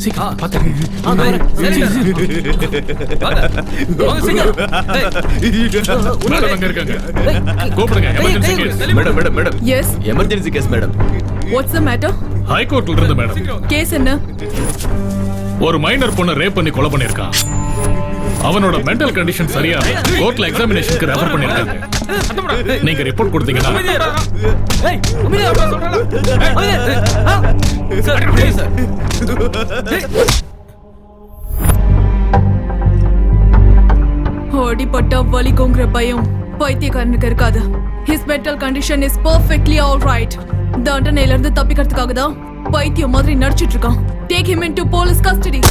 சீக்கிரம் பாத்து. மேடம் அங்க இருக்காங்க. கூப்பிடுங்க. Emergency case. Madam madam madam. Yes. Emergency case madam. What's the matter? High கோர்ட்ல இருந்து மேடம். கேஸ் என்ன? ஒரு மைனர் பொண்ணை ரேப் பண்ணி கொலை பண்ணிருக்கான். அவனோட மெண்டல் கண்டிஷன் சரியா கோர்ட்ல எக்ஸாமினேஷனுக்கு ரெஃபர் பண்ணிருக்காங்க. நீங்க ரிப்போர்ட் கொடுத்தீங்கன்னா அடிபட்டா வலிக்குங்கிற பயம் பைத்தியக்காரனுக்கு இருக்காது. His mental condition is perfectly all right. தண்டனையில இருந்து தப்பிக்கிறதுக்காக தான் பைத்தியம் மாதிரி நடிச்சிட்டு இருக்கான். Take him into police custody.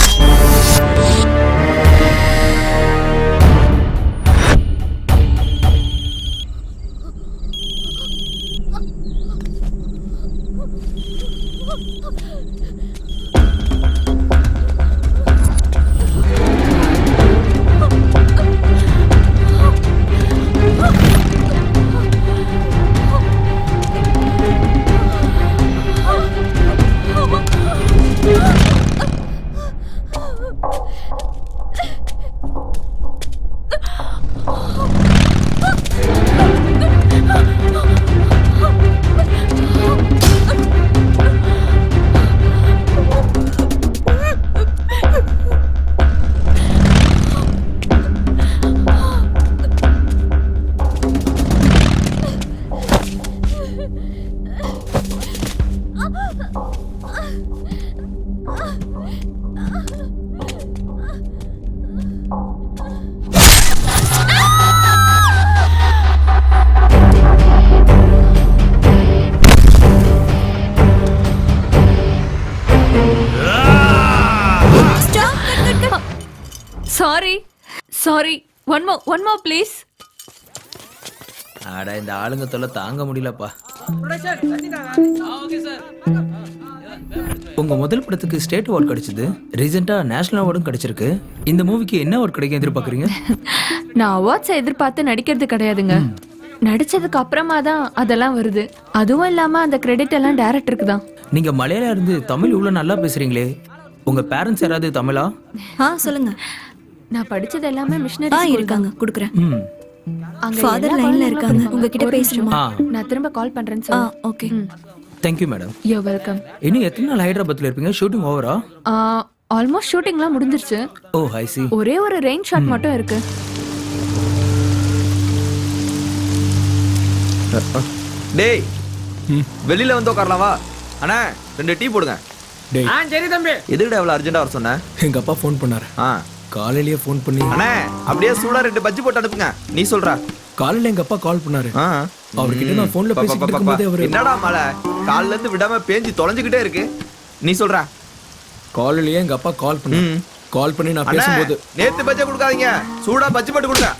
Sorry. One more please. ஆடா இந்த ஆளுங்க தொல்லை தாங்க முடியலப்பா. உங்க முதல் படத்துக்கு ஸ்டேட் அவார்ட் கிடைச்சது. ரீசெண்டா நேஷனல் அவார்டும் கிடைச்சிருக்கு. இந்த மூவிக்கு என்ன அவார்ட் கிடைக்கும் எதிர்பார்க்கறீங்க? நான் அவார்ட்ஸ் எதிர்பார்த்து நடிக்கிறது கிடையாதுங்க. நடிச்சதுக்கு அப்புறமா தான் அதெல்லாம் வருது. அதுவும் இல்லாம அந்த கிரெடிட் எல்லாம் டைரக்டருக்கு தான். நீங்க மலையாளம் இருந்து தமிழ் இவ்வளவு நல்லா பேசுறீங்களே. உங்க பேரண்ட்ஸ் யாராவது தமிழா? சொல்லுங்க. நான் படிச்சது எல்லாமே மிஷனரி இருக்காங்க, குடுக்குறேன். அங்க ஃாதர் லைன்ல இருக்காங்க, உங்ககிட்ட பேசணுமா? நான் திரும்ப கால் பண்றேன்னு சொல்லுங்க. Okay. Thank you madam. You welcome. இன்னும் எத்தனை நாள் ஹைதராபாத்ல இருப்பீங்க? ஷூட்டிங் ஓவரா? ஆல்மோஸ்ட் ஷூட்டிங்லாம் முடிஞ்சிருச்சு. ஓ ஐ see. ஒரே ஒரு ரெயின் ஷாட் மட்டும் இருக்கு. டேய் வெளியில வந்து உட்காரலாம் வா. அண்ணா 2 டீ போடுங்க. டேய் சரி தம்பி. எதுக்குடா இவ்வளவு அர்ஜென்ட்டா வர சொன்ன? எங்க அப்பா ஃபோன் பண்ணாரு. காலையிலேயே ஃபோன் பண்ணி அண்ணா அப்படியே சூடா 2 பஜ்ஜி போட்டு அனுப்புங்க. நீ சொல்றா. காலையில எங்க அப்பா கால் பண்ணாரு. அவர்கிட்ட நான் ஃபோன்ல பேசிட்டு இருக்கும்போது அவரு என்னடா மழை கால்ல இருந்து விடாம பேஞ்சி தொலைஞ்சிக்கிட்டே இருக்கு. நீ சொல்றா. காலையிலேயே எங்க அப்பா கால் பண்ணி நான் பேசும்போது நேத்து பஜ்ஜி கொடுக்காதீங்க, சூடா பஜ்ஜி போட்டு கொடுங்க.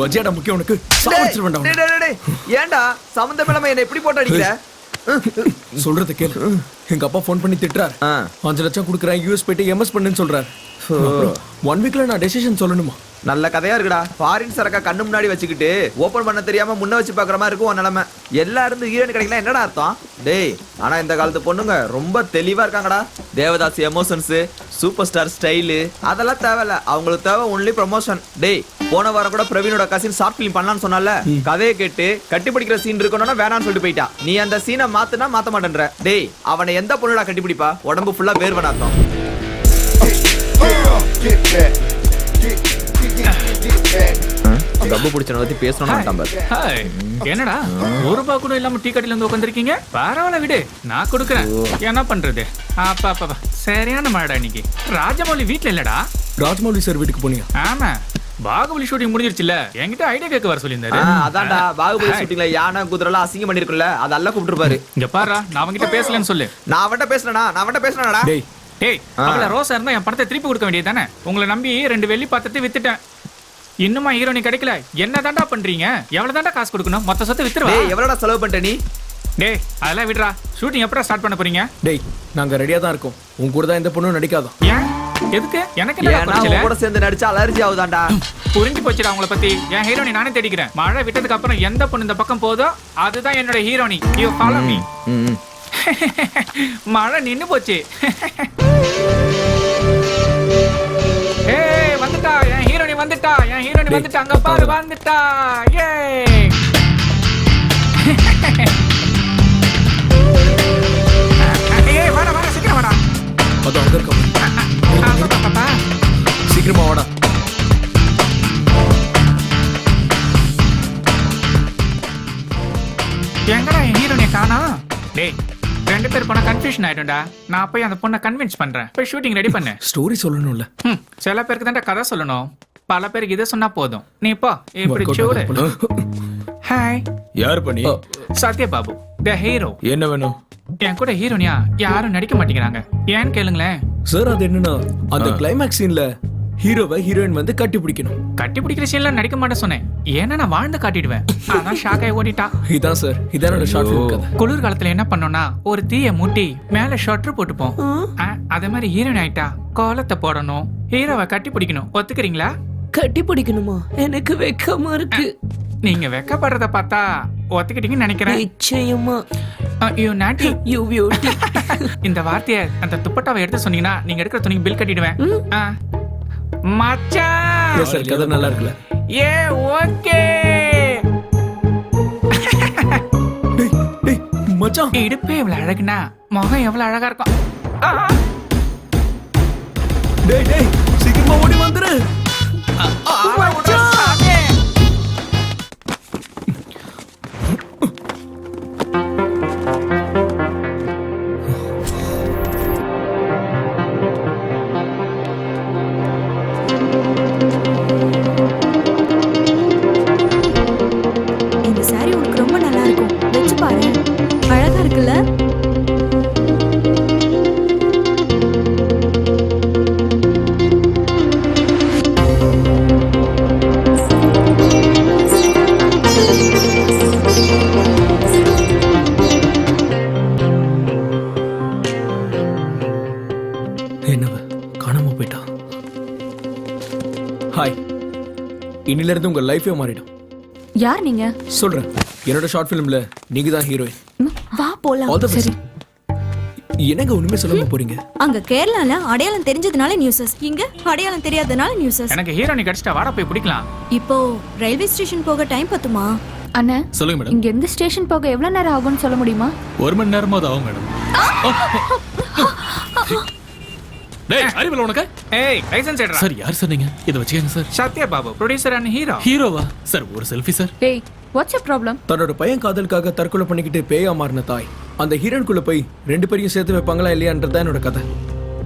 பஜ்ஜிடா முக்கியம் உனக்கு. சாப்பிட்டு வேண்டாம். டேய் ஏன்டா சம்பந்தமில்லாம என்ன இப்படி போட்டு அடிக்கிற? சொல்றது கேளு. எங்க அப்பா ஃபோன் பண்ணி திட்டுறாரு. 5 லட்சம் கொடுக்குறேன், யூஎஸ் போயிட்டு எம்எஸ் பண்ணுன்னு சொல்றாரு. 1 வீக்ல நான் டெசிஷன் சொல்லணுமா? நல்ல கதையா இருக்குடா. ஃபாரின் சரக்கா கண்ணு முன்னாடி வச்சுக்கிட்டு ஓபன் பண்ண தெரியாம முன்ன வச்சு பாக்குற மாதிரி இருக்கும் உன் நிலைமை. எல்லாம் இருந்து ஹீரோயின் கிடைக்கலாம் என்னடா அர்த்தம்? டேய் ஆனா இந்த காலத்து பொண்ணுங்க ரொம்ப தெளிவா இருக்காங்கடா. Devdas emotions, superstar style அதெல்லாம் தேவையில்ல. அவங்களுக்கு தேவை ஒன்லி ப்ரமோஷன். டேய் போன வாரம் கூட பிரவீனோட கசின் ஷார்ட் பிலிம் பண்ணலான்னு சொன்னால, கதையை கேட்டு கட்டி பிடிக்கிற சீன் இருக்கணும்னா வேணான்னு சொல்லிட்டு போயிட்டா. நீ அந்த சீனை மாத்துனா மாத்த மாட்டேன்ற. டேய் அவனை எந்த பொண்ணுடா கட்டி பிடிப்பா? உடம்பு ஃபுல்லா வேர்வை நாத்தம். கப்பு பிடிச்சன பத்தி பேசணும். என்னடா ₹1 கூட இல்லாம டீ கடையில வந்து உட்காந்துருக்கீங்க? பரவாயில்ல விடு, நான் கொடுக்குறேன். என்ன பண்றது? அப்பா சரியான மழைடா இன்னைக்கு. ராஜமௌலி வீட்டுல இல்லடா. ராஜமௌலி சார் வீட்டுக்கு போனியா? ஆமா, பாகுபலி ஷூட்டிங் முடிஞ்சிருச்சுல, என்கிட்ட ஐடியா கேட்க வர சொல்லியிருந்தாரு. அதான்டா பாகுபலி ஷூட்டிங்ல யானை குதிரைலாம் அசிங்கம் பண்ணிருக்குல்ல, அதெல்லாம் கூப்பிட்டுருப்பாரு. இங்க பாரு, நான் அவன்கிட்ட பேசலன்னு சொல்லு. நான் அவன்கிட்ட பேசுறேனா? டேய் அவள ரோசா இருந்தா என் பணத்தை திருப்பி கொடுக்க வேண்டியது தானே? உங்களை நம்பி 2 வெள்ளி பாத்திரத்தை வித்துட்டேன். இன்னுமா ஹீரோனி கிடைக்கல? என்ன தாண்டா பண்றீங்க? எவ்வளவு தாண்டா காசு கொடுக்கணும்? மொத்த சொத்து வித்துருவா. எவ்வளோடா செலவு பண்ணிட்ட நீ? டேய் அதெல்லாம் விடுறா. ஷூட்டிங் எப்படா ஸ்டார்ட் பண்ண போறீங்க? டேய் நாங்க ரெடியா தான் இருக்கோம். உன் கூட தான் எந்த பொண்ணும் நடிக்காதோ. ஏன்? எதுக்கு? எனக்கு என்ன கூட சேர்ந்து நடிச்சா அலர்ஜி ஆகுதாண்டா. புரிஞ்சு போச்சுடா உங்களை பத்தி. என் ஹீரோனி நானே தேடிக்கிறேன். மழை விட்டதுக்கு அப்புறம் எந்த பொண்ணு இந்த பக்கம் போதோ அதுதான் என்னோட ஹீரோனி. You follow me. மழை நின்னு போச்சு. வந்துட்டா என் ஹீரோனி வந்துட்டா அங்க பாரு வந்துட்டா ஏ ஏய் வாடா வாடா சீக்கிரம் வாடா அது அங்க இருக்க சீக்கிரமா வாடா எங்கடா என் ஹீரோனியை காணோம் டேய் ரெண்டு பேர் போனா கன்ஃபியூஷன் ஆயிடும்டா நான் போய் அந்த பொண்ணை கன்வின்ஸ் பண்றேன் போய் ஷூட்டிங் ரெடி பண்ணு ஸ்டோரி சொல்லணும்ல சில பேருக்கு தான் கதை சொல்லணும் பல பேருக்கு இதை சொன்னா போதும் நீ போ இப்படி சூடு ஹாய் யார் பண்ணி சத்ய பாபு த ஹீரோ என்ன வேணும் என் கூட ஹீரோனியா யாரும் நடிக்க மாட்டேங்கிறாங்க ஏன்னு கேளுங்களேன் சார் அது என்னன்னா அந்த கிளைமேக்ஸ் சீன்ல ஹீரோவை ஹீரோயின் வந்து கட்டி பிடிக்கணும் கட்டி பிடிக்கிற சீன்ல நடிக்க மாட்டேன் சொன்னேன் ஏன்னா நான் வாழ்ந்து காட்டிடுவேன் அதான் ஷாக் ஆகி ஓடிட்டா இதான் சார் இதானோட ஷார்ட் ஃபிலிம் கதை குளிர் காலத்துல என்ன பண்ணோம்னா ஒரு தீய மூட்டி மேல ஷட்டர் போட்டுப்போம் அதே மாதிரி ஹீரோயின் ஆயிட்டா கோலத்தை போடணும் ஹீரோவை கட்டி பிடிக்கணும் ஒத்துக்கிறீங்களா கட்டி பிடிக்கணுமா எனக்கு வெக்கமா இருக்கு நீங்க வெக்கப்படுறத பார்த்தா ஒத்துக்கிட்டீங்கன்னு நினைக்கிறேன் நிச்சயமா யூ நாட்டி யூ பியூட்டி இந்த வார்த்தையை அந்த துப்பட்டாவை எடுத்து சொன்னீங்கன்னா நீங்க எடுக்கிற துணிக்கு பில் கட்டிடுவேன் மச்சான் சார் கதை நல்லா இருக்குல்ல ஏ ஓகே டேய் மச்சான் இடுப்பே இவ்வளவு அழகுனா முகம் எவ்வளவு அழகா இருக்கும் டேய் சீக்கிரமா ஓடி வந்துரு இந்த saree உனக்கு ரொம்ப நல்லா இருக்கும் வெச்சு பாரு அழகா இருக்குல்ல என்னவ காணாம போயிட்டா ஹாய் இன்னில இருந்து உங்க லைஃபே மாறிடும் யார் நீங்க சொல்றேன் என்னோட ஷார்ட் ஃபிலிம்ல நீங்க தான் ஹீரோயின் வா போலாம் ஆல் தி பெஸ்ட் என்னங்க ஒண்ணுமே சொல்லாம போறீங்க அங்க கேரளால அடையாளம் தெரிஞ்சதுனால நியூஸஸ் இங்க அடையாளம் தெரியாதனால நியூஸஸ் எனக்கு ஹீரோனி கிடைச்சிட்டா வாடா போய் பிடிக்கலாம் இப்போ ரயில்வே ஸ்டேஷன் போக டைம் பத்துமா அண்ணா சொல்லுங்க மேடம் இங்க இருந்து ஸ்டேஷன் போக எவ்வளவு நேரம் ஆகும்னு சொல்ல முடியுமா 1 மணி நேரமாவது ஆகும் மேடம் டேய் அறிவில உனக்கு ஏய் லைசென்ஸ் எடுறா சார் யார் சார் நீங்க இதை வச்சுக்கங்க sir Satya Babu producer and hero ஹீரோவா சார் ஒரு செல்ஃபி சார் ஏய் வாட்ஸ் யூர் ப்ராப்ளம் தன்னோட பையன் காதலுக்காக தற்கொலை பண்ணிக்கிட்டு பேயா மாறின தாய் அந்த ஹீரோனுக்குள்ள போய் ரெண்டு பேரையும் சேர்த்து வைப்பாங்களா இல்லையான்றது தான் என்னோட கதை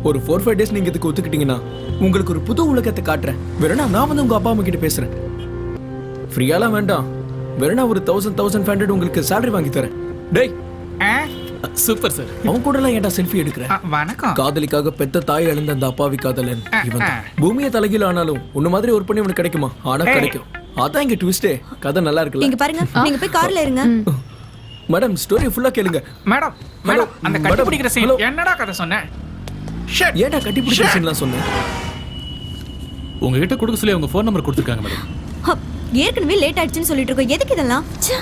ஒரு 4-5 டேஸ் நீங்க இதுக்கு ஒத்துக்கிட்டீங்கன்னா உங்களுக்கு ஒரு புது உலகத்தை காட்டுறேன் வேறனா நான் வந்து உங்க அப்பா அம்மா கிட்ட பேசுறேன் ஃப்ரீயாலாம் வேண்டாம் வேறனா ஒரு 1500 உங்களுக்கு salary வாங்கி தரேன் டேய் சூப்பர் சார் அவன் கூட எல்லாம் ஏன்டா செல்ஃபி எடுக்கிறேன் வணக்கம் காதலிக்காக பெத்த தாய் இழந்த அந்த அப்பாவி காதலன் இவன் தான். பூமியை தலைகீழ ஆனாலும் உன்ன மாதிரி ஒரு பண்ணி உனக்கு கிடைக்குமா ஆனா கிடைக்கும் அதான் இங்க ட்விஸ்டே கதை நல்லா இருக்குல்ல இங்க பாருங்க நீங்க போய் கார்ல இருங்க மேடம் ஸ்டோரி ஃபுல்லா கேளுங்க மேடம் மேடம் அந்த கட்டி மேடம், பிடிக்கிற சீன் ஹலோ. என்னடா கதை சொன்னேன் ஏன்டா கட்டி பிடிச்சிருச்சுன்னு சொன்னேன் உங்ககிட்ட கொடுக்க சொல்லி அவங்க ஃபோன் நம்பர் கொடுத்துருக்காங்க மேடம் ஹப், ஏற்கனவே லேட் ஆயிடுச்சுன்னு சொல்லிட்டு இருக்கோம் எதுக்கு இதெல்லாம் ச்சே.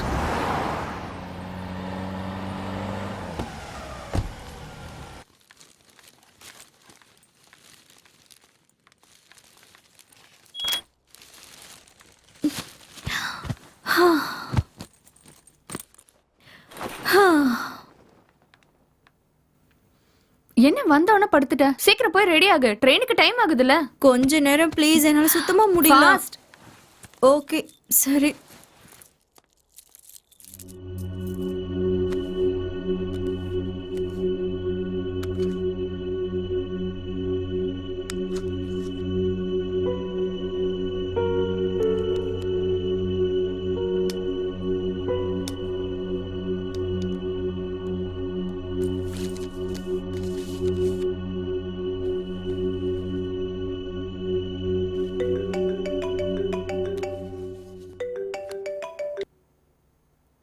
என்ன வந்தவன படுத்துட்ட சீக்கிரம் போய் ரெடி ஆகு ட்ரெயினுக்கு டைம் ஆகுதுல்ல கொஞ்ச நேரம் ப்ளீஸ் என்னால சுத்தமா முடியல Fast. ஓகே சரி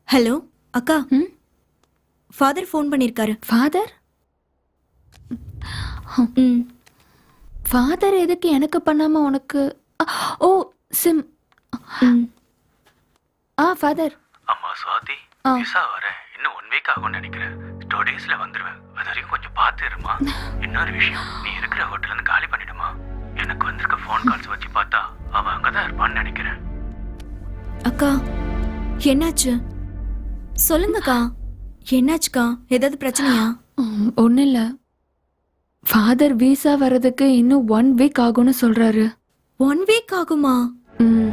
ஹலோ அக்கா ஃபாதர் ஃபோன் பண்ணிருக்காரு ஃபாதர் ம் ஃபாதர் எதுக்கு எனக்கு பண்ணாம உனக்கு ஓ சிம் ம் ஃபாதர் அம்மா சுவாதி விசா வர இன்னும் 1 வீக் ஆகும்னு நினைக்கிறேன் 2 டேஸ்ல வந்துருவேன் அது வரைக்கும் கொஞ்சம் பார்த்து இருமா இன்னொரு விஷயம் நீ இருக்கிற ஹோட்டல்ல இருந்து காலி பண்ணிடுமா எனக்கு வந்திருக்க ஃபோன் கால்ஸ் வச்சு பார்த்தா அவன் அங்கதான் இருப்பான்னு நினைக்கிறேன். அக்கா என்னாச்சு சொல்லுங்கக்கா. என்னாச்சுக்கா? ஏதாவது பிரச்சனையா? ஒன்றும் இல்லை, ஃபாதர் விசா வர்றதுக்கு இன்னும் 1 வீக் ஆகும்னு சொல்றாரு. 1 வீக் ஆகுமா? ம்,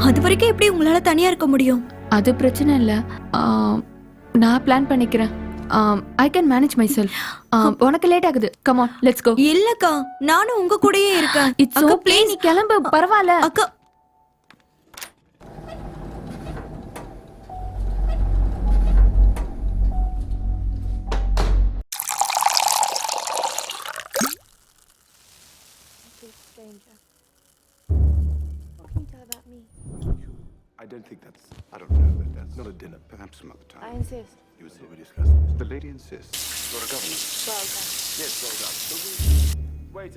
அது வரைக்கும் எப்படி உங்களால தனியா இருக்க முடியும்? அது பிரச்சனை இல்லை, நான் பிளான் பண்ணிக்கிறேன். I can manage my self. உனக்கு லேட் ஆகுது, கம் ஆன் லெட்ஸ் கோ. இல்லக்கா, நானும் உங்க கூடயே இருக்கேன். இட்ஸ் அக்கா, ஓகே, நீ கிளம்பு, பரவாயில்ல. அக்கா I don't think that's. I don't know. That's not a dinner. Perhaps some other time. I insist. You would say we discuss this. The lady insists. You're a governor. Well done. Yes, well done. Wait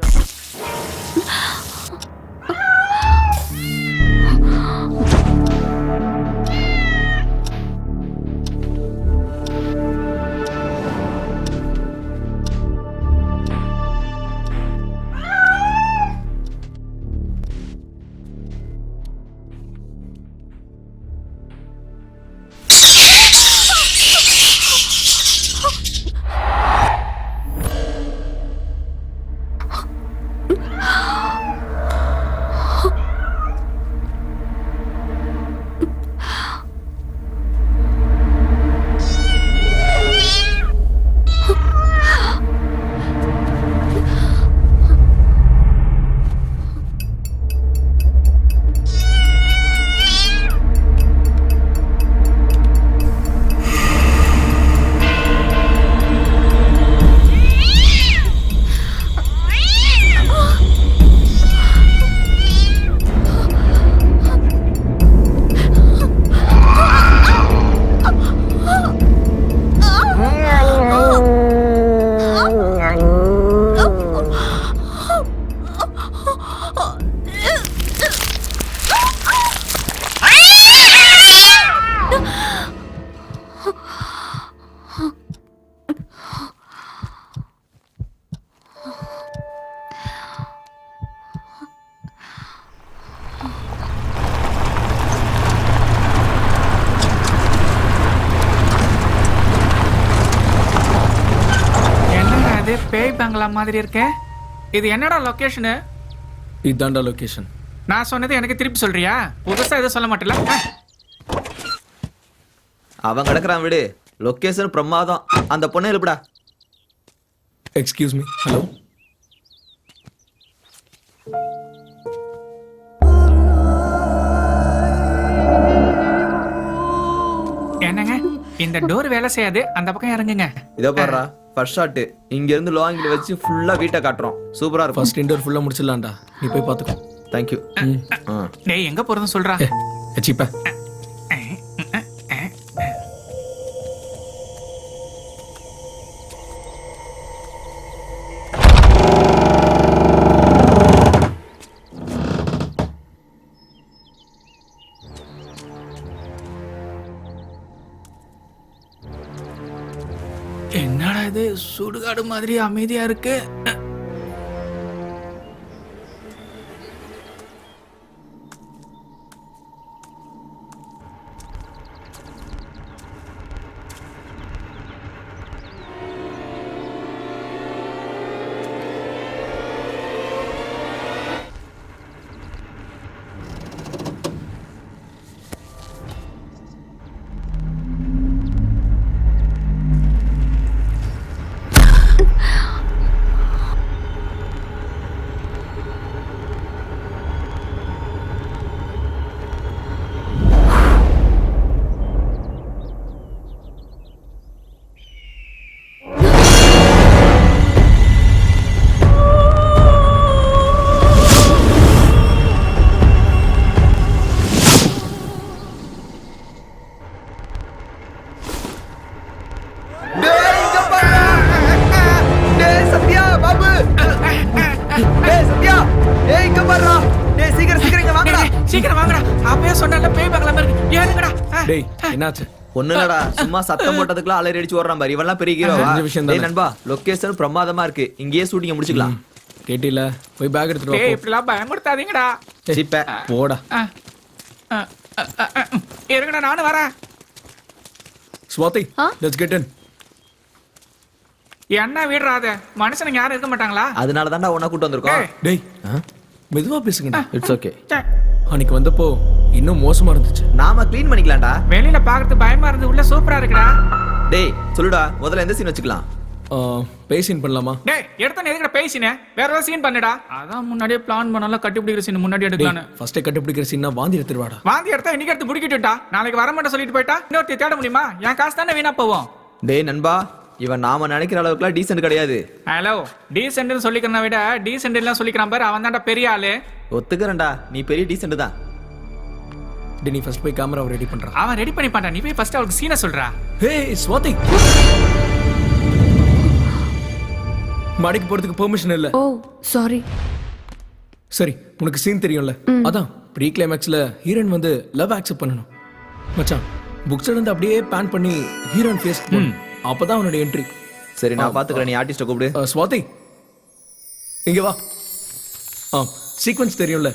பேய் பங்களா மாதிரி இருக்கே. இது என்னடா location? இதாண்டா location. நான் சொன்னது எனக்கு திருப்பி சொல்றியா? புதுசா எதுவும் சொல்ல மாட்டல. அவன் கிடக்குறான் விடு. லொகேஷன் பிரமாதம். அந்த பொண்ணு இருப்படா. Excuse me. ஹலோ. என்னங்க இந்த டோர் வேலை செய்யாது, அந்த பக்கம் இறங்குங்க. இதோ பாருடா, ஃபர்ஸ்ட் ஷாட் இங்க இருந்து லோ ஆங்கிள் வச்சு ஃபுல்லா வீட்டை காட்டுறோம். சூப்பரா இருக்கும். ஃபர்ஸ்ட் இன்டர் ஃபுல்லா முடிச்சிடலாம்டா, நீ போய் பாத்துக்கோ. Thank you. டேய் எங்க போறதுன்னு சொல்றா. சீப்பா. என்னடா இது சுடுகாடு மாதிரி அமைதியா இருக்கு. சீக்கிரம் வாங்கடா. அப்பவே சொன்னல பேய் பங்களா மாதிரி ஏறுங்கடா. டேய் என்னாச்சு? ஒண்ணுலடா, சும்மா சத்தம் போட்டதுக்குலாம் அலறி அடிச்சு ஓடுறான் பாரு. இவன்லாம் பெரிய ஹீரோவா? டேய் நண்பா, லொகேஷன் பிரமாதமா இருக்கு. இங்கேயே ஷூட்டிங் முடிச்சுக்கலாம். கேட்டில போய் பேக் எடுத்துட்டு வா டேய் போ. இப்படிலாம் பயமுறுத்தாதீங்கடா. சிப்ப போடா. ஆ, ஆ, ஆ, ஆ, ஆ, இருங்கடா நானும் வரேன். Swathi let's get in. என்ன விடுறாத மனுஷனுங்க யாரும் இருக்க மாட்டாங்களா? அதனால தான்டா உன்னை கூட்டு வந்திருக்கோம். ஏய். டேய் மெதுவா பேசுங்கடா. It's okay. ச்சே, அன்னைக்கு வந்தப்போ இன்னும் மோசமா இருந்துச்சு. நாம க்ளீன் பண்ணிக்கலாம்டா. வெளியில பாக்குறது பயமா இருந்து உள்ள சூப்பரா இருக்குடா. டேய் சொல்லுடா, முதல்ல எந்த சீன் வச்சுக்கலாம்? பேசின் பண்ணலாமா? டேய் எடுத்த எதுக்குடா பேசினே? வேற ஏதாவது சீன் பண்ணுடா. அதான் முன்னாடியே பிளான் பண்ணால கட்டி பிடிக்கிற சீன் முன்னாடி எடுக்கலான்னு. ஃபர்ஸ்ட் கண்டுபிடிக்கிற சீனா வாந்தி எடுத்துருவாடா. வாந்தி எடுத்தா இன்னைக்கு எடுத்து முடிக்கிட்டுட்டா. நாளைக்கு வர மாட்டேன் சொல்லிட்டு போயிட்டா இன்னொருத்தி தேட முடியுமா? என் காசு தானே வீணா போவோம். டேய் நண்பா, இவன் நாம நினைக்கிற அளவுக்குலாம் டீசென்ட் கிடையாது. ஹலோ டீசென்ட்னு சொல்லிக்கிறத விட டீசென்ட் எல்லாம் சொல்லிக்கிறான் பாரு, அவன் தான்டா பெரிய ஆளு. ஒத்துக்கிறேன்டா, நீ பெரிய டீசென்ட் தான். டேய் நீ ஃபர்ஸ்ட் போய் கேமராவை ரெடி பண்றா. அவன் ரெடி பண்ணி பாண்டா, நீ போய் ஃபர்ஸ்ட் அவளுக்கு சீனை சொல்றா. ஹே ஸ்வாதி, மாடிக்கு போறதுக்கு பெர்மிஷன் இல்ல. ஓ சாரி. சரி உனக்கு சீன் தெரியும்ல, அதான் ப்ரீ கிளைமேக்ஸ்ல ஹீரோயின் வந்து லவ் அக்செப்ட் பண்ணணும். மச்சான் புக்ஸ்ல இருந்து அப்படியே பேன் பண்ணி ஹீரோயின் ஃபேஸ் அப்பதான் அவனோட என்ட்ரி. சரி நான் பாத்துக்கிறேன், நீ ஆர்டிஸ்ட கூப்பிடு. ஸ்வாதி இங்க வா. சீக்வென்ஸ் தெரியும்ல,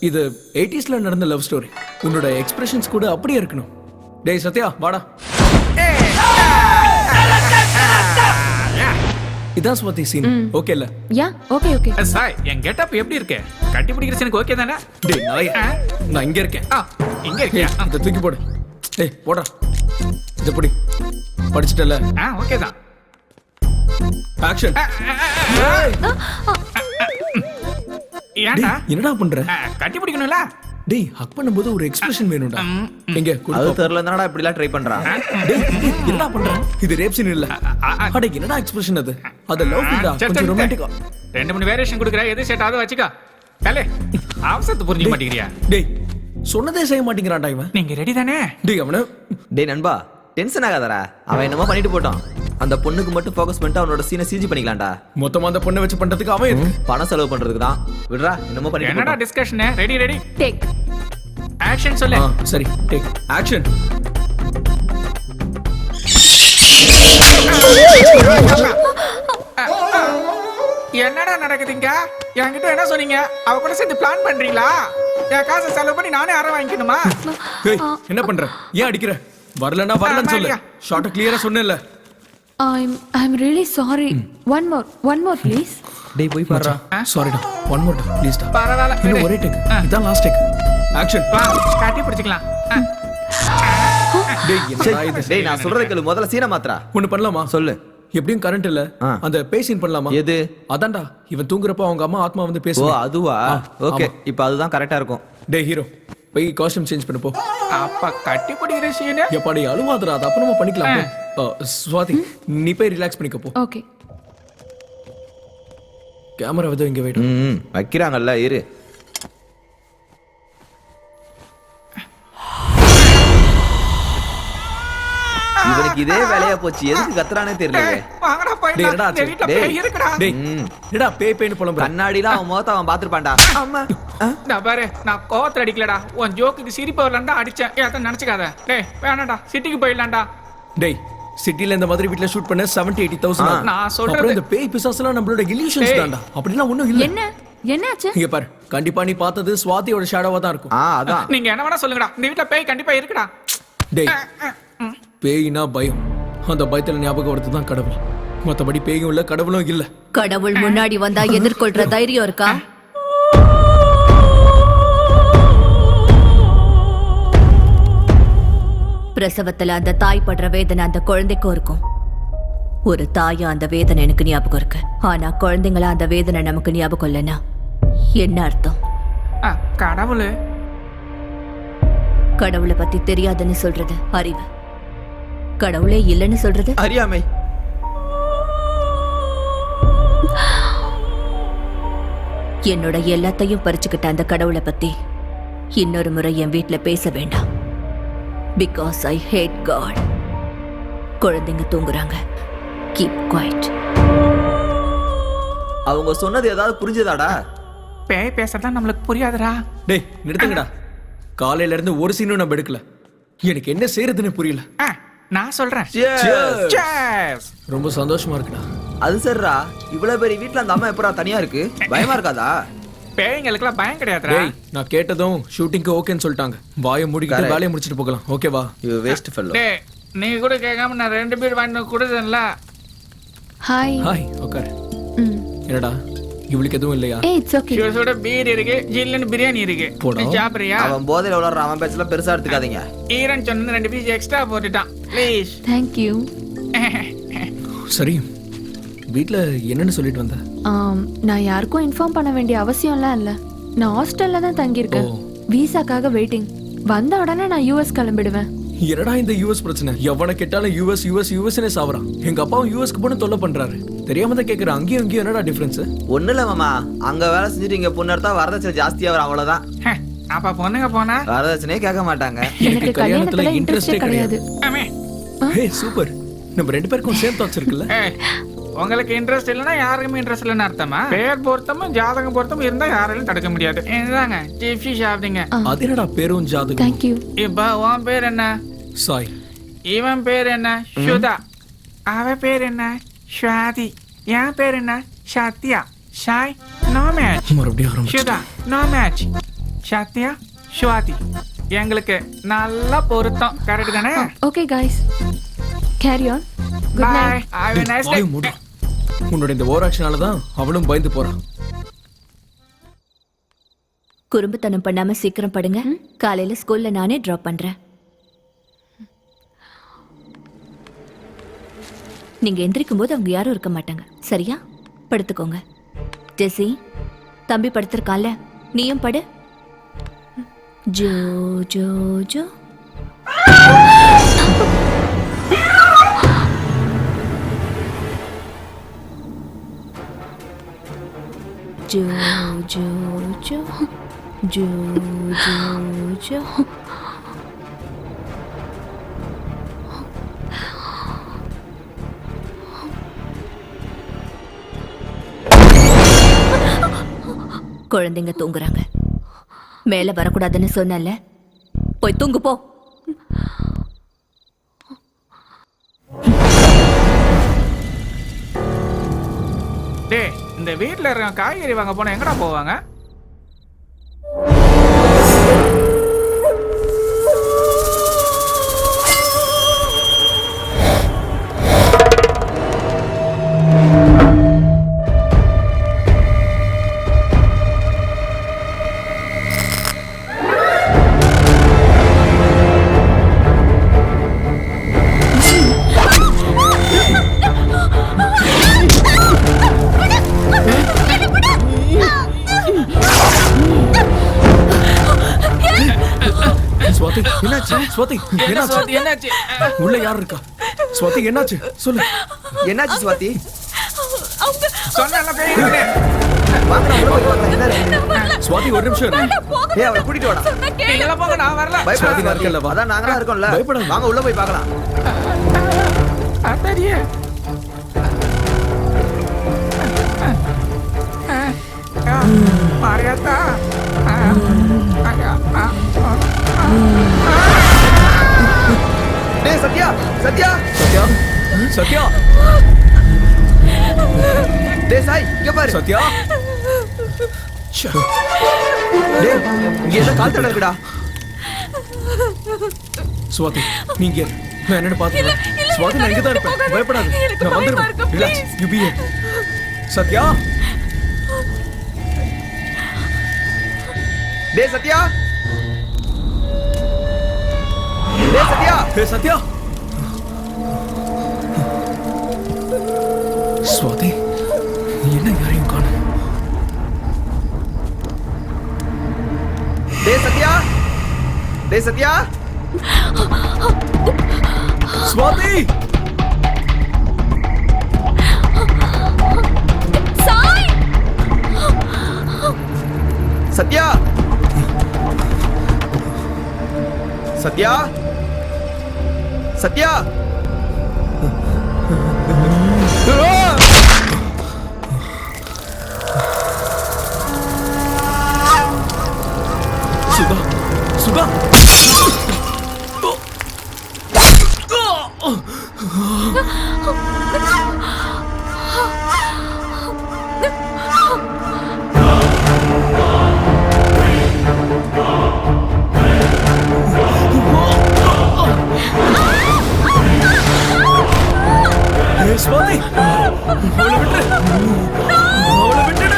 இது 80sல நடந்த லவ் ஸ்டோரி. உன்னோட எக்ஸ்பிரஷன்ஸ் கூட அப்படியே இருக்கணும். டேய் சத்யா வாடா. இதான் ஸ்வாதி சீன். ஓகே இல்ல? Yeah okay okay. சாய் என் கெட்டப் எப்படி இருக்கு? கட்டி பிடிக்கிற சீனுக்கு ஓகே தானே? டேய் நாயே, நான் இங்க இருக்கேன். இங்க இருக்கியா? இத தூக்கி போடு. டேய் போடா. இத புடி. படிச்சிட்டல? ஓகே தான். ஆக்ஷன். ஏன்டா என்னடா பண்ற? கட்டி பிடிக்கணும்ல? டேய் ஹக் பண்ணும்போது ஒரு எக்ஸ்பிரஷன் வேணும்டா. எங்க அது குடு. தெரியல என்னடா இப்படி எல்லாம் ட்ரை பண்றான். டேய் என்னடா பண்ற? இது ரேப் சீன் இல்ல. அட என்னடா எக்ஸ்பிரஷன் அது? அது லவ் ஃபீல்டா, கொஞ்சம் ரொமான்டிக்கா. 2-3 வேரியேஷன் கொடுக்குற, எது செட் ஆகுது வச்சுக்கோ. தலே அவசரத்தை புரிஞ்சுக்க மாட்டேங்கிறியா? டேய் சொன்னதே செய்ய மாட்டேங்கிறான்டா இவன். நீங்க ரெடி தானே? டேய் அவன. டேய் நண்பா, டென்ஷன் ஆகாதடா. அவன் என்னமோ பண்ணிட்டு போட்டான். அந்த பொண்ணுக்கு மட்டும் ஃபோக்கஸ் பண்ணிட்டு அவனோட சீனை சிஜி பண்ணிக்கலாம்டா. மொத்தமா அந்த பொண்ணை வச்சு பண்றதுக்கு அவன் எதுக்கு? பணம் செலவு பண்றதுக்கு தான். விடுறா, என்னமோ பண்ணிட்டு என்னடா போட்டான். Discussion? Ready ready take. Action சொல்லு. சரி டேக் ஆக்ஷன். என்னடா நடக்குதுங்க? என்கிட்ட என்ன சொன்னீங்க? அவ கூட சேர்ந்து பிளான் பண்றீங்களா? என் காசை செலவு பண்ணி நானே அரை வாங்கிக்கணுமா? டேய் என்ன பண்ற? ஏன் அடிக்கிற? வரலனா வரலன்னு சொல்லு. ஷார்ட் கிளியரா சொன்னேன்ல. I'm really sorry. One more please. டேய் போய் பாருடா. சாரிடா. ஒன் மோர் ப்ளீஸ் டா. பரவாயில்ல. இன்னும் ஒரே டேக். இதான் லாஸ்ட் டேக். ஆக்ஷன். வா காட்டி பிடிச்சிக்கலாம். டேய் என்னடா இது? டேய் நான் சொல்றத கேளு, முதல்ல சீனை மாத்துறா. ஒன்னு பண்ணலாமா? சொல்லு. எப்படியும் கரண்ட் இல்ல. அந்த பேசின் பண்ணலாமா? எது? அதான்டா இவன் தூங்குறப்ப அவங்க அம்மா ஆத்மா வந்து ஓ பேசுவா. அதுவா? ஓகே, இப்போ அதுதான் கரெக்டா இருக்கும். டேய் ஹீரோ போய் காஸ்டியூம் சேஞ்ச் பண்ணு போ. அப்ப கட்டி பிடிக்கிற சீனு எப்பாடி அழுவாதடா, அது அப்புறமா பண்ணிக்கலாம் போ. ஸ்வாதி நீ போய் ரிலாக்ஸ் பண்ணிக்க போ. Okay. கேமரா வந்து இங்க வெயிட். வைக்கிறாங்கல்ல, இரு. இவனுக்கு இதே வேலையா போச்சு, எதுக்கு கத்துறானே தெரியல. வாங்கடா டேய் போயிடலாம். என்னடா இந்த வீட்ல பேய் இருக்குடா. டேய் என்னடா பேய்னு புலம்புற? கண்ணாடிலாம் அவன் முகத்தை அவன் பாத்துருப்பான்டா. அம்மா நான் பாரு, நான் கோவத்துல அடிக்கலடா, உன் ஜோக்குக்கு சிரிப்பு வரலான்டா அடிச்சேன். ஏத்த நினைச்சுக்காத. டேய் வேணாம்டா, சிட்டிக்கு போயிடலாம்டா. டேய் சிட்டில இந்த மாதிரி வீட்ல ஷூட் பண்ண 70-80,000. நான் சொல்றது- அப்புறம் இந்த பேய் பிசாசுலாம் நம்மளோட illusions டேய். தான்டா. அப்படிலாம் ஒண்ணும் இல்ல. என்னாச்சு? இங்க பாரு, கண்டிப்பா நீ பார்த்தது ஸ்வாதியோட ஷேடோவா தான் இருக்கும். அதான். நீங்க என்ன வேணா சொல்லுங்கடா, இந்த வீட்ல பேய் கண்டிப்பா இருக்குடா. டேய் பேய்னா பயம். அந்த பயத்துல ஞாபகம் வரது தான் கடவுள். மத்தபடி பேயும் இல்ல கடவுளும் இல்ல. கடவுள் முன்னாடி வந்தா எதிர்கொள்ற தைரியம் இருக்கா? பிரசவத்துல அந்த தாய் படுற வேதனை அந்த குழந்தைக்கும் இருக்கும். ஒரு தாயா அந்த வேதனை எனக்கு ஞாபகம் இருக்கு. ஆனா குழந்தைங்களா அந்த வேதனை நமக்கு ஞாபகம் இல்லைன்னா என்ன அர்த்தம்? கடவுளு கடவுளை பத்தி தெரியாதுன்னு சொல்றது அறிவு. கடவுளே இல்லைன்னு சொல்றது அறியாமை. என்னோட எல்லாத்தையும் பறிச்சுக்கிட்ட அந்த கடவுளை பத்தி இன்னொரு முறை என் வீட்ல பேச வேண்டாம். Because I hate God. குழந்தைங்க தூங்குறாங்க. Keep quiet. அவங்க சொன்னது ஏதாவது புரிஞ்சதாடா? பேய் பேசுறதா நம்மளுக்கு புரியாதுடா. டேய் நிறுத்துங்கடா. காலையில இருந்து ஒரு சீனும் நம்ம எடுக்கல. எனக்கு என்ன செய்யறதுன்னு புரியல. நான் சொல்றேன். Cheers. Cheers. ரொம்ப சந்தோஷமா இருக்குடா. அது சரிடா, இவ்வளவு பெரிய வீட்ல அந்த அம்மா எப்படா தனியா இருக்கு? பயமா இருக்காதா? பேய்ங்களுக்குலாம் பயம் கிடையாதுடா. டேய் நான் கேட்டதும் ஷூட்டிங்க்கு ஓகேன்னு சொல்லிட்டாங்க. வாயை மூடிக்கிட்டு Correct. வேலையை முடிச்சிட்டு போகலாம். ஓகேவா? You waste fellow. டேய் நீ கூட கேட்காம நான் 2 பீர் வாங்கி கொடுத்தேன்ல. ஹாய். ஹாய் உட்கார். ம். என்னடா இவளுக்கு எதுவும் இல்லையா? ஏய் இட்ஸ் ஓகே. சுட பீர் இருக்கு, ஜில்லுன்னு பிரியாணி இருக்கு. போடா. நீ சாப்பிடுறியா? அவன் போதையில உளற அவன் பேச்செல்லாம் பெருசா எடுத்துக்காதீங்க. ஈரன் சொன்ன 2 பீஸ் எக்ஸ்ட்ரா போட்டுட்டான். ப்ளீஸ். Thank you. சரி வீட்ல என்னன்னு சொல்லிட்டு வந்த? நான் யாருக்கும் இன்ஃபார்ம் பண்ண வேண்டிய அவசியம்லாம் இல்ல. நான் ஹாஸ்டல்ல தான் தங்கி இருக்கேன். ஓ. விசாக்காக வெயிட்டிங். வந்த உடனே நான் யுஎஸ் கிளம்பிடுவேன். என்னடா இந்த யூஎஸ் பிரச்சனை? எவனை கேட்டாலும் யூஎஸ் யூஎஸ் யூஎஸ்னே சாவறான். எங்க அப்பாவும் யூஎஸ்க்கு போன தொல்லை பண்றாரு. தெரியாம தான் கேக்குறேன். அங்கேயும் இங்கேயும் என்னடா டிஃபரன்ஸ்? ஒண்ணு இல்ல மாமா, அங்க வேலை செஞ்சுட்டு இங்க பொண்ணு எடுத்தா வரதட்சணை ஜாஸ்தியா வரும், அவ்வளவுதான். அப்ப பொண்ணுங்க போனா வரதட்சணையே கேட்க மாட்டாங்க. எனக்கு கல்யாணத்துல இன்ட்ரெஸ்டே கிடையாது. ஆமே. ஹே சூப்பர். நம்ம 2 பேருக்கும் சேம் தாட்ஸ் இருக்குல்ல? ஏய், உங்களுக்கு இன்ட்ரெஸ்ட் இல்லைன்னா யாருக்குமே இன்ட்ரெஸ்ட் இல்லைன்னு அர்த்தமா? பேர் பொருத்தமும் ஜாதகம் பொருத்தமும் இருந்தா யாராலையும் தடுக்க முடியாது. என்னதாங்க டிஃபி சாப்பிடுங்க. அது என்னடா பேரும் ஜாதகம்? Thank you. இப்ப உன் பேர் என்ன? சாய். இவன் பேர் என்ன? சுதா. அவ பேர் என்ன? ஸ்வாதி. என் பேர் என்ன? சத்யா. Sai no match. மறுபடியும் ஆரம்பிச்சு. Sudha no match. சத்யா ஸ்வாதி எங்களுக்கு நல்லா பொருத்தம். கரெக்ட் தானே? Okay guys. Carry on. Good bye. Night. Have a nice day. வாயை மூடு. உன்னோட இந்த ஓவர் ஆக்ஷனால தான் அவளும் பயந்து போறான். குறும்புத்தனம் பண்ணாம சீக்கிரம் படுங்க. காலையில ஸ்கூல்ல நானே டிராப் பண்றேன். நீங்க எந்திரிக்கும் போது அவங்க யாரும் இருக்க மாட்டாங்க. சரியா? படுத்துக்கோங்க. ஜெசி தம்பி படுத்திருக்கான்ல, நீயும் படு. Joe Joe Joe. Joe Joe Joe Joe Joe Joe. குழந்தைங்க தூங்குறாங்க. மேல வரக்கூடாதுன்னு சொன்னல, போய் தூங்கு போ. டேய் இந்த வீட்ல இருக்க காய்கறி வாங்க போனா எங்கடா போவாங்க? ஸ்வாதி என்னாச்சு? ஸ்வாதி என்னாச்சு? என்னாச்சு? உள்ள யார் இருக்கா? ஸ்வாதி என்னாச்சு? சொல்லு. என்னாச்சு சுவாதி? சொன்னல பேய் இருக்குன்னு. வாங்கடா, உள்ள போய் பார்த்தா என்ன இருக்கு? ஸ்வாதி ஒரு நிமிஷம் இரு. ஏய் அவளை கூட்டிட்டு வாடா. நீங்க போங்க, நான் வரல. சுவாதி பயப்படாத இருக்கல்ல, வா. அதான் நாங்களா இருக்கோம்ல. பயப்படாத. வாங்க உள்ள போய் பார்க்கலாம். அத்தடியே. மாரியாத்தா. டேய் சத்யா, சத்யா. சத்யா சத்யா டேய் சாய், இங்க பாரு. சத்யா. ச்சே. டேய் இங்க ஏதோ கால் தடம் இருக்குடா. ஸ்வாதி நீங்க இரு. நான் என்னன்னு பாத்துக்கிறேன். ஸ்வாதி நான் இங்க தான் இருப்பேன். பயப்படாத. நான் வந்துடுவேன். Relax. You be here. Sathya. டேய் சத்யா. டேய் சத்யா. ஹே சத்யா. ஸ்வாதி என்ன யாரையும் காணோம். டேய் சத்யா. டேய் சத்யா. ஸ்வாதி. சாய். சத்யா. சத்யா. சத்யா. சுதா. சுதா. ஸ்வாதி, அவளை விட்டுடு. அவளை விட்டுடு.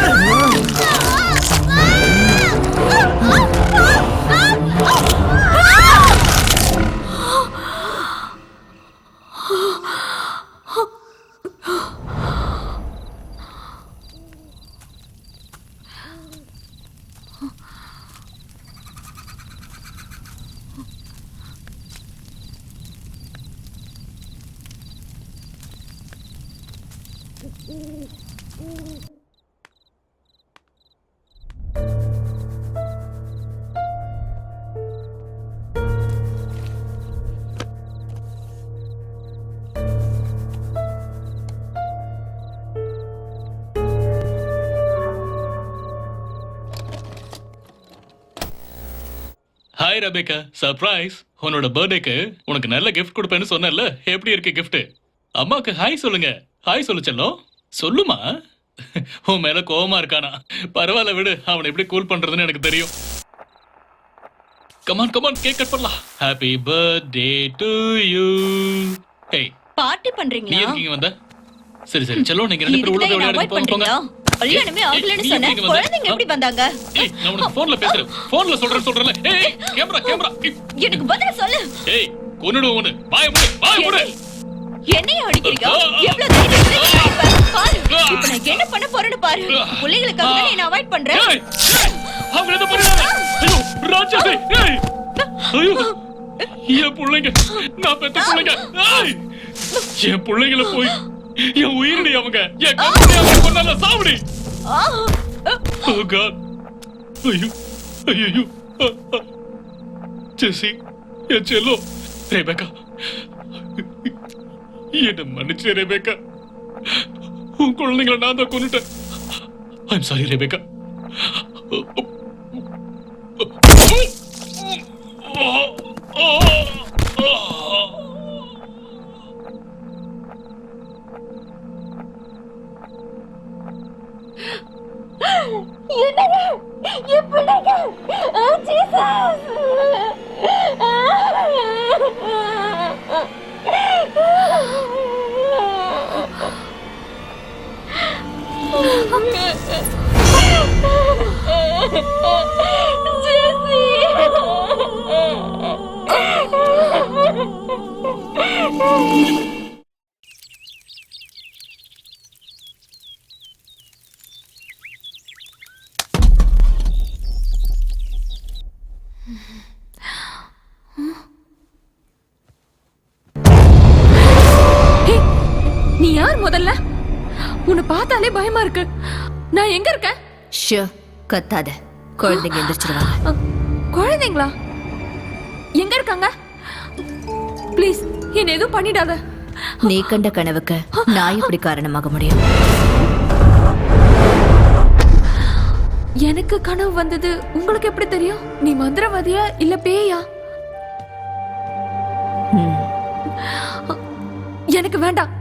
Hi Rebecca, surprise. உன்னோட பர்த்டேக்கு உனக்கு நல்ல gift கொடுப்பேன்னு சொன்னேன்ல, எப்படி இருக்கு gift? அம்மாக்கு ஹாய் சொல்லுங்க. ஹாய் சொல்லு செல்லம். சொல்லுமா. உன் மேல கோவமா இருக்கானா? பரவாயில்ல விடு, அவனை எப்படி கூல் பண்றதுன்னு எனக்கு தெரியும். கமான் கமான், கேக் கட் பண்ணலாம். Happy birthday to you. Hey, party நீ பண்றீங்களா? எதுக்கு இங்க வந்த? சரி சரி செல்லம், நீங்க ரெண்டு பேரும் உள்ள போய் விளையாடுங்க. போங்க போங்க. கல்யாணமே ஆகலன்னு சொன்னேன். குழந்தைங்க எப்படி வந்தாங்க? ஏய், நான் உனக்கு போன்ல பேசுறேன். போன்ல சொல்றேன்ல. ஏய், கேமரா கேமரா. எனக்கு பதில் சொல்லு. ஏய், கொன்னுடுவோம் உன்னை. வாயை மூடு, வாயை மூடு. என்னைய அடிக்கிறீங்க? எவ்வளவு தைரியம் இருந்தா நீ பாரு. இப்ப நான் என்ன பண்ண போறேன்னு பாரு. பிள்ளைகளுக்காக தான் நான் அவாய்ட் பண்றேன். ஏய், அவங்க என்ன பண்றாங்க? ஐயோ, ராட்சசி. ஏய். ஐயோ. என் பிள்ளைங்க, நான் பெத்த பிள்ளைங்க. ஏய். என் பிள்ளைங்கள போய் என் உயிரிடி அவங்க. என் கம்பெனி அவங்க கொண்டால சாவடி. Oh God. ஐயோ. ஐயோ. ஜெசி, என் செல்லோ. ரெபேக்கா. என்ன மன்னிச்சு ரெபேக்கா. உன் குழந்தைங்களை நான் தான் கொன்னுட்டேன். I'm sorry Rebecca. நீ யார் முதல்ல? உன்னை பார்த்தாலே பயமா இருக்கு. நான் எங்க இருக்கேன்? ஷோ, கத்தாத. குழந்தைங்க எந்திரிச்சிருவாங்க. குழந்தைங்களா? எங்க இருக்காங்க? ப்ளீஸ் என்ன எதுவும் பண்ணிடாத. நீ கண்ட கனவுக்கு நான் எப்படி காரணமாக முடியும்? எனக்கு கனவு வந்தது உங்களுக்கு எப்படி தெரியும்? நீ மந்திரவாதியா இல்ல பேயா? எனக்கு வேண்டாம்.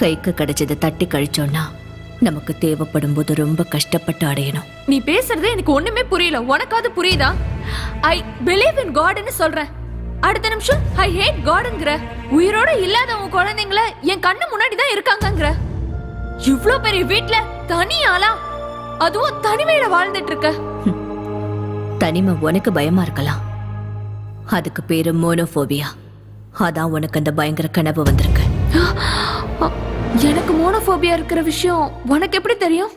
கைக்கு கிடைச்சதை தட்டி கழிச்சோம்னா நமக்கு தேவைப்படும் போது ரொம்ப கஷ்டப்பட்டு அடையணும். நீ பேசுறது எனக்கு ஒண்ணுமே புரியல. உனக்காவது புரியுதா? ஐ பிலீவ் இன் காட்னு சொல்றேன். அடுத்த நிமிஷம் ஐ ஹேட் காட்ங்கற. உயிரோட இல்லாத உன் குழந்தைங்கள என் கண்ணு முன்னாடி தான் இருக்காங்கங்கற. இவ்ளோ பெரிய வீட்ல தனியாளா, அதுவும் தனிமையில வாழ்ந்துட்டு இருக்க. தனிமை உனக்கு பயமா இருக்கலாம். அதுக்கு பேரு மோனோபோபியா. அதான் உனக்கு அந்த பயங்கர கனவு வந்திருக்கு. எனக்கு மோனோபோபியா இருக்கிற விஷயம் உனக்கு எப்படி தெரியும்?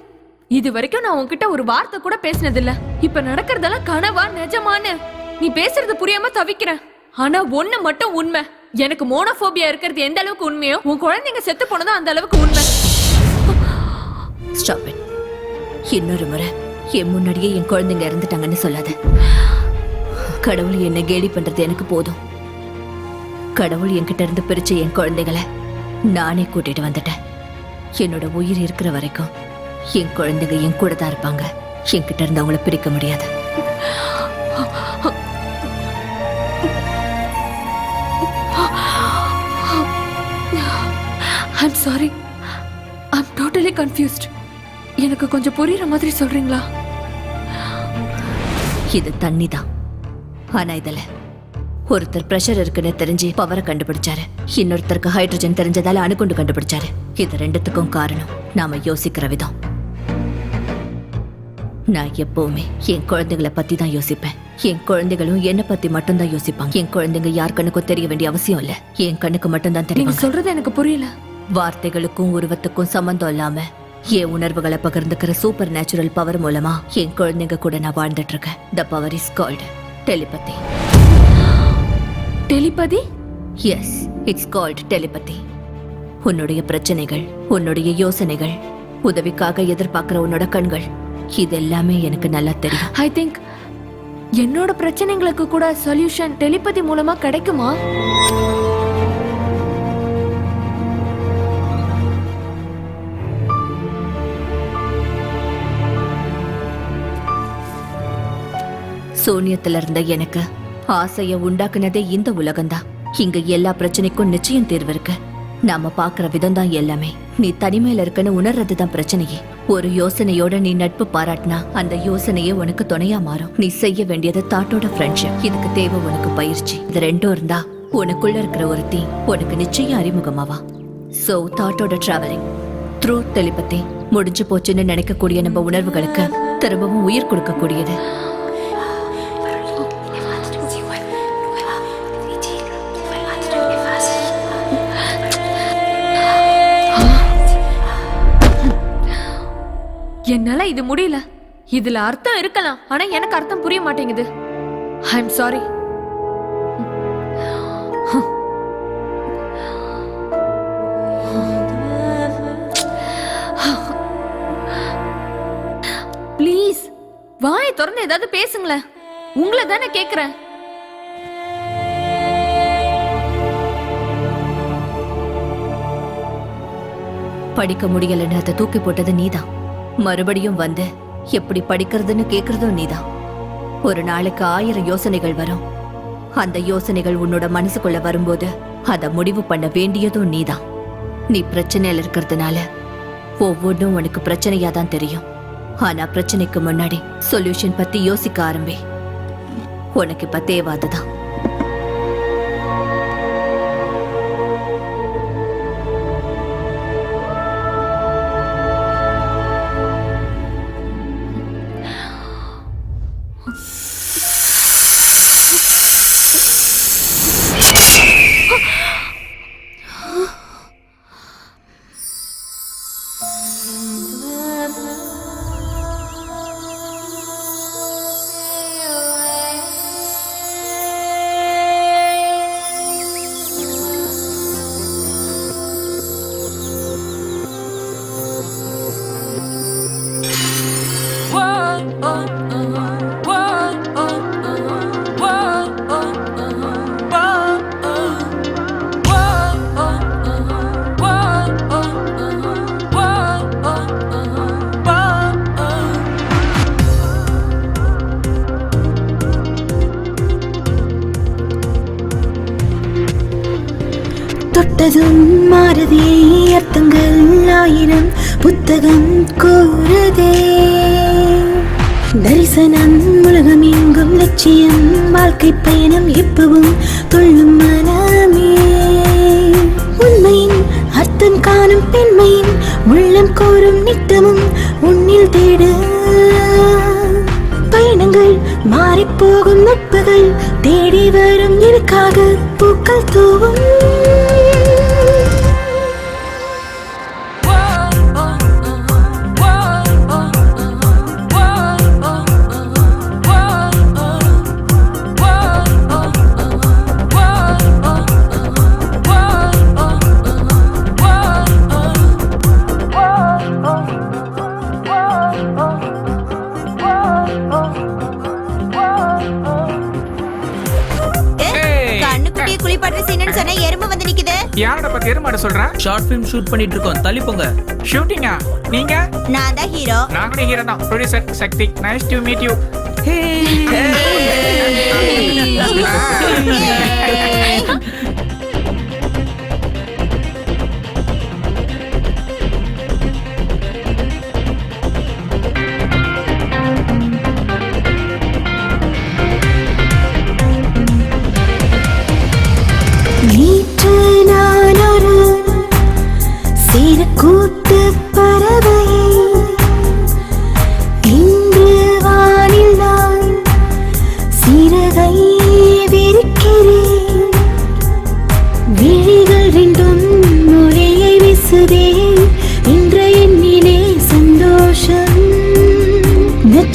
இது வரைக்கும் நான் உன்கிட்ட ஒரு வார்த்தை கூட பேசினது இல்ல. இப்ப நடக்கிறதெல்லாம் கனவா நிஜமான்னு நீ பேசுறது புரியாம தவிக்கிறேன். ஆனா ஒண்ணு மட்டும் உண்மை. எனக்கு மோனோபோபியா இருக்கிறது எந்த அளவுக்கு உண்மையோ உன் குழந்தைங்க செத்து போனதும் அந்த அளவுக்கு உண்மை. Stop it. இன்னொரு முறை என் முன்னாடியே என் குழந்தைங்க இறந்துட்டாங்கன்னு சொல்லாத. கடவுள் என்ன கேலி பண்றது எனக்கு போதும். கடவுள் என்கிட்ட இருந்து பிரிச்ச என் குழந்தைகளை நானே கூட்டிட்டு வந்துட்டேன். என்னோட உயிர் இருக்கிற வரைக்கும் என் குழந்தைங்க என் கூட தான் இருப்பாங்க. என்கிட்ட இருந்து அவங்கள பிரிக்க முடியாது. I'm sorry, I'm totally confused. எனக்கு கொஞ்சம் புரியுற மாதிரி சொல்றீங்களா? இது தண்ணி தான். ஆனா இதுல ஒருத்தர் பிரஷர் இருக்குன்னு தெரிஞ்சு பவரை கண்டுபிடிச்சாரு, இன்னொருத்தருக்கு ஹைட்ரஜன் தெரிஞ்சதால அணுகுண்டு கண்டுபிடிச்சாரு. இது ரெண்டுத்துக்கும் காரணம் நாம யோசிக்கிற விதம். நான் எப்பவுமே என் குழந்தைகளை பத்தி தான் யோசிப்பேன். என் குழந்தைகளும் என்ன பத்தி மட்டும்தான் யோசிப்பாங்க. என் குழந்தைங்க யார் கண்ணுக்கும் தெரிய வேண்டிய அவசியம் இல்ல, என் கண்ணுக்கு மட்டும்தான் நீங்க தெரியும். சொல்றது எனக்கு புரியல. வார்த்தைகளுக்கும் உருவத்துக்கும் சம்பந்தம் இல்லாம என் உணர்வுகளை பகிர்ந்துக்கிற சூப்பர் நேச்சுரல் பவர் மூலமா என் குழந்தைங்க கூட நான் வாழ்ந்துட்டு இருக்கேன். The power is called telepathy. Telepathy? Yes, it's called telepathy. உன்னுடைய பிரச்சனைகள், உன்னுடைய யோசனைகள், உதவிக்காக எதிர்பார்க்கிற உன்னோட கண்கள், இது எல்லாமே எனக்கு நல்லா தெரியும். ஐ திங்க் என்னோட பிரச்சனைகளுக்கு கூட சொல்யூஷன் டெலிபதி மூலமா கிடைக்குமா? சூன்யத்துல இருந்த எனக்கு ஆசைய உண்டாக்குனதே இந்த உலகம்தான். இங்க எல்லா பிரச்சனைக்கும் நிச்சயம் தீர்வு இருக்கு. நாம பாக்குற விதம் தான் எல்லாமே. நீ தனிமையில இருக்கன்னு உணர்றதுதான் பிரச்சனையே. ஒரு யோசனையோட நீ நட்பு பாராட்டினா அந்த யோசனையே உனக்கு துணையா மாறும். நீ செய்ய வேண்டியது தாட்டோட ஃப்ரெண்ட்ஷிப். இதுக்கு தேவை உனக்கு பயிற்சி. இது ரெண்டும் இருந்தா உனக்குள்ள இருக்கிற ஒருத்தி உனக்கு நிச்சயம் அறிமுகமாவா. சோ தாட்டோட டிராவலிங் த்ரூ டெலிபதி முடிஞ்சு போச்சுன்னு நினைக்கக்கூடிய நம்ம உணர்வுகளுக்கு திரும்பவும் உயிர் கொடுக்கக்கூடியது. என்னால இது முடியல. இதுல அர்த்தம் இருக்கலாம், ஆனா எனக்கு அர்த்தம் புரிய மாட்டேங்குது. I am sorry. ப்ளீஸ் வாயை திறந்து ஏதாவது பேசுங்களேன். உங்களை தானே கேக்குறேன். படிக்க முடியலன்னு அதை தூக்கி போட்டது நீதான். மறுபடியும் வந்து எப்படி படிக்கிறதுன்னு கேக்குறதும் நீதான். ஒரு நாளைக்கு 1000 யோசனைகள் வரும். அந்த யோசனைகள் உன்னோட மனசுக்குள்ள வரும்போது அதை முடிவு பண்ண வேண்டியதும் நீதான். நீ பிரச்சனையில இருக்கிறதுனால ஒவ்வொன்றும் உனக்கு பிரச்சனையா தான் தெரியும். ஆனா பிரச்சனைக்கு முன்னாடி சொல்யூஷன் பத்தி யோசிக்க ஆரம்பி. உனக்கு இப்ப தேவை அதுதான். தொட்டதும் மாறுதே, அர்த்தங்கள் 1000 புத்தகம் கூறுதே. தரிசனம் உலகம் எங்கும் லட்சியம், வாழ்க்கை பயணம் எப்பவும் துள்ளும் மனமே. உண்மையின் அர்த்தம் காணும் பெண்மையின் உள்ளம் கோரும் நித்தமும் உன்னில் தேடு. பயணங்கள் மாறிப்போகும் நட்புகள் தேடி வரும் எனக்காக பூக்கள் தூவும். யாரோட பத்தி எருமாட சொல்ற? ஷார்ட் ஃபிலிம் ஷூட் பண்ணிட்டு இருக்கோம், தள்ளி போங்க. ஷூட்டிங்கா? நீங்க? நான் தான் ஹீரோ. நானும் ஹீரோ தான். Producer Shakti. Nice to meet you.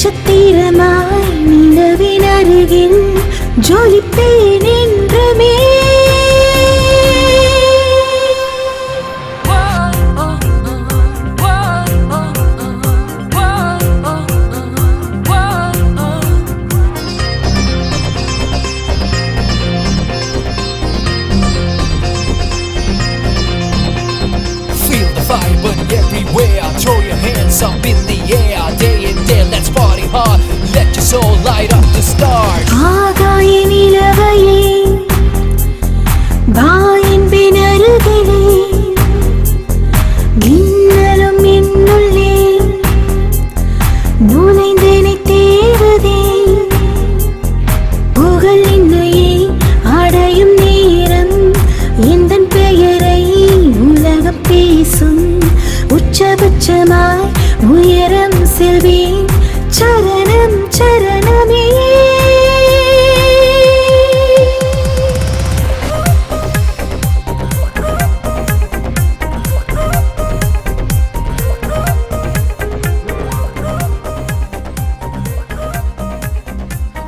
நட்சத்திரமாய் நிலவின் அருகில் ஜொலிப்பேன் என்றுமே. Feel the vibe everywhere. Throw your hands up in the air. Day and day, let's party hard. Let your soul light up the stars. ஆகாய நிலவையே வாயின் பினருகிலே மின்னலும் என்னுள்ளே நுழைந்தனை தேடுதே. புகழ் என்னையே அடையும் நேரம் எந்தன் பெயரை உலகம் பேசும். உச்சபட்சமாய் உயரம் செல்வேன் சரணம் சரணமே.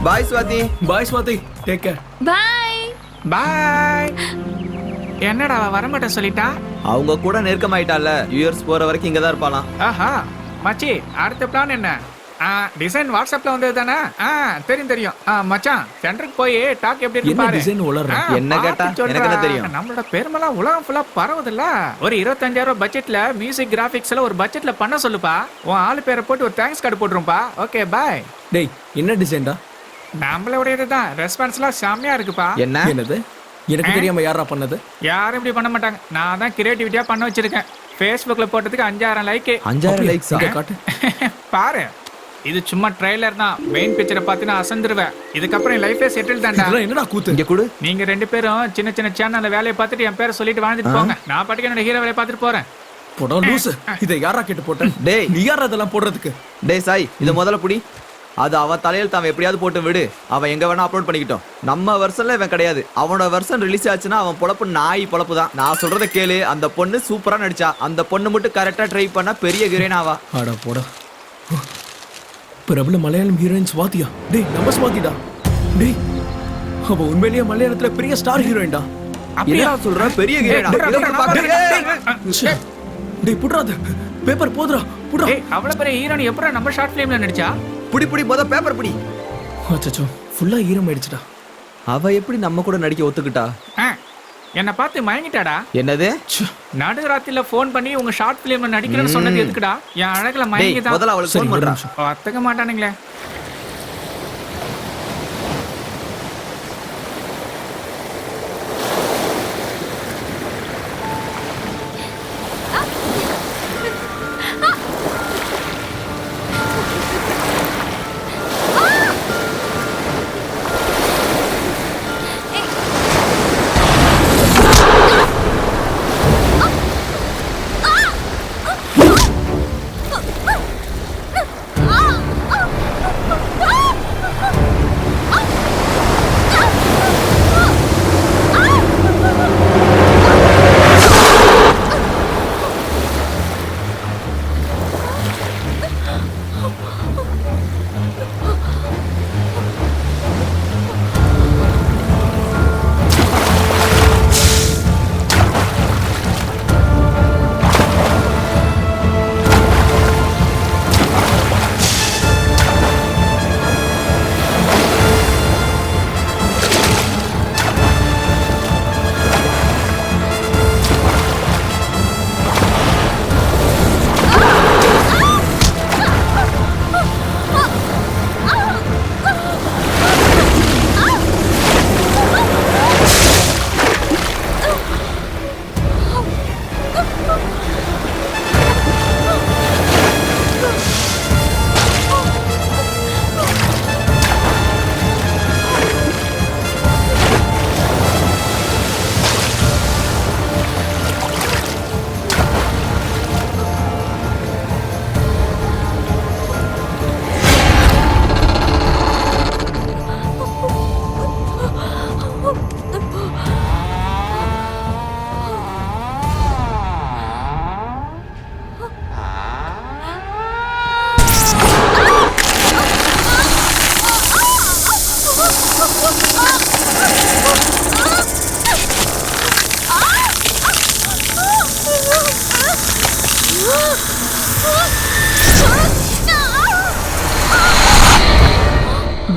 பாய் சுவாதி. பாய் ஸ்வாதி, டேக் கேர். பாய். பாய். என்னடா அவ வரமாட்டேன் சொல்லிட்டா? அவங்க கூட நெருக்கமாயிட்டால, யூஎஸ் போற வரைக்கும் இங்க தான் இருப்பாளாம். ஆஹா மச்சி, அடுத்த பிளான் என்ன? டிசைன் வாட்ஸ்அப்ல வந்தது தானே? தெரியும் தெரியும். மச்சான், சென்டருக்கு போய் டாக் எப்படி இருக்கு என்ன பாரு. டிசைன் உளற? என்ன கேட்டா? எனக்கு என்ன தெரியும்? நம்மளோட பெருமெல்லாம் உலகம் ஃபுல்லா பரவுதுல்ல. ஒரு 25,000 பட்ஜெட்ல மியூசிக் கிராபிக்ஸ்ல ஒரு பட்ஜெட்ல பண்ண சொல்லுப்பா. உன் ஆளு பேரை போட்டு ஒரு தேங்க்ஸ் கார்டு போட்டுருப்பா. Okay bye. டேய், என்ன டிசைன்டா? நம்மளோடையதுதான். ரெஸ்பான்ஸ்லாம் செம்மையா இருக்குப்பா. என்ன? என்னது? எனக்கு தெரியாம யாரா பண்ணது? யாரும் இப்படி பண்ண மாட்டாங்க. நான் தான் கிரியேட்டிவிட்டியா பண்ண வச்சிருக்கேன். Facebookல போட்டதுக்கு 5,000 லைக். 5,000 லைக்ஸ். இங்க காட்டு. பாரு, இது சும்மா ட்ரைலர் தான். மெயின் பிக்சரை பார்த்தினா அசந்துருவேன். இதுக்கப்புறம் என் லைஃபே செட்டில் தான்டா. இதெல்லாம் என்னடா கூத்து? இங்க கொடு. நீங்க 2 பேரும் சின்ன சின்ன சேனல்ல வேலையை பார்த்துட்டு என் பேரை சொல்லிட்டு வாழ்ந்துட்டு போங்க. நான் பாட்டுக்கு என்னோட ஹீரோ வேலையை பார்த்துட்டு போறேன். போடா லூசு. இதை யாரா கேட்டு போட்ட? டேய். நீ யாரா அதெல்லாம் போடுறதுக்கு? டேய் சாய், இத முதல்ல புடி. அது அவன் தலையில் அவன் எப்படியாவது போட்டு விடு. அவன் எங்க வேணா அப்லோட் பண்ணிக்கிட்டோம். நம்ம வெர்ஷன்ல இவன் கிடையாது. அவனோட வெர்ஷன் ரிலீஸ் ஆச்சுன்னா அவன் பொழப்பு நாய் பொழப்பு தான். நான் சொல்றத கேளு. அந்த பொண்ணு சூப்பரா நடிச்சா. அந்த பொண்ணு மட்டும் கரெக்டா ட்ரை பண்ணா பெரிய ஹீரோயின் ஆவா. ஆடா போடா. பிரபல மலையாளம் ஹீரோயின் ஸ்வாதியா? டேய், நம்ம ஸ்வாதிடா. டேய், அவ உண்மையிலேயே மலையாளத்துல பெரிய ஸ்டார் ஹீரோயின்டா. என்ன சொல்ற? பெரிய ஹீரோயினா? இத போய் பாக்குறீங்க. டேய் புட்றாத. பேப்பர் போடுறா. புட்றா. ஏய், அவ்வளவு பெரிய ஹீரோயின் எப்பறம் நம்ம ஷார்ட் ஃபிலிம்ல நடிச்சா? புடி புடி முத பேப்பர் புடி. அச்சச்சோ, ஃபுல்லா ஈரம் ஆயிடுச்சுடா. அவ எப்படி நம்ம கூட நடிக்க ஒத்துக்கிட்டா? என்ன பார்த்து மயங்கிட்டாடா. என்னது? நடுராத்திரில ஃபோன் பண்ணி உங்க ஷார்ட் ஃபிலிம்ல நடிக்கிறேன்னு சொன்னது எதுக்குடா? என் அழகுல மயங்கிதான். முதல்ல அவளுக்கு ஃபோன் பண்றா. ஒத்துக்க மாட்டானுங்களே.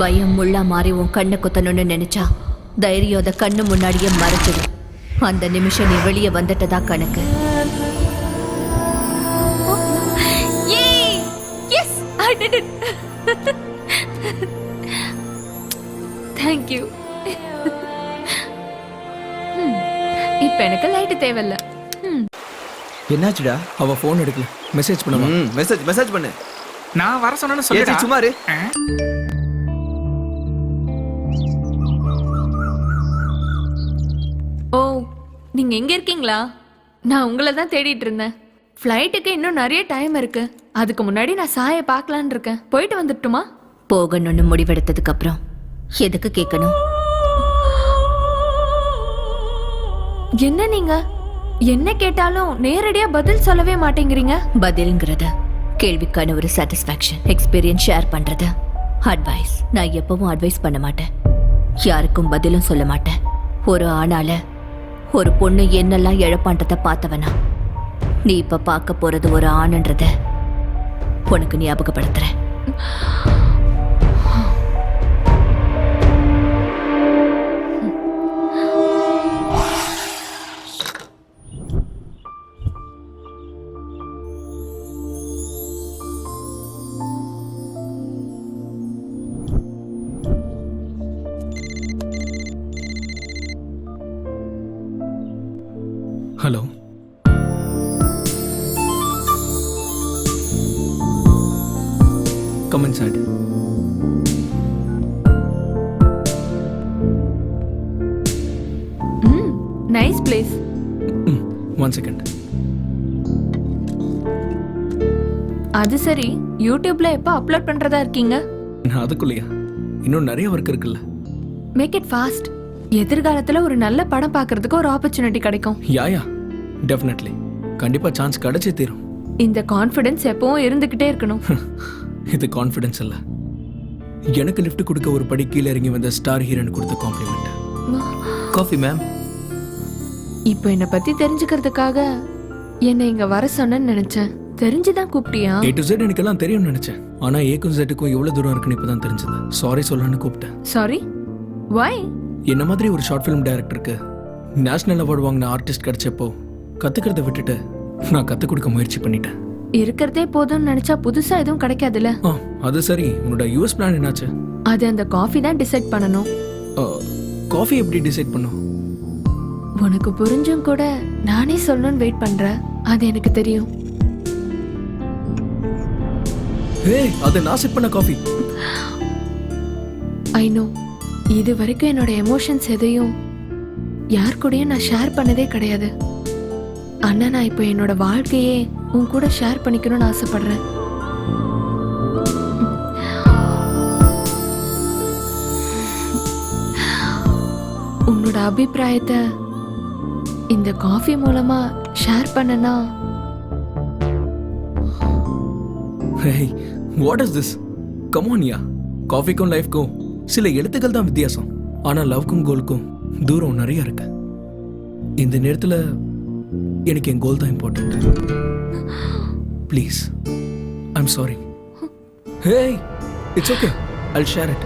பயம் முள்ளா மாறி உன் கண்ணை குத்தணும்னு நினைச்சா தைரியம் அதை கண்ணு முன்னாடியே மறைச்சிடும். அந்த நிமிஷம் நீ வெளியே வந்துட்டதா கணக்கு. Yes I did it. Thank you. இப்ப எனக்கு லைட் தேவையில்ல. என்னாச்சுடா? அவ ஃபோன் எடுக்கல. மெசேஜ் பண்ணுவா. மெசேஜ் பண்ணு. நான் வர சொன்னேன்னு ஏச்சி சொல்லிடா. சும்மா இரு. ஓ, நீங்க எங்க இருக்கீங்களா? நான் உங்களை தான் தேடிட்டு இருந்தேன். ஃப்ளைட்டுக்கு இன்னும் நிறைய டைம் இருக்கு. அதுக்கு முன்னாடி நான் சாயை பார்க்கலான்னு இருக்கேன். போயிட்டு வந்துட்டுமா? போகணும்னு முடிவெடுத்ததுக்கு அப்புறம் எதுக்கு கேட்கணும்? என்ன நீங்க என்ன கேட்டாலும் நேரடியா பதில் சொல்லவே மாட்டேங்கிறீங்க. பதில்ங்கிறது கேள்விக்கான ஒரு சாட்டிஸ்ஃபேக்ஷன், எக்ஸ்பீரியன்ஸ் ஷேர் பண்றது, அட்வைஸ். நான் எப்பவும் அட்வைஸ் பண்ண மாட்டேன், யாருக்கும் பதிலும் சொல்ல மாட்டேன். ஒரு ஆணால ஒரு பொண்ணு என்னெல்லாம் இழப்பான்றத பார்த்தவனா, நீ இப்ப பார்க்க போறது ஒரு ஆணுன்றத உனக்கு ஞாபகப்படுத்துறேன். Hello. Come inside. Nice place. 1 second. அது சரி, யூடியூப்ல எப்ப அப்லோட் பண்றதா இருக்கீங்க? நான் அதுக்குள்ளயா? இன்னும் நிறைய ஒர்க் இருக்குல்ல. Make it fast. எதிர்காலத்துல ஒரு நல்ல படம் பார்க்கிறதுக்கு ஒரு ஆப்பர்ச்சுனிட்டி கிடைக்கும். Yeah definitely. கண்டிப்பா சான்ஸ் கிடைச்சே தீரும். இந்த கான்ஃபிடன்ஸ் எப்பவும் இருந்துகிட்டே இருக்கணும். இது கான்ஃபிடன்ஸ் இல்ல, எனக்கு லிஃப்ட் கொடுக்க ஒரு படி கீழே இறங்கி வந்த ஸ்டார் ஹீரோன் கொடுத்த காம்ப்ளிமெண்ட். Coffee ma'am. இப்போ என்ன பத்தி தெரிஞ்சுக்கிறதுக்காக என்னை இங்க வர சொன்னேன்னு நினைச்சேன். தெரிஞ்சுதான் கூப்பிட்டியா? A to Z எனக்கு எல்லாம் தெரியும்னு நினைச்சேன். ஆனா ஏக்கும் Z-க்கும் எவ்வளவு தூரம் இருக்குன்னு இப்பதான் தெரிஞ்சது. சாரி சொல்லலாம்னு கூப்பிட்டேன். சாரி? வை? என்ன மாதிரி ஒரு ஷார்ட் ஃபிலிம் டைரக்டருக்கு நேஷனல் அவார்டு வாங்கின ஆர்டிஸ்ட் கிடைச்சப்போ கத்துக்கிறத விட்டுட்டு நான் கத்துக் கொடுக்க முயற்சி பண்ணிட்டேன். இருக்கிறதே போதும்னு நினைச்சா புதுசா எதுவும் கிடைக்காதுல்ல. அது சரி, உன்னோட யூஎஸ் பிளான் என்னாச்சு? அது அந்த காஃபி தான் டிசைட் பண்ணணும். காஃபி எப்படி டிசைட் பண்ணும்? உனக்கு புரிஞ்சும் கூட நானே சொல்லணும்னு வெயிட் பண்றேன். அது எனக்கு தெரியும். ஏய், அது நான் செட் பண்ண காஃபி. I know. இது வரைக்கும் என்னோட எமோஷன்ஸ் எதையும் யார் கூடயும் நான் ஷேர் பண்ணதே கிடையாது. ஆனா நான் இப்போ என்னோட வாழ்க்கையே உன் கூட ஷேர் பண்ணிக்கணும்னு ஆசைப்படுறேன். உன்னோட அபிப்பிராயத்தை இந்த காஃபி மூலமா ஷேர் பண்ணனா? Hey, what is this? Come on யா. காஃபிக்கும் லைஃப்க்கும் சில எழுத்துக்கள் தான் வித்தியாசம். ஆனா லவ்க்கும் கோலுக்கும் தூரம் நிறைய இருக்கு. இந்த நேரத்துல எனக்கு என் கோல் தான் important. Please, I'm sorry. Hey, it's okay, Jal share it.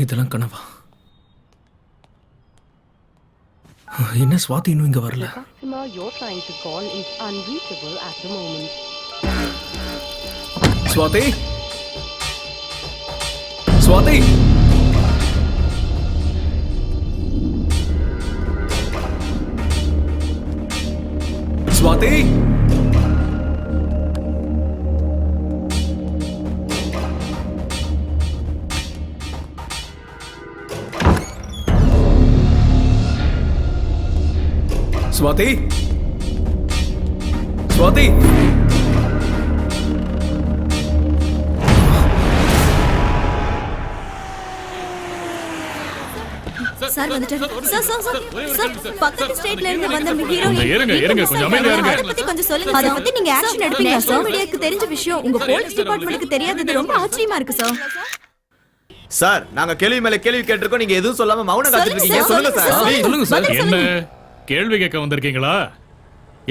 இதெல்லாம் கனவா? என்ன ஸ்வாதி இன்னும் இங்க வரல? ஸ்வாதி, ஸ்வாதி, ஸ்வாதி, ஸ்வாதி, ஸ்வாதி. சார் வந்துட்டாரு. சார் பக்கத்து ஸ்டேட்ல இருந்து வந்த இருங்க கொஞ்சம் அமைதியா இருங்க. அத பத்தி கொஞ்சம் சொல்லுங்க. அத பத்தி நீங்க ஆக்ஷன் எடுப்பீங்க. சார் மீடியாக்கு தெரிஞ்ச விஷயம் உங்க போலீஸ் டிபார்ட்மென்ட்க்கு தெரியாதது ரொம்ப ஆச்சரியமா இருக்கு சார். சார், நாங்க கேள்வி மேல கேள்வி கேட்டிருக்கோம், நீங்க எதுவும் சொல்லாம மௌனம் காத்துட்டு இருக்கீங்க. சொல்லுங்க சார். சொல்லுங்க சார். என்ன கேள்வி கேட்க வந்திருக்கீங்களா?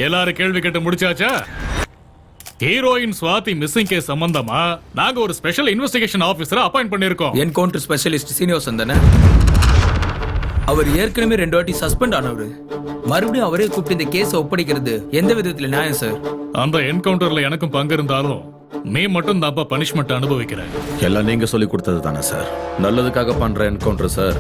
எல்லாரும் கேள்வி கேட்டு முடிச்சாச்சா? ஹீரோயின் சுவாதி மிஸ்ஸிங் கேஸ் சம்பந்தமா நாங்க ஒரு ஸ்பெஷல் இன்வெஸ்டிகேஷன் ஆபீசரை அப்பாயிண்ட் பண்ணிருக்கோம். என்கவுண்டர் ஸ்பெஷலிஸ்ட் சீனிவாசன் தானே? அவர் ஏற்கனவே 2 வாட்டி சஸ்பெண்ட் ஆனவர். மறுபடியும் அவரே கூப்பிட்டு இந்த கேஸை ஒப்படைக்கிறது எந்த விதத்துல நியாயம் சார்? அந்த என்கவுண்டர்ல எனக்கும் பங்கு இருந்தாலும் நீ மட்டும் தான்ப்பா பனிஷ்மெண்ட் அனுபவிக்கிற. எல்லாம் நீங்க சொல்லி கொடுத்தது தானே சார்? நல்லதுக்காக பண்ற என்கவுண்டர் சார்,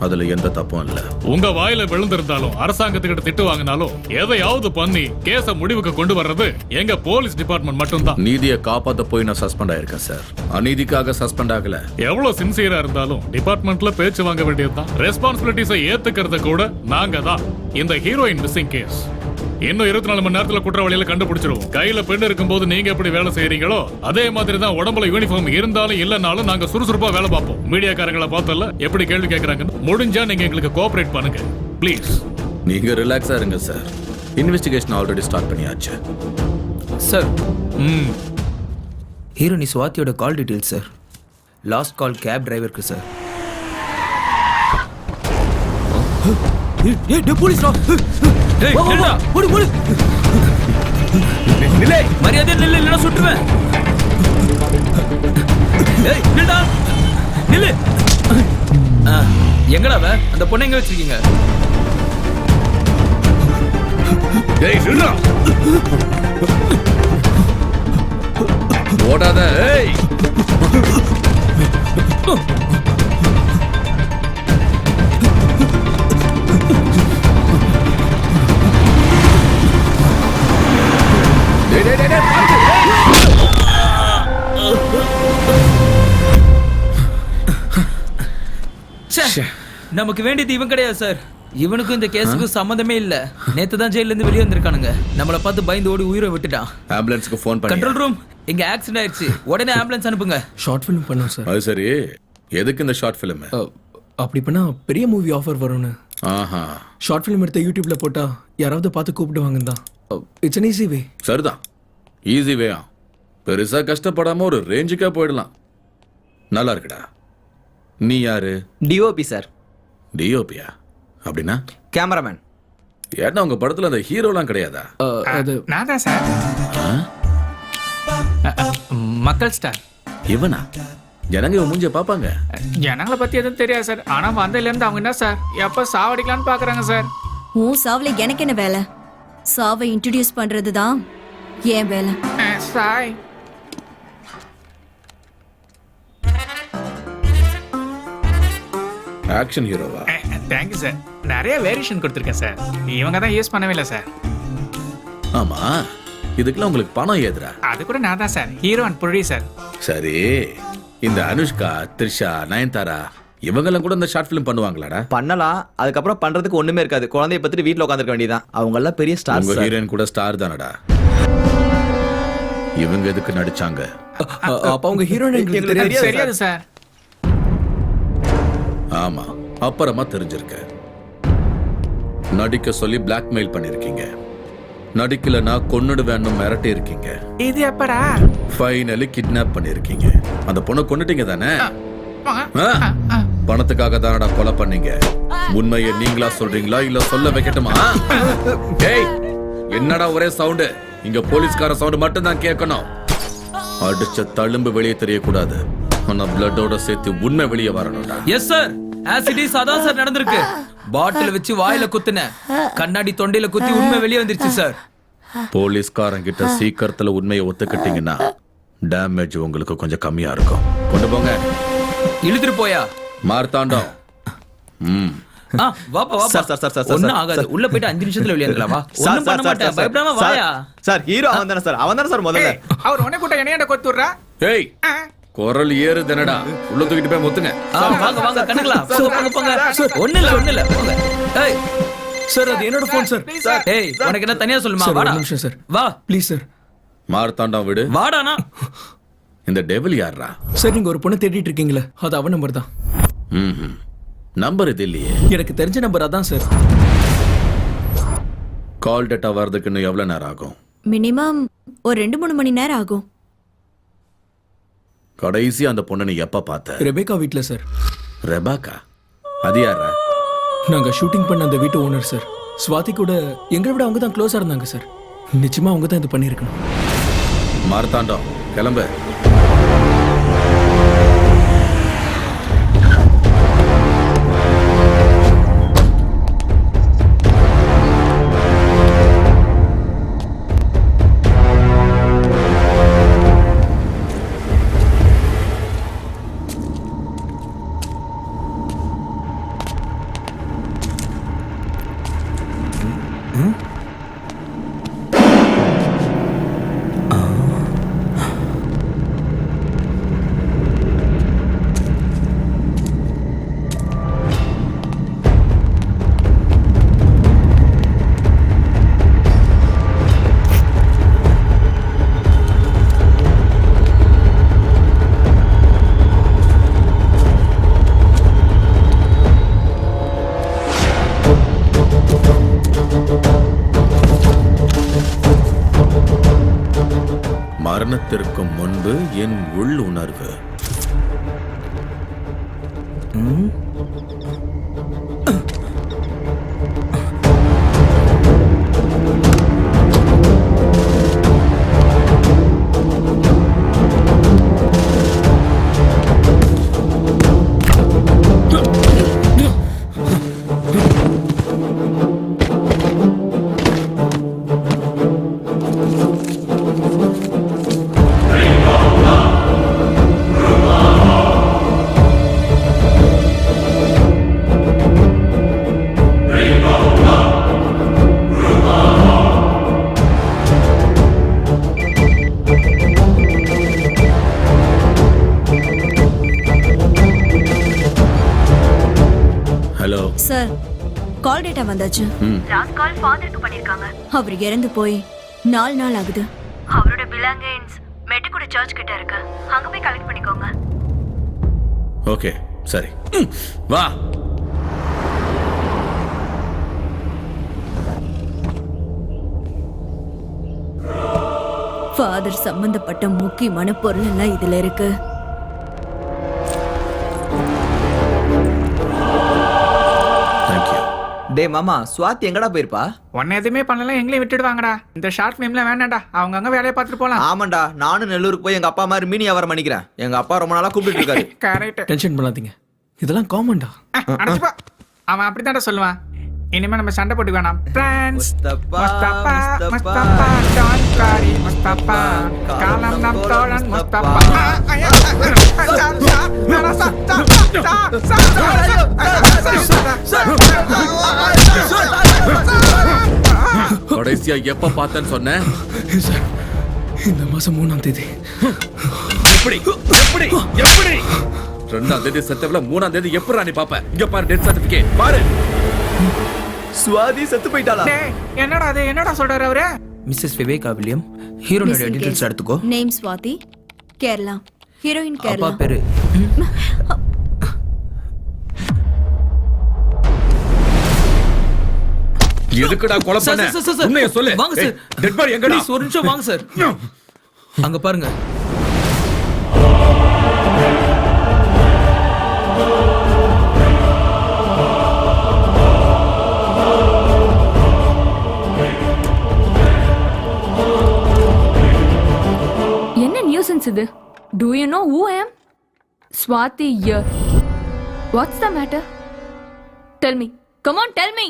அதுல எந்த தப்பும் இல்ல. உங்க வாயில விழுந்திருந்தாலும் அரசாங்கத்துக்கிட்ட திட்டு வாங்கினாலும் எதையாவது பண்ணி கேஸ முடிவுக்கு கொண்டு வர்றது எங்க போலீஸ் டிபார்ட்மெண்ட் மட்டும்தான். நீதியை காப்பாத்த போய் நான் சஸ்பெண்ட் ஆயிருக்கேன் சார், அநீதிக்காக சஸ்பெண்ட் ஆகல. எவ்வளவு சின்சியரா இருந்தாலும் டிபார்ட்மெண்ட்ல பேச்சு வாங்க வேண்டியதுதான். ரெஸ்பான்சிபிலிட்டிஸை ஏத்துக்கிறது கூட நாங்க தான். இந்த ஹீரோயின் மிஸ்ஸிங் கேஸ் இன்னும் 24 மணி நேரத்துல குற்றவாளியில கண்டுபிடிச்சிருவோம். கையில பெண் இருக்கும்போது நீங்க எப்படி வேலை செய்யறீங்களோ அதே மாதிரி தான் உடம்புல யூனிஃபார்ம் இருந்தாலும் இல்லனாலும் நாங்க சுறுசுறுப்பா வேலை பார்ப்போம். மீடியாக்காரங்களை பார்த்தல எப்படி கேள்வி கேட்கறாங்க, முடிஞ்சா நீங்க எங்களுக்கு கோஆபரேட் பண்ணுங்க ப்ளீஸ். நீங்க ரிலாக்ஸா இருங்க சார், இன்வெஸ்டிகேஷன் ஆல்ரெடி ஸ்டார்ட் பண்ணியாச்சு சார். ஹீரோனி சுவாதியோட call details sir. Last call cab டிரைவருக்கு சார். போலீஸ் மரியாதை நில்லு, இல்லைன்னா சுட்டுவேன். நில்லு. எங்கடா அந்த பொண்ணை எங்க வச்சிருக்கீங்க? ஓடாத. நமக்கு வேண்டியது இவன் கிடையாது சார். இவனுக்கும் இந்த கேஸுக்கும் சம்மந்தமே இல்ல. நேத்து தான் ஜெயில இருந்து வெளியே வந்திருக்கானுங்க. நம்மள பார்த்து பயந்து ஓடி உயிரை விட்டுட்டான். ஆம்புலன்ஸ்க்கு ஃபோன் பண்ணி. கண்ட்ரோல் ரூம், இங்க ஆக்சிடென்ட் ஆயிடுச்சு, உடனே ஆம்புலன்ஸ் அனுப்புங்க. ஷார்ட் ஃபிலிம் பண்ணோம் சார். அது சரி, எதுக்கு இந்த ஷார்ட் ஃபிலிம்? அப்படி பண்ணா பெரிய மூவி ஆஃபர் வரும்னு. ஆஹா. ஷார்ட் ஃபிலிம் எடுத்து யூடியூப்ல போட்டா யாராவது பார்த்து கூப்பிடுவாங்க தான். It's an easy way. சரிதான், ஈஸி வேயா. பெருசா கஷ்டப்படாம ஒரு ரேஞ்சுக்கா போயிடலாம். நல்லா இருக்குடா. நீ யாரு? DOP sir. டிஓபியா? அப்படின்னா கேமராமேன். ஏன்னா உங்க படத்துல அந்த ஹீரோலாம் கிடையாதா? அது நான் தான் சார். மக்கள் ஸ்டார். இவனா? ஜனங்க இவன் மூஞ்ச பாப்பாங்க. ஜனங்களை பத்தி எதுவும் தெரியாது சார். ஆனா வந்ததுல இருந்து அவங்க என்ன சார் எப்ப சாவடிக்கலான்னு பாக்குறாங்க சார். உன் சாவுல எனக்கு என்ன வேலை? சாவை இன்ட்ரோடியூஸ் பண்றதுதான் ஏன் வேலை. சாய் ஆக்ஷன் ஹீரோவா? Thank you sir. நிறைய வேரியேஷன் கொடுத்துருக்கேன் சார். இவங்க தான் யூஸ் பண்ணவே இல்லை சார். ஆமா, இதுக்கெல்லாம் உங்களுக்கு பணம் ஏதுரா? அது கூட நான் தான் சார் ஹீரோ அண்ட் ப்ரொடியூசர். சரி, இந்த அனுஷ்கா, த்ரிஷா, நயன்தாரா இவங்கெல்லாம் கூட இந்த ஷார்ட் ஃபிலிம் பண்ணுவாங்களாடா? பண்ணலாம். அதுக்கப்புறம் பண்றதுக்கு ஒண்ணுமே இருக்காது. குழந்தைய பத்தி வீட்டுல உட்காந்துருக்க வேண்டியதான். அவங்க எல்லாம் பெரிய ஸ்டார். உங்க ஹீரோயின் கூட ஸ்டார் தானடா. இவங்க எதுக்கு நடிச்சாங்க? அப்ப அவங்க ஹீரோயின் தெரியாது சார். ஆமா, அப்புறமா தெரிஞ்சிருக்க. நடிக்க சொல்லி பிளாக்மெயில் பண்ணிருக்கீங்க. நடிக்கலனா கொன்னுடுவேன்னு மிரட்டி இருக்கீங்க. இது எப்படா? ஃபைனலி கிட்னாப் பண்ணிருக்கீங்க. அந்த பொண்ணை கொன்னுட்டீங்க தானே? பணத்துக்காக தானடா கொலை பண்ணீங்க. உண்மையை நீங்களா சொல்றீங்களா இல்ல சொல்ல வைக்கட்டுமா? ஏய், என்னடா ஒரே சவுண்ட்? இங்க போலீஸ்கார சவுண்ட் மட்டும் தான் கேட்கணும். அடிச்ச தழும்பு வெளியே தெரியக்கூடாது. ஆனா பிளட்டோட சேர்த்து உண்மை வெளியே வரணும்டா. எஸ் சார், ஆசிடிஸ் அதான் சார் நடந்திருக்கு. பாட்டில் வச்சு வாயில குத்துன, கண்ணாடி தொண்டையில குத்தி உண்மை வெளியே வந்துருச்சு சார். போலீஸ்காரங்கிட்ட சீக்கிரத்துல உண்மையை ஒத்துக்கிட்டீங்கன்னா டேமேஜ் உங்களுக்கு கொஞ்சம் கம்மியா இருக்கும். கொண்டு போங்க. இழுத்துட்டு போயா மார்த்தாண்டம். வாப்பா வாப்பா. சார் சார் சார் சார் ஒண்ணும் ஆகாது. உள்ள போயிட்டு 5 நிமிஷத்துல வெளியே வந்துடலாம். வா. ஒண்ணும் பண்ண மாட்டேன், பயப்படாம வாயா. சார் ஹீரோ அவன் தானே சார்? அவன் தானே சார் முதல்ல. அவர் உன்னை கூட்ட என்னைய கொத்துறா. ஏய், குரல் ஏறுதுனடா. உள்ள தூக்கிட்டு போய் முத்துங்க. வாங்க வாங்க கண்ணுங்களா. போங்க போங்க. ஒண்ணு இல்ல போங்க. ஏய் சார், அது என்னோட ஃபோன் சார். ஏய், உனக்கு என்ன தனியா சொல்லுமா? வாடா. ஒரு நிமிஷம் சார். வா ப்ளீஸ் சார். மார்த்தாண்டம் விடு. வாடானா. இந்த டெவில் யாரா? சார், நீங்க ஒரு பொண்ணை தேடிட்டு இருக்கீங்களா? அது அவன் நம்பர் தான். நம்பர் இது இல்லையே. எனக்கு தெரிஞ்ச நம்பர் அதான் சார். கால் டேட்டா வரதுக்கு இன்னும் எவ்வளவு நேரம் ஆகும்? மினிமம் ஒரு 2-3 மணி நேரம் ஆகும். கடைசி அந்த பொண்ணை நீ எப்ப பார்த்த? ரெபேக்கா வீட்ல சார். ரெபாக்கா? அது யாரா? நாங்க ஷூட்டிங் பண்ண அந்த வீட்டு ஓனர் சார். ஸ்வாதி கூட எங்களை விட அவங்க தான் க்ளோஸா இருந்தாங்க சார். நிச்சயமா அவங்க தான் இது பண்ணிருக்கணும். மார்த்தாண்டம் கிளம்பு. மரணத்திற்கு முன்பு என் உள் உணர்வு. சார், கால் டேட்டா வந்தாச்சு. லாஸ்ட் கால் ஃபாதருக்கு பண்ணிருக்காங்க. அவர் இறந்து போய் 4 நாள் ஆகுது. அவரோட பிலாங்கிங்ஸ் மெட்டுக்குடி சர்ச் கிட்ட இருக்கு. அங்க போய் கலெக்ட் பண்ணிக்கோங்க. ஓகே, சரி. வா. ஃபாதர் சம்பந்தப்பட்ட முக்கியமான பொருள் எல்லாம் இதுல இருக்கு. டே மாமா, ஸ்வாதி எங்கடா போயிருப்பா? உன்ன எதுவுமே பண்ணல, எங்களையும் விட்டுடுவாங்கடா. இந்த ஷார்ட் ஃபிலிம்ல வேணாம்டா, அவங்க அங்க வேலையை பார்த்துட்டு போலாம். ஆமாண்டா, நானும் நெல்லூருக்கு போய் எங்க அப்பா மாதிரி மீனி வியாபாரம் பண்ணிக்கிறேன். எங்க அப்பா ரொம்ப நாளா கூப்பிட்டு இருக்காரு. கரெக்ட். டென்ஷன் பண்ணாதீங்க, இதெல்லாம் காமன்டா. அடச்சுப்பா, அவன் அப்படித்தான்டா சொல்லுவான். இனிமே நம்ம சண்டை போட்டு வேணாம். ஃப்ரெண்ட்ஸ், முஸ்தபா முஸ்தபா ஜான்காரி முஸ்தபா காலம் நம் தோழன் முஸ்தபா. கடைசியா எப்ப பார்த்தேன்னு சொன்னேன்? இந்த மாசம் 3ஆம் தேதி. எப்படி எப்படி எப்படி 2ஆம் தேதி செத்தவள 3ஆம் தேதி எப்பறா நீ பாப்ப? இங்க பாரு, டெத் சர்டிபிகேட் பாரு. ஸ்வாதி செத்து போயிட்டாளா? என்னடா அது, என்னடா சொல்றாரு அவரு? மிஸ்ஸஸ் விவேகா வில்லியம், ஹீரோனோட டீடைல்ஸ் எடுத்துக்கோ. நேம் ஸ்வாதி, கேரளா. ஹீரோயின் கேரளா. அப்பா பேரு எதுக்குடா கொலை பண்ண? உண்மையை சொல்லு. வாங்க சார். டெட் பாடி எங்கடா? ப்ளீஸ் ஒரு நிமிஷம் வாங்க சார். அங்க பாருங்க. என்ன நியூசன்ஸ் இது? Do you know who I am? Swati here. What's the matter? Tell me. Come on, tell me.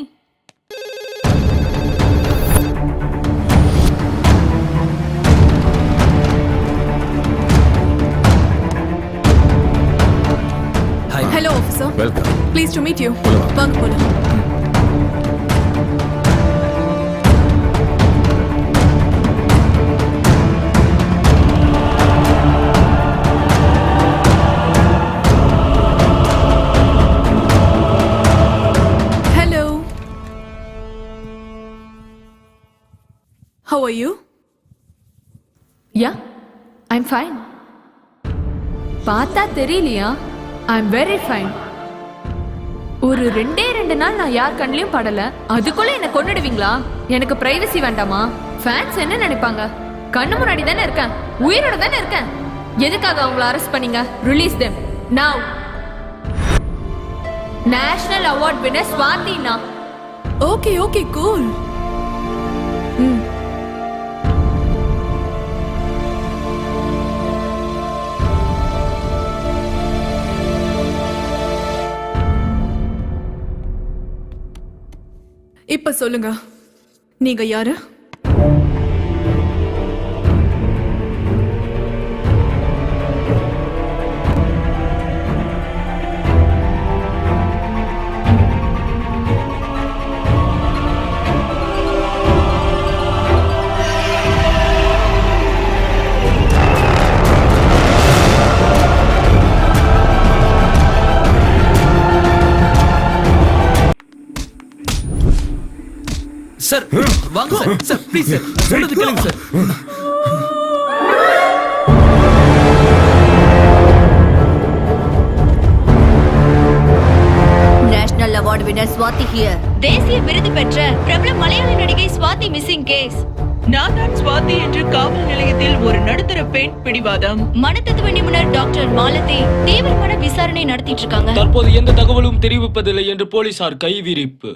Hi. Hello, officer. Welcome. Pleased to meet you. வாங்க போலாம். Hello. How are you? Yeah, I'm fine. பார்த்தா தெரியலையா? I'm very fine. ஒரு 2 நாள் நான் யார் கண்ணிலையும் படல, அதுக்குள்ள என்ன கொன்னுடுவீங்களா? எனக்கு பிரைவசி வேண்டாமா? ஃபேன்ஸ் என்ன நினைப்பாங்க? கண்ணு முன்னாடி தானே இருக்கேன், உயிரோட தானே இருக்கேன். எதுக்காக அவங்கள அரெஸ்ட் பண்ணீங்க? Release them now. National award winner ஸ்வாதினா. Okay, okay, cool. இப்ப சொல்லுங்க, நீங்க யாரு? சார் வாங்க சார். சார் ப்ளீஸ் சார், சொல்றது கேளுங்க சார். National award winner Swathi here. தேசிய விருது பெற்ற பிரபல மலையாள நடிகை ஸ்வாதி மிஸ்ஸிங் கேஸ். நான் தான் ஸ்வாதி என்று காவல் நிலையத்தில் ஒரு நடுத்தர பெண் பிடிவாதம். மனத்தத்துவ நிபுணர் டாக்டர் மாலதி தீவிரமான விசாரணை நடத்திட்டு இருக்காங்க. தற்போது எந்த தகவலும் தெரிவிப்பதில்லை என்று போலீசார் கைவிரிப்பு.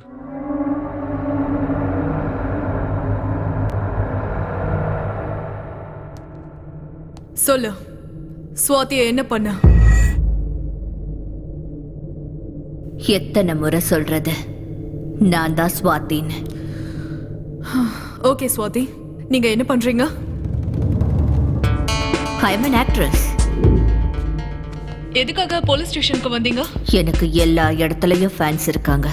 சொல்லு, ஸ்வாதியை என்ன பண்ண? எத்தனை முறை சொல்றது, நான் தான் ஸ்வாதின்னு. ஓகே ஸ்வாதி, நீங்க என்ன பண்றீங்க? ஐ அம் an actress. எதுக்காக போலீஸ் ஸ்டேஷனுக்கு வந்தீங்க? எனக்கு எல்லா இடத்துலயும் ஃபேன்ஸ் இருக்காங்க.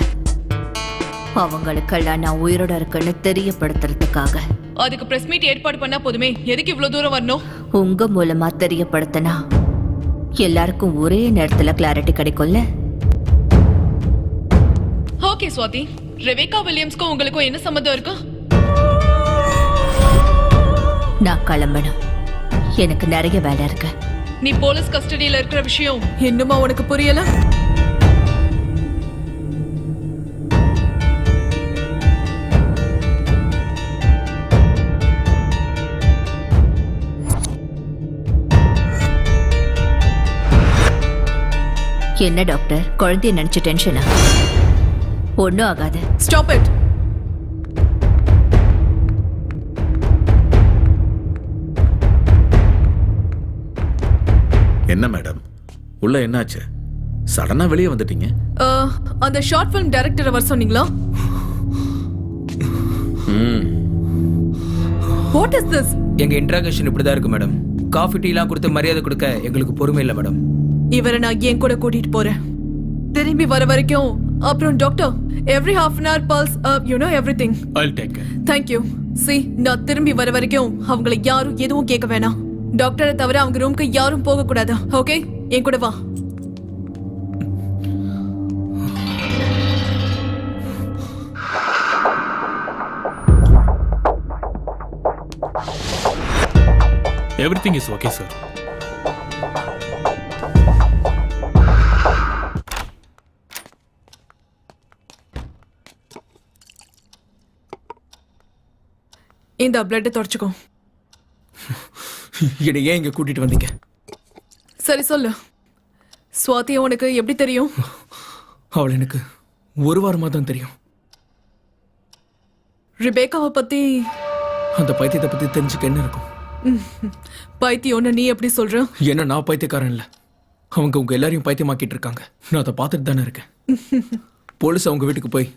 அவங்களுக்கெல்லாம் நான் உயிரோட இருக்கேன்னு தெரியப்படுத்துறதுக்காக. அதுக்கு பிரஸ் மீட் ஏற்பாடு பண்ணா போதுமே, எதுக்கு இவ்வளவு தூரம் வரணும்? உங்க மூலமா தெரியப்படுத்தினா எல்லாருக்கும் ஒரே நேரத்துல கிளாரிட்டி கிடைக்கும்ல. ஓகே ஸ்வாதி, ரெபேக்கா வில்லியம்ஸ்க்கும் உங்களுக்கும் என்ன சம்மந்தம் இருக்கு? நான் கிளம்பணும், எனக்கு நிறைய வேலை இருக்கு. நீ போலீஸ் கஸ்டடியில இருக்கிற விஷயம் இன்னுமா உனக்கு புரியல? என்ன டாக்டர், குழந்தைய நினைச்சு டென்ஷனா? ஒன்னும் ஆகாது. Stop it. என்ன மேடம், உள்ள என்னாச்சு? சடனா வெளியே வந்துட்டீங்க. அந்த ஷார்ட் ஃபிலிம் டைரக்டரை வர சொன்னீங்களா? What is this? எங்க இன்ட்ராகேஷன் இப்படிதான் இருக்கு மேடம். காஃபி டீலாம் கொடுத்து மரியாதை கொடுக்க எங்களுக்கு பொறுமை இல்லை மேடம். இவரை நான் ஏன் கூட கூட்டிட்டு போறேன். திரும்பி வர வரைக்கும். அப்புறம் doctor, every half an hour pulse, you know everything. I'll take care. Thank you. See, நான் திரும்பி வர வரைக்கும் அவங்களை யாரும் எதுவும் கேட்க வேணாம். டாக்டரை தவிர அவங்க ரூம்க்கு யாரும் போக கூடாது. ஓகே, என் கூட வா. Everything is okay, sir. இந்த பிளட் தொடச்சுக்கோ. என்னை ஏன் இங்க கூட்டிட்டு வந்தீங்க? சரி சொல்லு, ஸ்வாதி உனக்கு எப்படி தெரியும்? அவள் எனக்கு ஒரு வாரமா தான் தெரியும். ரிபேக்காவை பத்தி? அந்த பைத்தியத்தை பத்தி தெரிஞ்சுக்க என்ன இருக்கும்? பைத்தியம்னு நீ எப்படி சொல்ற? ஏன்னா நான் பைத்தியக்காரன் இல்ல, அவங்க உங்க எல்லாரையும் பைத்தியமாக்கிட்டு இருக்காங்க. நான் அதை பார்த்துட்டு தானே இருக்கேன். போலீஸ் அவங்க வீட்டுக்கு போய்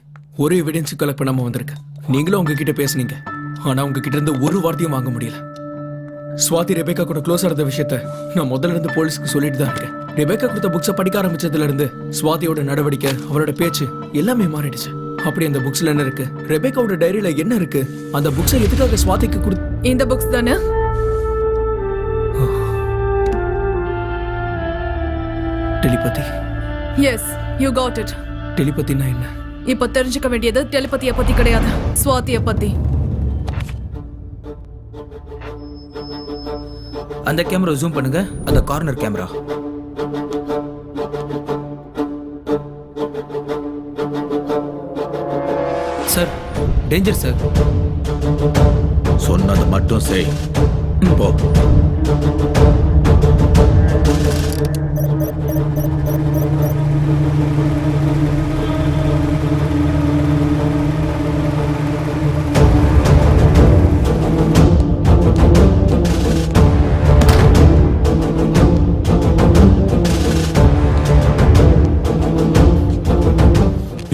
ஒரு எவிடன்ஸ் கலெக்ட் பண்ணாம வந்திருக்கேன். நீங்களும் அவங்க கிட்ட பேசுனீங்க, ஆனா உங்க கிட்ட இருந்து ஒரு வார்த்தையும் வாங்க முடியல. ஸ்வாதி ரெபேக்கா கூட க்ளோஸா இருந்த விஷயத்த நான் முதல்ல இருந்து போலீஸ்க்கு சொல்லிட்டு தான் இருக்கேன். ரெபேக்கா கொடுத்த புக்ஸை படிக்க ஆரம்பிச்சதுல இருந்து ஸ்வாதியோட நடவடிக்கை, அவரோட பேச்சு எல்லாமே மாறிடுச்சு. அப்படி அந்த புக்ஸ்ல என்ன இருக்கு, ரெபேக்காவோட டைரியில என்ன இருக்கு, அந்த புக்ஸை எதுக்காக ஸ்வாதிக்கு கொடு? இந்த புக்ஸ் தானே? Telepathy. Yes, you got it. டெலிபதினா என்ன? இப்ப தெரிஞ்சுக்க வேண்டியது டெலிபதிய பத்தி கிடையாது, ஸ்வாதிய பத்தி. அந்த கேமரா ஜூம் பண்ணுங்க, அந்த corner camera. Sir, danger sir. சொன்னது மட்டும் செய். போ.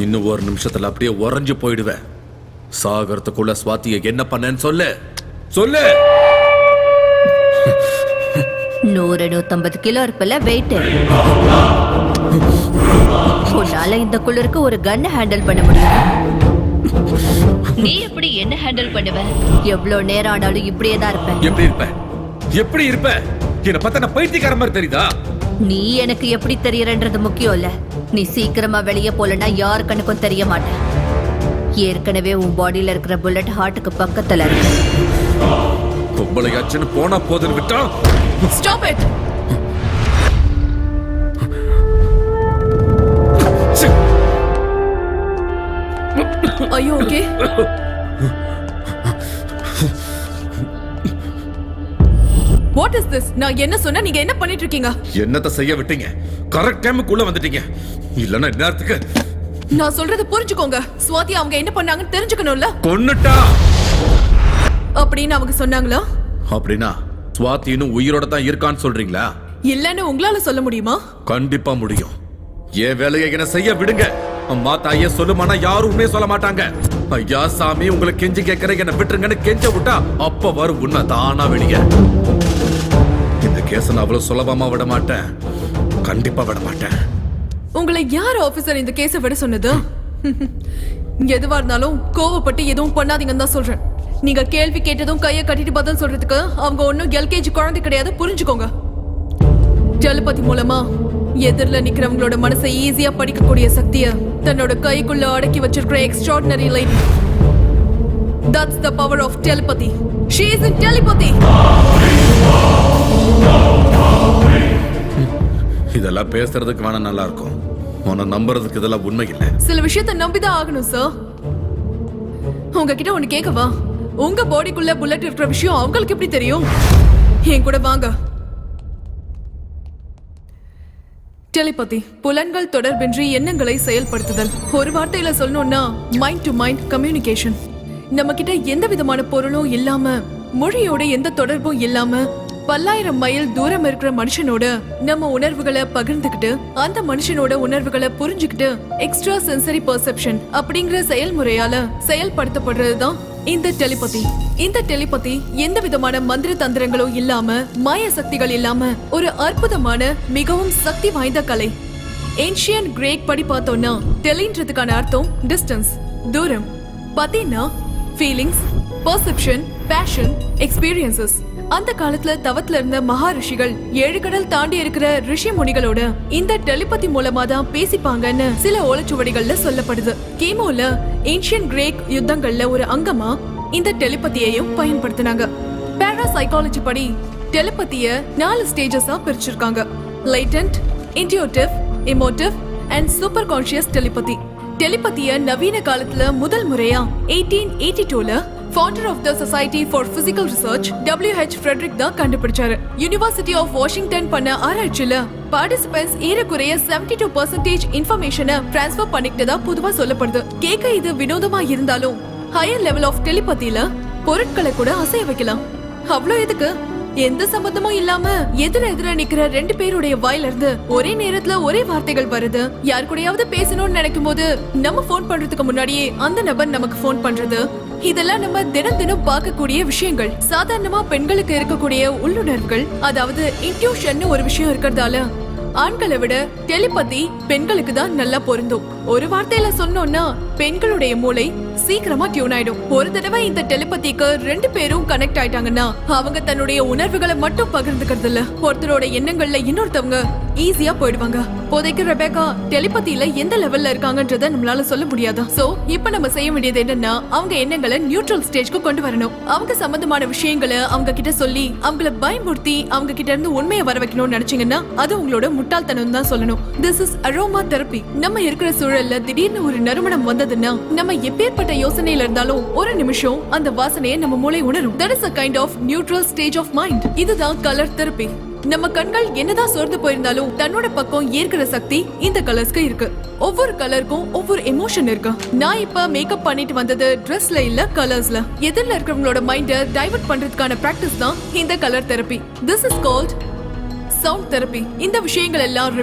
இன்னும் ஒரு நிமிஷத்துல அப்படியே உறைஞ்சு போயிடுவேன். சாகரத்துக்குள்ள சுவாத்திய என்ன பண்ணேன்னு சொல்லு சொல்லு. 100-150 கிலோ இருப்பல வெயிட். உன்னால இந்த குளிருக்கு ஒரு கன் ஹேண்டில் பண்ண முடியும். நீ எப்படி என்ன ஹேண்டில் பண்ணுவ? எவ்வளவு நேரம் ஆனாலும் இப்படியே தான் இருப்பேன். எப்படி இருப்ப? என்ன பார்த்தா நான் பைத்தியக்கார மாதிரி தெரியுதா? நீ எனக்கு எப்படி தெரியறன்றது முக்கியம் இல்ல. நீ சீக்கிரமா வெளியே போலனா யார் கண்ணுக்கும் தெரிய மாட்டேன். ஏற்கனவே உன் பாடியில இருக்கிற புல்லட் ஹார்ட்டுக்கு பக்கத்துல இருக்கு. பொம்பளையாச்சுன்னு போனா போதுன்னு விட்டா. Stop it. Are you okay? What is this? நான் என்ன சொன்னா நீங்க என்ன பண்ணிட்டு இருக்கீங்க? என்னத்த செய்ய விட்டீங்க? கரெக்ட் டைமுக்குள்ள வந்துட்டீங்க. இல்லன்னா நேரத்துக்கு. நான் சொல்றது புரிஞ்சுக்கோங்க. ஸ்வாதி அவங்க என்ன பண்ணாங்கன்னு தெரிஞ்சுக்கணும்ல. கொன்னுட்டா அப்படின்னு அவங்க சொன்னாங்களா? அப்படினா ஸ்வாதி இன்னும் உயிரோட தான் இருக்கான்னு சொல்றீங்களா? இல்லன்னு உங்களால சொல்ல முடியுமா? கண்டிப்பா முடியும். ஏன் வேலையை என்ன செய்ய விடுங்க. அம்மா தாயே சொல்லுமானா யாருமே சொல்ல மாட்டாங்க. ஐயா சாமி உங்களை கெஞ்சி கேட்கற என்ன விட்டுருங்கன்னு கெஞ்ச விட்டா அப்ப வரும் உண்மை தானா வெளியே. இந்த கேஸ நான் அவ்வளவு சுலபமா விட மாட்டேன். கண்டிப்பா விட மாட்டேன். உங்களை யார் ஆபீசர் இந்த கேஸை விட சொன்னது? எதுவா இருந்தாலும் கோவப்பட்டு எதுவும் பண்ணாதீங்கன்னு தான் சொல்றேன். நீங்க கேள்வி கேட்டதும் கையை கட்டிட்டு பதில் சொல்றதுக்கு அவங்க ஒன்னும் எல்கேஜி குழந்தை கிடையாது, புரிஞ்சுக்கோங்க. டெலிபதி மூலமா எதிரில நிக்கிறவங்களோட மனசை ஈஸியா படிக்கக்கூடிய சக்திய தன்னோட கைக்குள்ள அடக்கி வச்சிருக்கிற extraordinary light. That's the power of telepathy. She is in telepathy. இதெல்லாம் பேசுறதுக்கு வேணா நல்லா இருக்கும். உன்னை நம்புறதுக்கு இதெல்லாம் உண்மை இல்லை. சில விஷயத்தை நம்பிதான் ஆகணும் சார். உங்ககிட்ட ஒண்ணு கேட்கவா? உங்க பாடிக்குள்ள புல்லட் இருக்கிற விஷயம் அவங்களுக்கு எப்படி தெரியும்? என் கூட வாங்க. டெலிபதி புலன்கள் தொடர்பின்றி எண்ணங்களை செயல்படுத்துதல். ஒரு வார்த்தையில சொல்லணும்னா மைண்ட் டு மைண்ட் கம்யூனிகேஷன். நம்ம கிட்ட எந்த விதமான பொருளும் இல்லாம, மொழியோட எந்த தொடர்பும் இல்லாம, பல்லாயிரம் மைல் தூரம் இருக்கிற மனுஷனோட நம்ம உணர்வுகளை பகிர்ந்துகிட்டு அந்த மனுஷனோட உணர்வுகளை புரிஞ்சுக்கிட்டு எக்ஸ்ட்ரா சென்சரி பெர்செப்ஷன் அப்படிங்கிற செயல்முறையால செயல்படுத்தப்படுறதுதான் இந்த டெலிபதி. இந்த டெலிபதி எந்த விதமான மந்திர தந்திரங்களும் இல்லாம, மாய சக்திகள் இல்லாம ஒரு அற்புதமான மிகவும் சக்தி வாய்ந்த கலை. ஏன்ஷியன் கிரேக் படி பார்த்தோம்னா டெலின்றதுக்கான அர்த்தம் டிஸ்டன்ஸ், தூரம். பத்தினா ஃபீலிங்ஸ், பெர்செப்ஷன், பேஷன், எக்ஸ்பீரியன்சஸ். அந்த காலத்துல தவத்துல இருந்த மகா ரிஷிகள் 7 கடல் தாண்டி இருக்கிற ரிஷி முனிகளோட இந்த டெலிபதி மூலமா தான் பேசிப்பாங்கன்னு சில ஓலைச்சுவடிகள்ல சொல்லப்படுது. கீமோல ஏன்ஷியன் கிரேக் யுத்தங்கள்ல ஒரு அங்கமா இந்த டெலிபதியையும் பயன்படுத்தினாங்க. பாராசைக்காலஜி படி டெலிபதிய 4 ஸ்டேஜஸா பிரிச்சிருக்காங்க. Latent, intuitive, emotive and super conscious telepathy. டெலிபதிய நவீன காலத்துல முதல் முறையா 1882ல founder of the Society for Physical Research W.H. Frederick தான் கண்டுபிடிச்சாரு. யுனிவர்சிட்டி ஆஃப் வாஷிங்டன் பண்ண ஆராய்ச்சியில பார்ட்டிசிபென்ட்ஸ் ஏறக்குறைய 72% இன்ஃபர்மேஷனை டிரான்ஸ்ஃபர் பண்ணிக்கிட்டதா பொதுவா சொல்லப்படுது. கேட்க இது வினோதமா இருந்தாலும் ஹையர் லெவல் ஆஃப் டெலிபதியில பொருட்களை கூட அசைய வைக்கலாம். அவ்வளோ எதுக்கு? எந்த சம்பந்தமும் இல்லாம எதிர நிக்கிற 2 பேருடைய வாயில இருந்து ஒரே நேரத்துல ஒரே வார்த்தைகள் வருது. யாரு கூடயாவது பேசணும்னு நினைக்கும் போது நம்ம போன் பண்றதுக்கு முன்னாடியே அந்த நபர் நமக்கு போன் பண்றது, இதெல்லாம் நம்ம தினம் பார்க்கக்கூடிய விஷயங்கள். சாதாரணமா பெண்களுக்கு இருக்கக்கூடிய உள்ளுணர்வுகள், அதாவது இன்ட்யூஷன் ஒரு விஷயம் இருக்கிறதால ஆண்களை விட டெலிபதி பெண்களுக்கு தான் நல்லா பொருந்தும். ஒரு வார்த்தையில சொன்னோம்னா பெண்களுடைய மூளை சீக்கிரமா டியூன் ஆயிடும். ஒரு தடவை இந்த டெலிபதிக்கு 2 பேரும் கனெக்ட் ஆயிட்டாங்கன்னா அவங்க தன்னுடைய உணர்வுகளை மட்டும் பகிர்ந்துக்கிறது இல்ல, ஒருத்தரோட எண்ணங்கள்ல இன்னொருத்தவங்க ஈஸியா போயிடுவாங்க. இப்போதைக்கு ரெபேக்கா டெலிபதியில எந்த லெவல்ல இருக்காங்கன்றத நம்மளால சொல்ல முடியாது. சோ இப்ப நம்ம செய்ய வேண்டியது என்னன்னா அவங்க எண்ணங்களை நியூட்ரல் ஸ்டேஜ்க்கு கொண்டு வரணும். அவங்க சம்பந்தமான விஷயங்களை அவங்க கிட்ட சொல்லி அவங்கள பயமுறுத்தி அவங்க கிட்ட இருந்து உண்மையை வர வைக்கணும்னு நினைச்சீங்கன்னா அது உங்களோட முட்டாள்தனம் தான் சொல்லணும். This is aroma therapy. நம்ம இருக்கிற சூழல்ல திடீர்னு ஒரு நறுமணம் வந்ததுன்னா நம்ம எப்பேற்பட்ட யோசனையில இருந்தாலும் ஒரு நிமிஷம் அந்த வாசனையை நம்ம மூளை உணரும். That is a kind of neutral stage of mind. இதுதான் கலர் தெரப்பி. நம்ம கண்கள் என்னதான் சோர்ந்து போயிருந்தாலும் தன்னோட பக்கம் ஈர்க்கிற சக்தி இந்த கலர்ஸ்க்கு இருக்கு. ஒவ்வொரு கலருக்கும் ஒவ்வொரு எமோஷன் இருக்கு. நான் இப்ப மேக்கப் பண்ணிட்டு வந்தது ட்ரெஸ்ல இல்ல, கலர்ஸ்ல. எதிரில இருக்கிறவங்களோட மைண்ட டைவர்ட் பண்றதுக்கான பிராக்டிஸ் தான் இந்த colour therapy. This is called sound therapy, இந்த விஷயங்கள் எல்லாம்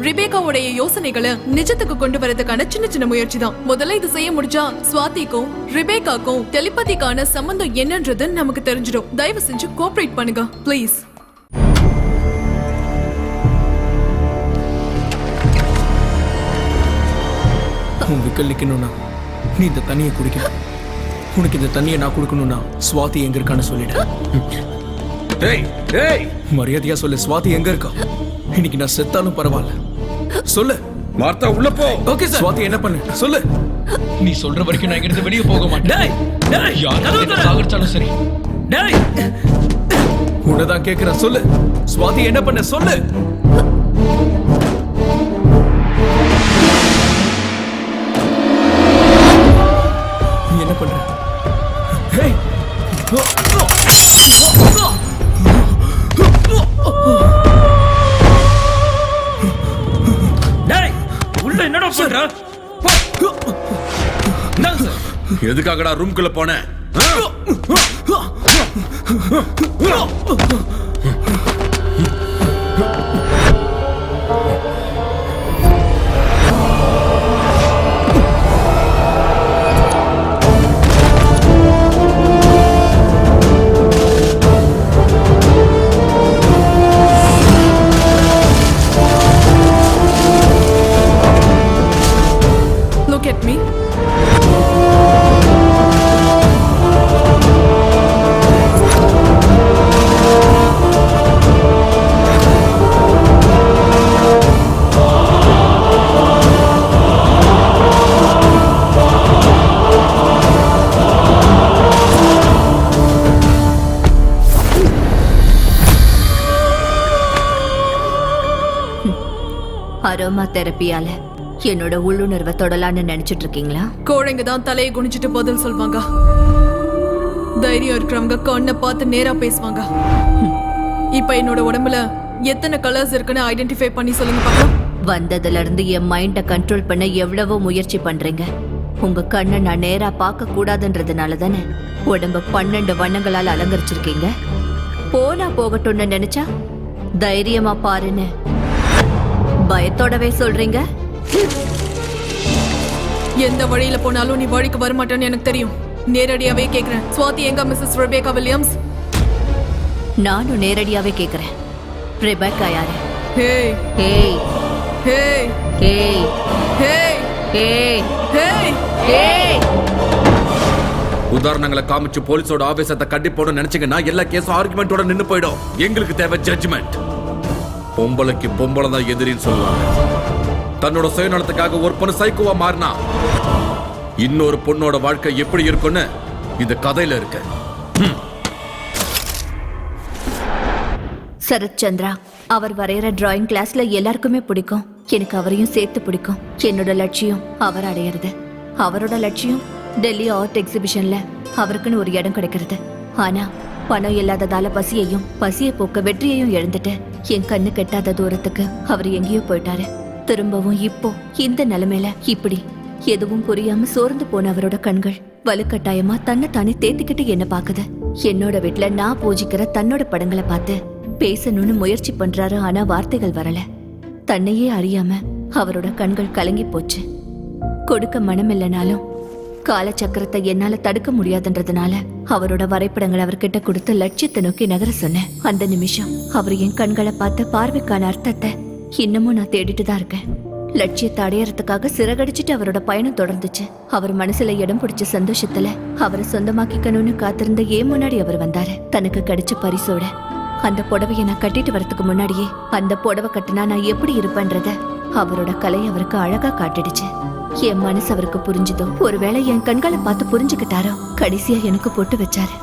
ரிபேக்காவுடைய யோசனைகளை நிஜத்துக்கு கொண்டு வரதுக்கான சின்ன சின்ன முயற்சி தான். முதல்ல இது செய்ய முடிஞ்சா ஸ்வாதிக்கும் ரிபேக்காக்கும் டெலிபதிக்கான சம்பந்தம் என்னன்றது நமக்கு தெரிஞ்சிடும். தயவு செஞ்சு கோஆபரேட் பண்ணுங்க ப்ளீஸ். உன் விக்கல் நிக்கணும்னா நீ இந்த தண்ணியை குடிக்க. உனக்கு இந்த தண்ணியை நான் கொடுக்கணும்னா ஸ்வாதி எங்க இருக்கான்னு சொல்லிடு. மரியாதையா சொல்லு, ஸ்வாதி எங்க இருக்கா? இன்னைக்கு நான் செத்தாலும் பரவாயில்ல, சொல்லு. மார்த்தா உள்ள போ. Okay sir. ஸ்வாதி என்ன பண்ணு சொல்லு. நீ சொல்ற வரைக்கும் நான் இங்கிருந்து வெளியே போக மாட்டேன். சாகடிச்சாலும் சரி. உன்னதான் கேக்குறேன், சொல்லு. ஸ்வாதி என்ன பண்ண சொல்லு. நீ என்ன பண்ற? ஹேய், டேய் உள்ள என்னடா பண்ற? எதுக்காகடா ரூம்குள்ள போன? Look at me. அரோமா தெரப்பியால என்னோட உள்ளுணர்வை தொடலான்னு நினைச்சிட்டு இருக்கீங்களா? கோழைங்க தான் தலையை குனிச்சிட்டு பதில் சொல்வாங்க. தைரியம் இருக்கிறவங்க கண்ணை பார்த்து நேரா பேசுவாங்க. இப்ப என்னோட உடம்புல எத்தனை கலர்ஸ் இருக்குன்னு ஐடென்டிஃபை பண்ணி சொல்லுங்க பாக்கலாம். வந்ததுல இருந்து என் மைண்ட கண்ட்ரோல் பண்ண எவ்வளவோ முயற்சி பண்றீங்க. உங்க கண்ணை நான் நேரா பார்க்க கூடாதுன்றதுனால தானே உடம்ப 12 வண்ணங்களால் அலங்கரிச்சிருக்கீங்க. போனா போகட்டும்னு நினைச்சா தைரியமா பாருன்னு பயத்தோடவே சொல்றீங்க. எந்த வழியில போனாலும் நீ வழிக்கு வரமாட்டேன்னு எனக்கு தெரியும். நேரடியாவே கேக்குறேன், ஸ்வாதி எங்க மிஸ்ஸஸ் ரெபேக்கா வில்லியம்ஸ்? நானும் நேரடியாவே கேக்குறேன், ரெபேக்கா யாரு? Hey hey hey hey hey hey hey hey. உதாரணங்களை காமிச்சு போலீஸோட ஆவேசத்தை கட்டி போட நினைச்சீங்கன்னா எல்லா கேஸும் ஆர்குமெண்டோட நின்னு போயிடும். எங்களுக்கு தேவை ஜட்ஜ்மெண்ட். பொம்பளைக்கு பொம்பளை தான் எதிரின்னு சொல்லுவாங்க. தன்னோட சுயநலத்துக்காக ஒரு பொண்ணு சைக்கோவா மாறினா இன்னொரு பொண்ணோட வாழ்க்கை எப்படி இருக்குன்னு இந்த கதையில இருக்கு. சரத் சந்திரா அவர் வரைகிற டிராயிங் கிளாஸ்ல எல்லாருக்குமே பிடிக்கும். எனக்கு அவரையும் சேர்த்து பிடிக்கும். என்னோட லட்சியம் அவர் அடையிறது. அவரோட லட்சியம் டெல்லி ஆர்ட் எக்ஸிபிஷன்ல அவருக்குன்னு ஒரு இடம் கிடைக்கிறது. ஆனா பணம் இல்லாததால பசியை போக்க வெற்றியையும் இழந்துட்டு என் கண்ணு கெட்டாத தூரத்துக்கு அவர் எங்கேயோ போயிட்டாரு. திரும்பவும் இப்போ இந்த நிலைமையில இப்படி எதுவும் புரியாம சோர்ந்து போன அவரோட கண்கள் வலுக்கட்டாயமா தன்னைத்தானே தேத்திக்கிட்டு என்ன பாக்குது. என்னோட வீட்டுல நான் பூஜிக்கிற தன்னோட படங்களை பார்த்து பேசணும்னு முயற்சி பண்றாரு. ஆனா வார்த்தைகள் வரல. தன்னையே அறியாம அவரோட கண்கள் கலங்கி போச்சு. கொடுக்க மனம் இல்லைனாலும் காலச்சக்கரத்தை என்னால தடுக்க முடியாதுன்றதுனால அவரோட வரைபடங்களை அவர்கிட்ட கொடுத்து லட்சியத்தை நோக்கி நகர சொன்னேன். அந்த நிமிஷம் அவர் என் கண்களை பார்த்த பார்வைக்கான அர்த்தத்தை இன்னமும் நான் தேடிட்டு தான் இருக்கேன். லட்சியத்தை அடையறதுக்காக சிறகடிச்சிட்டு அவரோட பயணம் தொடர்ந்துச்சு. அவர் மனசுல இடம் பிடிச்ச சந்தோஷத்துல அவரை சொந்தமாக்கிக்கணும்னு காத்திருந்த ஏன் முன்னாடி அவர் வந்தாரு. தனக்கு கிடைச்ச பரிசோட அந்த புடவையை நான் கட்டிட்டு வரதுக்கு முன்னாடியே அந்த புடவை கட்டினா நான் எப்படி இருப்பேன்றத அவரோட கலை அவருக்கு அழகா காட்டிடுச்சு. என் மனசு அவருக்கு புரிஞ்சுதோ, ஒருவேளை என் கண்களை பார்த்து புரிஞ்சுக்கிட்டாரோ. கடைசியா எனக்கு பொட்டு வச்சாரு.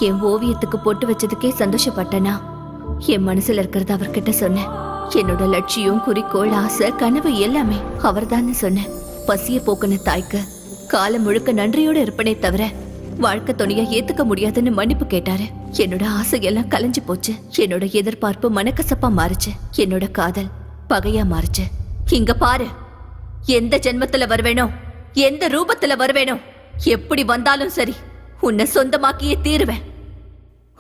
என் ஓவியத்துக்கு பொட்டு வச்சதுக்கே சந்தோஷப்பட்டனா என் மனசுல இருக்கிறத அவர்கிட்ட சொன்னேன். என்னோட லட்சியம், குறிக்கோள், ஆசை, கனவு எல்லாமே அவர்தான்னு சொன்னேன். பசிய போக்குன தாய்க்கு காலம் முழுக்க நன்றியோட இருப்பனே தவிர வாழ்க்கை துணையா ஏத்துக்க முடியாதுன்னு மன்னிப்பு கேட்டாரு. என்னோட ஆசையெல்லாம் கலைஞ்சு போச்சு. என்னோட எதிர்பார்ப்பு மனக்கசப்பா மாறுச்சு. என்னோட காதல் பகையா மாறுச்சு. இங்க பாரு, எந்த ஜென்மத்துல வருவேனோ, எந்த ரூபத்துல வருவேனோ, எப்படி வந்தாலும் சரி உன்னை சொந்தமாக்கியே தீருவேன்.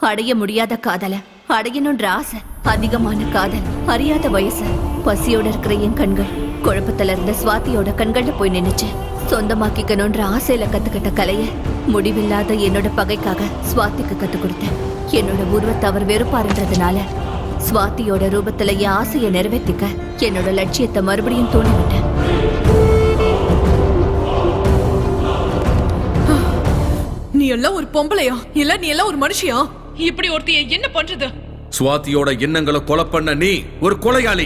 அடைய முடியாத காதல அடையணும்ன்ற ஆசை, அதிகமான காதல், அறியாத வயசு, பசியோட இருக்கிற என் கண்கள் குழப்பத்துல இருந்த சுவாதியோட கண்கள்ல போய் நின்னுச்சு. சொந்தமாக்கிக்கணும்ன்ற ஆசையில கத்துக்கிட்ட கலைய முடிவில்லாத என்னோட பகைக்காக சுவாதிக்கு கத்து கொடுத்தேன். என்னோட உருவத்தை அவர் வெறுப்பாருன்றதுனால சுவாதியோட ரூபத்துல என் ஆசையை நிறைவேற்றிக்க என்னோட லட்சியத்தை மறுபடியும் தூண்டிவிட்டேன். நீ எல்லாம் ஒரு பொம்பளையா இல்ல நீ எல்லாம் ஒரு மனுஷியா? இப்படி ஒருத்திய என்ன பண்றது? சுவாதியோட எண்ணங்களை கொலை பண்ண நீ ஒரு கொலையாளி.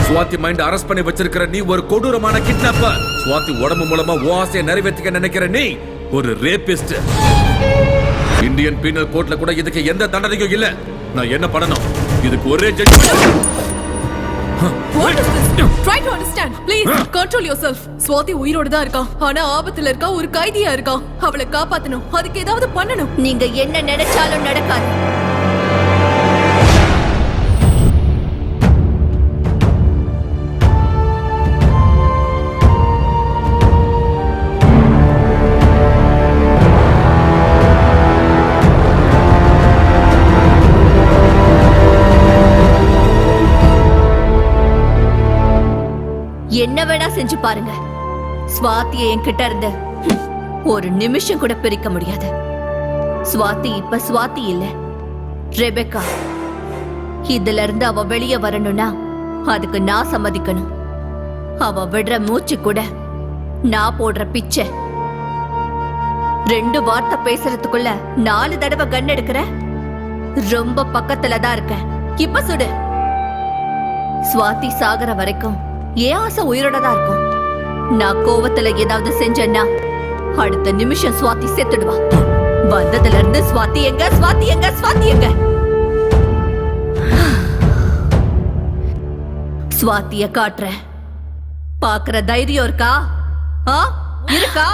சுவாதி மைண்ட் அரெஸ்ட் பண்ணி வச்சிருக்கிற நீ ஒரு கொடூரமான கிட்னாப்பர். சுவாதி உடம்பு மூலமா ஆசையை நிறைவேற்றிக்க நினைக்கிற நீ ஒரு ரேபிஸ்ட். இந்தியன் பீனல் கோட்ல கூட இதுக்கு எந்த தண்டனையும் இல்ல. நான் என்ன பண்ணணும்? இதுக்கு ஒரே judgment. What is this? Try to understand. Please control yourself. Swathi உயிரோட தான் இருக்கா. ஆனா ஆபத்துல இருக்கா, ஒரு கைதியா இருக்கா. அவளை காப்பாத்தணும். அதுக்கு ஏதாவது பண்ணணும். நீங்க என்ன நினைச்சாலும் நடக்காது. என்ன வேணா செஞ்சு பாருங்க, ஸ்வாதியை என்கிட்ட இருந்து ஒரு நிமிஷம் கூட பிரிக்க முடியாது. ஸ்வாதி இப்ப ஸ்வாதி இல்ல, ரெபெக்கா. இதுல இருந்து அவ வெளியே வரணும்னா அதுக்கு நான் சம்மதிக்கணும். அவ விடுற மூச்சு கூட நான் போடுற பிச்சை. 2 வார்த்தை பேசுறதுக்குள்ள 4 தடவை கன் எடுக்கிற. ரொம்ப பக்கத்துல தான் இருக்க. இப்ப சுடு. ஸ்வாதி சாகர வரைக்கும் ஏன் ஆசை உயிரோட தான் இருக்கும். நான் கோவத்துல ஏதாவது செஞ்சேன்னா அடுத்த நிமிஷம் ஸ்வாதி செத்துடுவா. வந்ததுல இருந்து ஸ்வாதி எங்க, ஸ்வாதி எங்க, ஸ்வாதி எங்க? ஸ்வாதிய காட்டுறேன். பாக்குற தைரியம் இருக்கா? இருக்கா?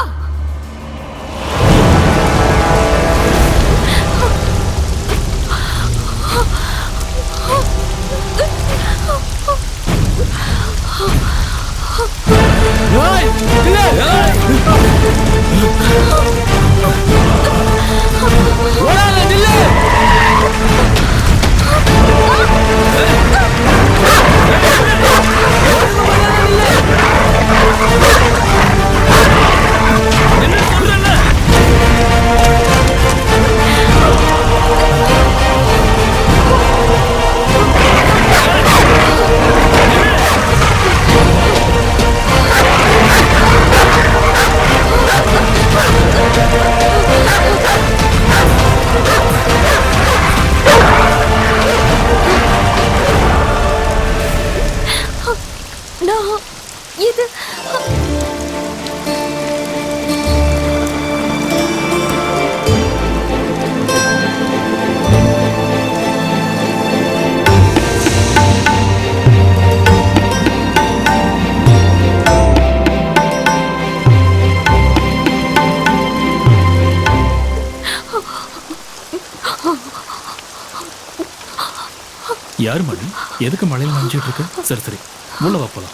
யார் மணி? எதுக்கு மழையில் நினைச்சிட்டு இருக்கு? சரி சரி, உள்ள வா போலாம்.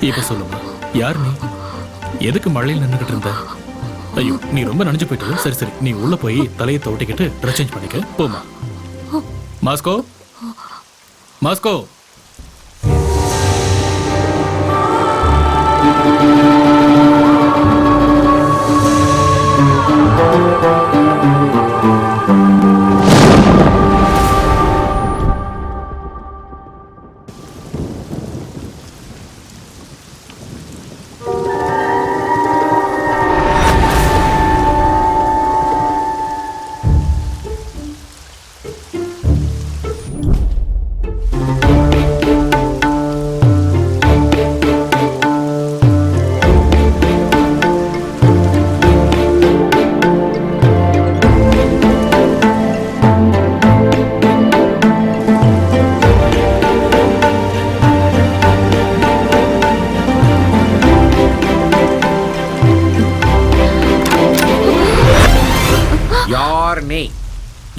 இப்ப சொல்லுமா, யார் நீ? எதுக்கு மழையில் நின்றுகிட்டு இருந்த? ஐயோ, நீ ரொம்ப நனைஞ்சு போயிட்டு. சரி சரி, நீ உள்ள போய் தலையை தோட்டிக்கிட்டு ட்ரெஸ் சேஞ்ச் பண்ணிக்க. போமா. Moscow, Moscow.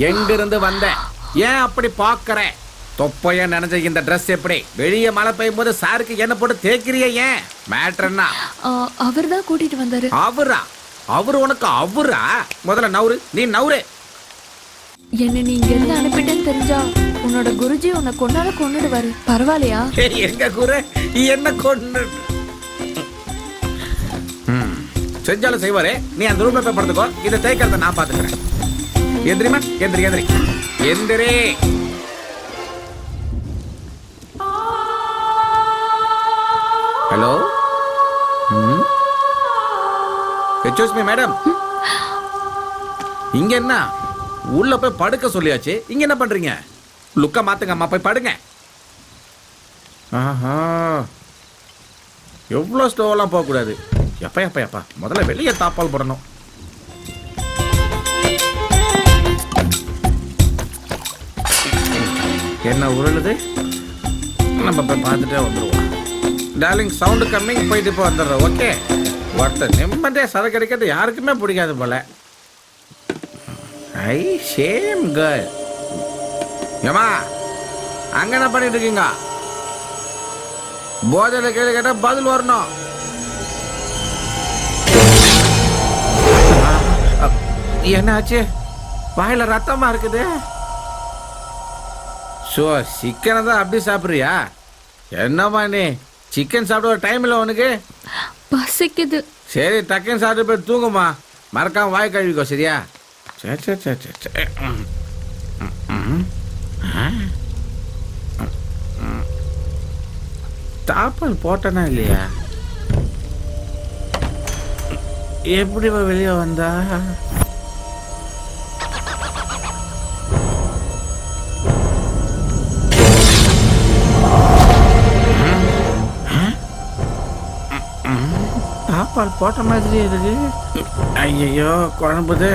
எங்கிருந்து வந்த? ஏன் அப்படி பாக்குற? தொப்பைய நினைஞ்ச இந்த Dress எப்படி? வெளியே மழை பெய்யும் போது சாருக்கு என்ன போட்டு தேய்க்கிறிய? ஏன் மேட்டர் என்ன? அவர் தான் கூட்டிட்டு வந்தாரு. அவரா? அவரு உனக்கு அவரா? முதல்ல நவுரு, நீ நவுரு. என்ன நீ இங்க இருந்து அனுப்பிட்டேன்னு தெரிஞ்சா உன்னோட குருஜி உன்னை கொன்னுடுவாரு. பரவாயில்லையா? எங்க குரு என்ன கொண்டு செஞ்சாலும் செய்வாரே. நீ அந்த ரூம்ல போய் படுத்துக்கோ, இதை தேய்க்கிறத நான் பாத்துக்கிறேன். எந்திரிமா, எந்திரி எந்திரி எந்திரி. Hello, excuse me madam. இங்க என்ன உள்ள போய் படுக்க சொல்லியாச்சு, இங்க என்ன பண்றீங்க? லுக்க மாத்துங்க அம்மா, போய் படுங்க. ஆஹா, எவ்வளோ ஸ்லோவெல்லாம் போகக்கூடாது. எப்பா எப்பா எப்பா, முதல்ல வெளியே தாப்பால் போடணும். என்ன உருளுது? நம்ம போய் பார்த்துட்டே வந்துடுவோம். டார்லிங், சவுண்டு கம்மிங், போயிட்டு இப்போ வந்துடுறோம். ஓகே, ஒருத்தர் நிம்மதியாக சரக்கு அடிக்கிறது யாருக்குமே பிடிக்காது போல. ஐ சேம் கேர்ள். ஏமா அங்க என்ன பண்ணிட்டு இருக்கீங்க? போதையில கேள்வி கேட்டா பதில் வரணும். என்னாச்சு? வாயில ரத்தமா இருக்குது. ஸோ சிக்கனை தான் அப்படி சாப்பிட்றியா? என்னம்மா நீ சிக்கன் சாப்பிட டைம் இல்லை உனக்கு? பசிக்குது. சரி, டக்குன்னு சாப்பிட்டு போய் தூங்குமா. மறக்காம வாய் கழுவிக்கோ, சரியா? சரி சரி சரி சரி. தாப்பால் போட்டனா இல்லையா? எப்படி வெளியே வந்தா? தாப்பால் போட்ட மாதிரி இருக்கு. ஐயோ குழம்புது.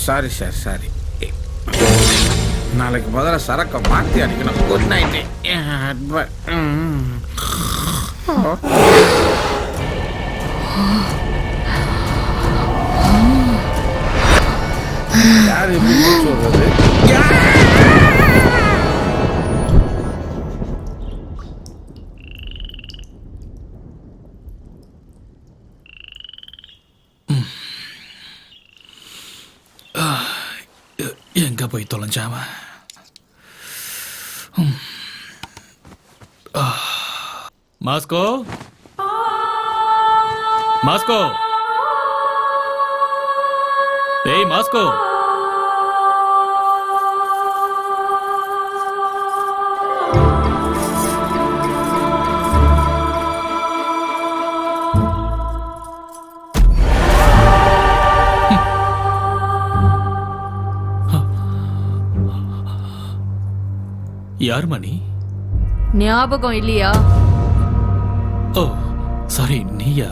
Sorry sir, sorry. நாளைக்கு முதல்ல சரக்கை மாற்றி அடிக்கணும். Good night. யார் எப்படி சொல்றது? எங்க போய் தொலைஞ்சாம? மாஸ்கோ, மாஸ்கோ, ஏய் மாஸ்கோ. யார் மணி? ஞாபகம் இல்லையா? ஓ சாரி, நீயா?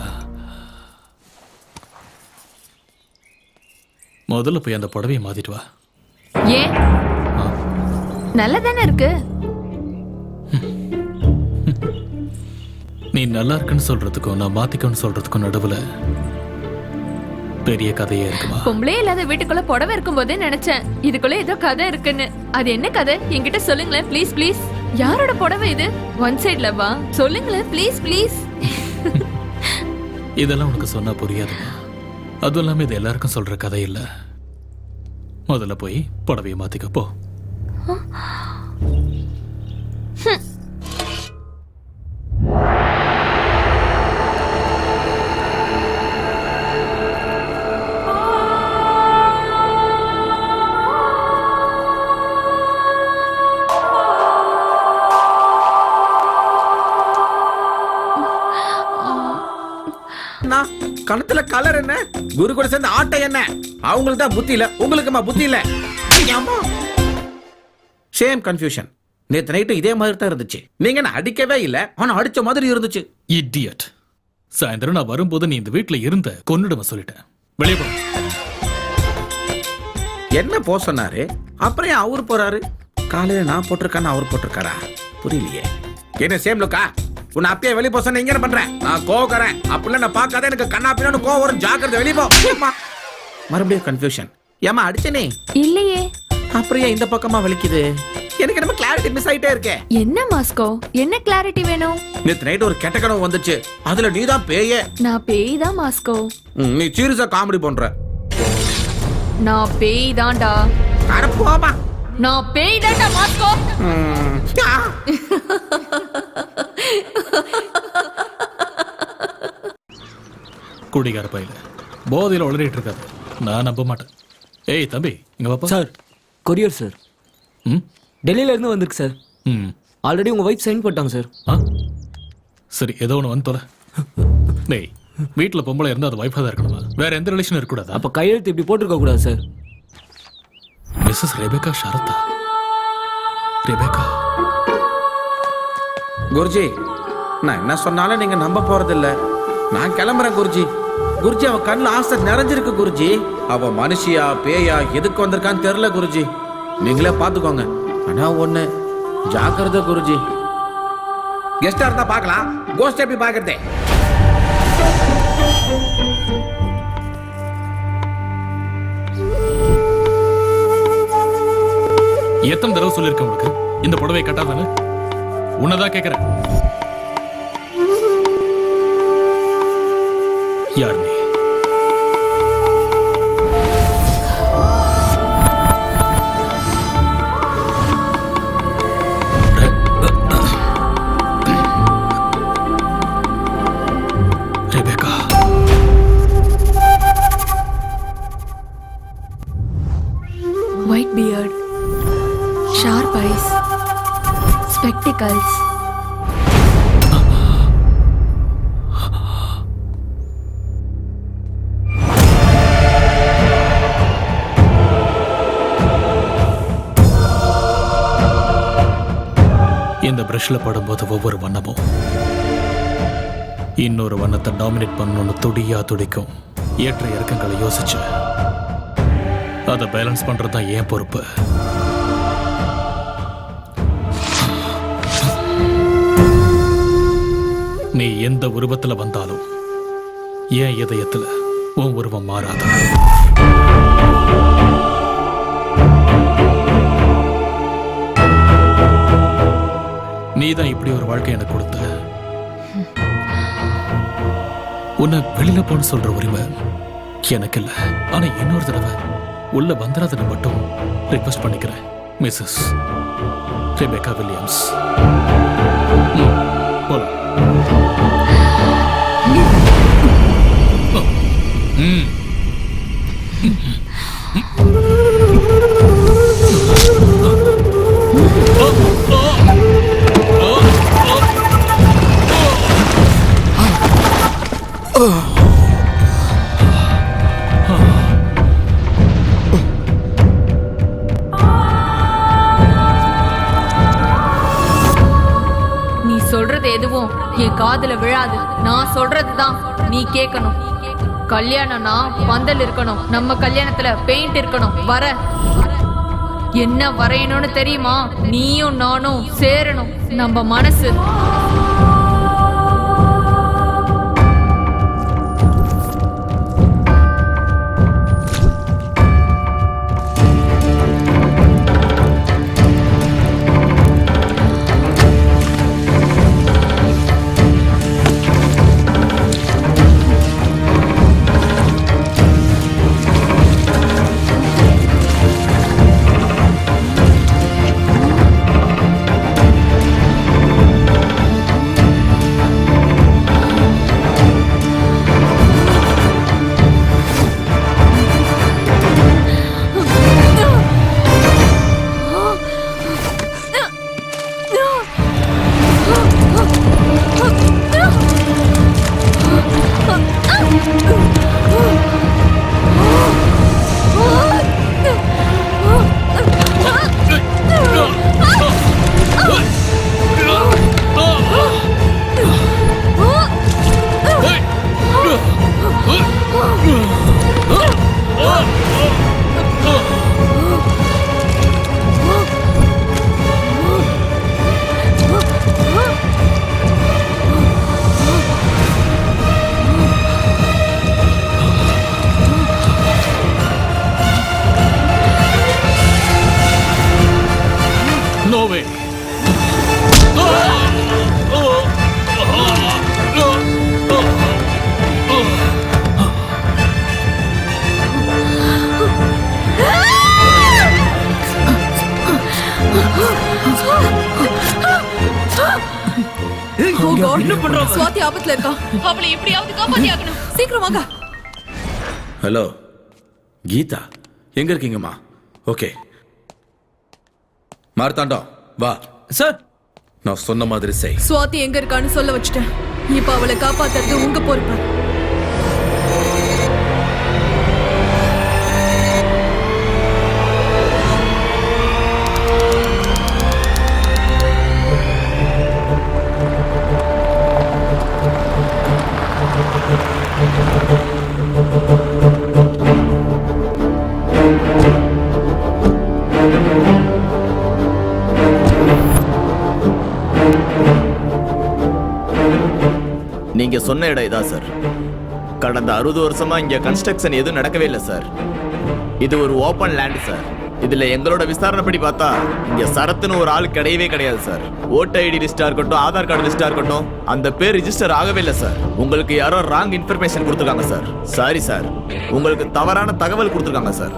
முதல்ல போய் அந்த புடவையை மாத்திட்டு வா. ஏன்? நல்லதானே இருக்கு. நீ நல்லா இருக்குன்னு சொல்றதுக்கும் நான் மாத்திக்கன்னு சொல்றதுக்கும் நடுவுல பெரிய கதையே இருக்குமா? பொம்பளே இல்லாத வீட்டுக்குள்ள புடவை இருக்கும் போதே நினைச்சேன் இதுக்குள்ள ஏதோ கதை இருக்குன்னு. அது என்ன கதை என்கிட்ட சொல்லுங்களேன் ப்ளீஸ் ப்ளீஸ். யாரோட புடவை இது? ஒன் சைட்ல வா, சொல்லுங்களேன் ப்ளீஸ் ப்ளீஸ். இதெல்லாம் உனக்கு சொன்னா புரியாதுமா. அதுவும் இல்லாம இது எல்லாருக்கும் சொல்ற கதை இல்ல. முதல்ல போய் புடவையை மாத்திக்க போ. கணத்துல கலர் என்ன? குரு கூட சேர்ந்து ஆட்டை என்ன? அவங்களுக்கு தான் புத்தி இல்ல, உங்களுக்குமா புத்தி இல்ல? Same confusion. நேத்து நைட்டு இதே மாதிரி தான் இருந்துச்சு. நீங்க என்ன அடிக்கவே இல்ல, ஆனா அடிச்ச மாதிரி இருந்துச்சு. இடியட். சாயந்தரம் நான் வரும்போது நீ இந்த வீட்டுல இருந்த கொன்னுடுவ சொல்லிட்டேன். வெளியே போ. என்ன போ சொன்னாரு? அப்புறம் ஏன் அவரு போறாரு? காலையில நான் போட்டிருக்கான்னு அவர் போட்டிருக்காரா? புரியலையே. என்ன சேம் லுக்கா? உன்னை அப்பயே வெளியே போக சொன்ன, இங்க என்ன பண்றேன்? நான் கோவக்கிறேன். அப்படிலாம் நான் பார்க்காத, எனக்கு கண்ணா பின்னான்னு கோவம் வரும். ஜாக்கிரதை, வெளியே போ. மறுபடியும் கன்ஃபியூஷன். ஏமா அடிச்சனே? இல்லையே. அப்புறம் ஏன் இந்த பக்கமா வலிக்குது? எனக்கு நம்ம கிளாரிட்டி மிஸ் ஆயிட்டே இருக்கே. என்ன மாஸ்கோ, என்ன கிளாரிட்டி வேணும்? நேத்து நைட் ஒரு கெட்ட கனவு வந்துச்சு, அதுல நீதான் பேயே. நான் பேய் தான் மாஸ்கோ. நீ சீரியஸா காமெடி பண்ற. நான் பேய் தான்டா. அட போமா. நான் பேய் தான்டா மாஸ்கோ. குடிகார பையில போதையில உளறிட்டு இருக்காது, நான் நம்ப மாட்டேன். ஏய் தம்பி, இங்க வாப்பா. Sir, courier sir. டெல்லியில இருந்து வந்திருக்கு சார். ஆல்ரெடி உங்க வைஃப் சைன் போட்டாங்க சார். சரி, ஏதோ ஒன்று வந்து தொலை. டேய், வீட்டில் பொம்பளை இருந்தால் அது வைஃபாக தான் இருக்கணுமா? வேற எந்த ரிலேஷனும் இருக்கக்கூடாது. அப்ப கையெழுத்து இப்படி போட்டிருக்க கூடாது sir. Mrs Rebecca Shraddha. Rebecca Guruji, நான் என்ன சொன்னாலும் நீங்க நம்ப போறதில்ல. நான் கிளம்புறேன் குருஜி. குருஜி, அவ கண்ணுல ஆசை நிறைஞ்சிருக்கு குருஜி. அவ மனுஷியா பேயா எதுக்கு வந்திருக்கான்னு தெரியல குருஜி. நீங்களே பாத்துக்கோங்க. ஆனா ஒண்ணு ஜாக்கிரதை குருஜி. கெஸ்டா இருந்தா பார்க்கலாம், கோஸ்ட் எப்படி பாக்குறதே? எத்தனை தடவை சொல்லியிருக்கேன் உங்களுக்கு இந்த புடவை கட்டாதானே? உன்னதான் கேட்கிறேன். யார் நீ? Rebecca. White beard, sharp eyes, spectacles. இந்த பிரஷ்ல படும்போது ஒவ்வொரு வண்ணமும் இன்னொரு வண்ணத்தை டாமினேட் பண்ணணும்னு துடியா துடிக்கும். ஏற்ற இறக்கங்களை யோசிச்சு அதை பேலன்ஸ் பண்றது தான் என் பொறுப்பு. நீ எந்த உருவத்துல வந்தாலும் என் இதயத்துல உன் உருவம் மாறாத. நீதான் இப்படி ஒரு வாழ்க்கை எனக்கு கொடுத்த. உன்னை வெளியில போன்னு சொல்ற உரிமை எனக்கு இல்ல. ஆனா இன்னொரு தடவை உள்ள வந்துடாதன்னு மட்டும் ரிக்வெஸ்ட் பண்ணிக்கிறேன். Missus Rebecca Williams. போலாம். சொல்றது எதுவும் என் காதுல விழாது. நான் சொல்றதுதான் நீ கேட்கணும். கல்யாணம்னா பந்தல் இருக்கணும், நம்ம கல்யாணத்துல பெயிண்ட் இருக்கணும். வர என்ன வரையணும்னு தெரியுமா? நீயும் நானும் சேரணும். நம்ம மனசு God. என்ன பண்றாங்க? சுவாதி ஆபத்துல இருக்கா. அவளை எப்படியாவது காப்பாத்தி ஆகணும். சீக்கிரம் வாங்க. ஹலோ கீதா, எங்க இருக்கீங்கம்மா? ஓகே மார்த்தாண்டம் வா. சார், நான் சொன்ன மாதிரி செய். சுவாதி எங்க இருக்கான்னு சொல்ல வச்சுட்டேன். இப்ப அவளை காப்பாத்துறது உங்க பொறுப்பு. நீங்க சொன்ன இடம் இதான் சார். கடந்த 60 வருஷமா இங்க கன்ஸ்ட்ரக்ஷன் எதுவும் நடக்கவே இல்லை சார். இது ஒரு ஓபன் லேண்ட் சார். இதுல எங்களோட விசாரணைப்படி பார்த்தா இங்க சரத்துன்னு ஒரு ஆள் கிடையவே கிடையாது சார். ஓட்டர் ஐடி லிஸ்டா இருக்கட்டும், ஆதார் கார்டு லிஸ்டா இருக்கட்டும், அந்த பேர் ரிஜிஸ்டர் ஆகவே இல்லை சார். உங்களுக்கு யாரோ ராங் இன்ஃபர்மேஷன் கொடுத்துருக்காங்க சார். சாரி சார், உங்களுக்கு தவறான தகவல் கொடுத்துருக்காங்க சார்.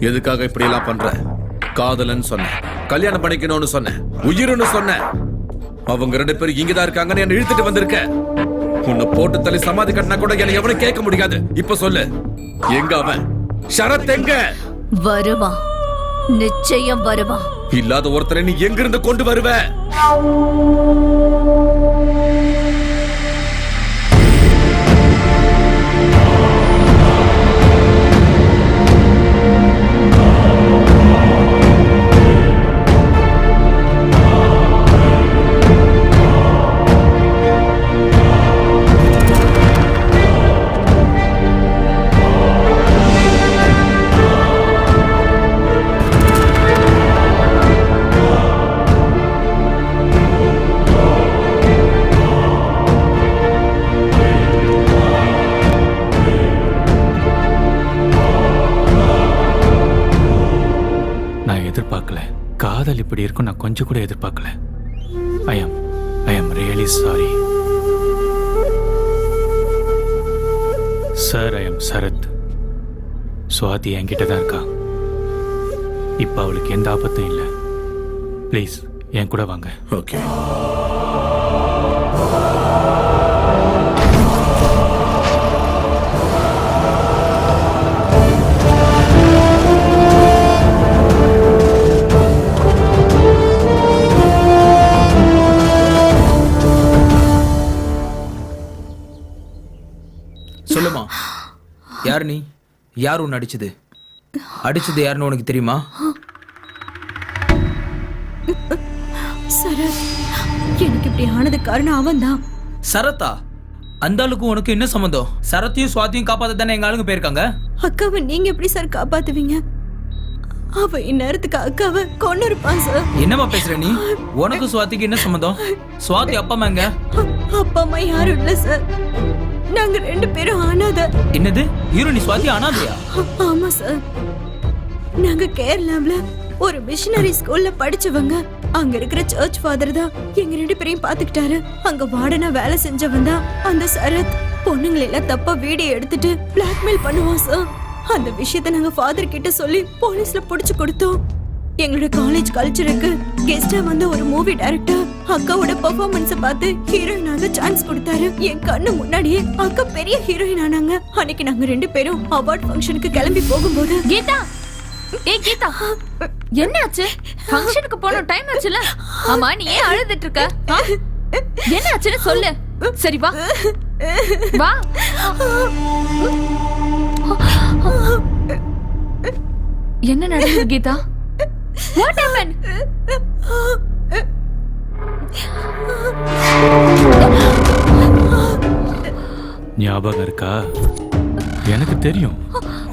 எதுக்காக இப்படி எல்லாம் பண்ற? காதலன்னு சொன்னேன், கல்யாணம் பண்ணிக்கணும்னு சொன்னேன், உயிர்னு சொன்னேன். அவங்க 2 பேரும் இங்கதான் இருக்காங்கன்னு என்ன இழுத்துட்டு வந்திருக்க. உன்னை போட்டு தள்ளி சமாதி கட்டினா கூட என்ன எவனும் கேட்க முடியாது. இப்ப சொல்லு, எங்க அவன்? ஷரத் எங்க? வருவான், நிச்சயம் வருவான். இல்லாத ஒருத்தரை நீ எங்கிருந்து கொண்டு வருவ? எதிர்பார்க்கல. காதல் இப்படி இருக்கும் நான் கொஞ்சம் கூட எதிர்பார்க்கல. I am really sorry sir. I am Sharath. Swathi என்கிட்ட தான் இருக்கா. இப்ப அவளுக்கு எந்த ஆபத்தும் இல்லை. ப்ளீஸ் என் கூட வாங்க. ஓகே. சொல்லுமா, யார் நீ? யார் உன்னை அடிச்சது? அடிச்சது யாருன்னு உனக்கு தெரியுமா? சரத், எனக்கு இப்படி ஆனது காரணம் அவன் தான். சரத்தா? அந்த ஆளுக்கு உனக்கு என்ன சம்மந்தம்? சரத்தையும் சுவாதியும் காப்பாத்த தானே எங்க ஆளுங்க போயிருக்காங்க. அக்காவை நீங்க எப்படி சார் காப்பாத்துவீங்க? அவ இந்நேரத்துக்கு அக்காவை கொண்டு இருப்பான் சார். என்னமா பேசுற நீ? உனக்கு சுவாதிக்கு என்ன சம்மந்தம்? சுவாதி அப்பா அம்மா எங்க? அப்பா அம்மா யாரும் இல்ல சார். நாங்க 2 பேரும் அனாதை. என்னது? ஹீரோ நீ சுவாதி அனாதையா? ஆமா சார். நாங்க கேரளாவுல ஒரு மிஷனரி ஸ்கூல்ல படிச்சவங்க. அங்க இருக்கிற சர்ச் ஃபாதர் தான் எங்க 2 பேரையும் பாத்துக்கிட்டாரு. அங்க வார்டனா வேலை செஞ்சவன் தான் அந்த சரத். பொண்ணுங்களை எல்லாம் தப்பா வீடியோ எடுத்துட்டு பிளாக்மெயில் பண்ணுவான் சார். அந்த விஷயத்த நாங்க ஃபாதர் கிட்ட சொல்லி போலீஸ்ல புடிச்சு கொடுத்தோம். எங்களோட காலேஜ் கல்ச்சருக்கு கெஸ்டா வந்த ஒரு மூவி டைரக்டர் அக்காவோட பெர்ஃபார்மன்ஸ பார்த்து ஹீரோயினாக சான்ஸ் கொடுத்தாரு. என் கண்ணு முன்னாடியே அக்கா பெரிய ஹீரோயின் ஆனாங்க. அன்னைக்கு நாங்க 2 பேரும் அவார்ட் ஃபங்க்ஷனுக்கு கிளம்பி போகும்போது கீதா, ஏய் கீதா, என்னாச்சு? ஃபங்க்ஷனுக்கு போன டைம் ஆச்சுல. ஆமா, நீ ஏன் அழுதுட்டு இருக்க? என்ன ஆச்சுன்னு சொல்லு. சரி வா வா. என்ன நடந்தது கீதா? What happened? ஞாபகம் இருக்கா? எனக்கு தெரியும்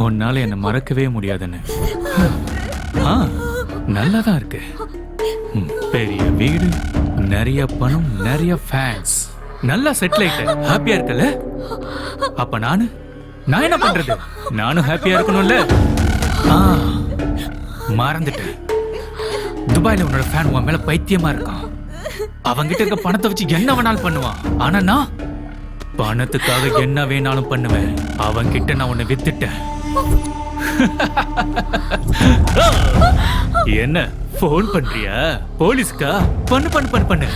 உன்னால என்ன மறக்கவே முடியாதுன்னு. நல்லா தான் இருக்கு. பெரிய வீடு, நிறைய பணம், நிறைய ஃபேன்ஸ், நல்லா செட்டில் ஆயிட்ட, ஹாப்பியா இருக்கல? அப்ப நான் என்ன பண்றது? நானும் ஹாப்பியா இருக்கணும்ல. மறந்துட்டேன். துபாயில உன்னோட ஃபேன் உன் மேல பைத்தியமா இருக்கான். அவங்கிட்ட இருக்க பணத்தை வச்சு என்ன வேணாலும் பண்ணுவான். ஆனா நான் பணத்துக்காக என்ன வேணாலும் பண்ணுவேன். அவன்கிட்ட நான் உன்னை வித்துட்டேன். என்ன போன் பண்றியா போலீஸ்க்கா? பண்ணு பண்ணு பண்ணு பண்ணு.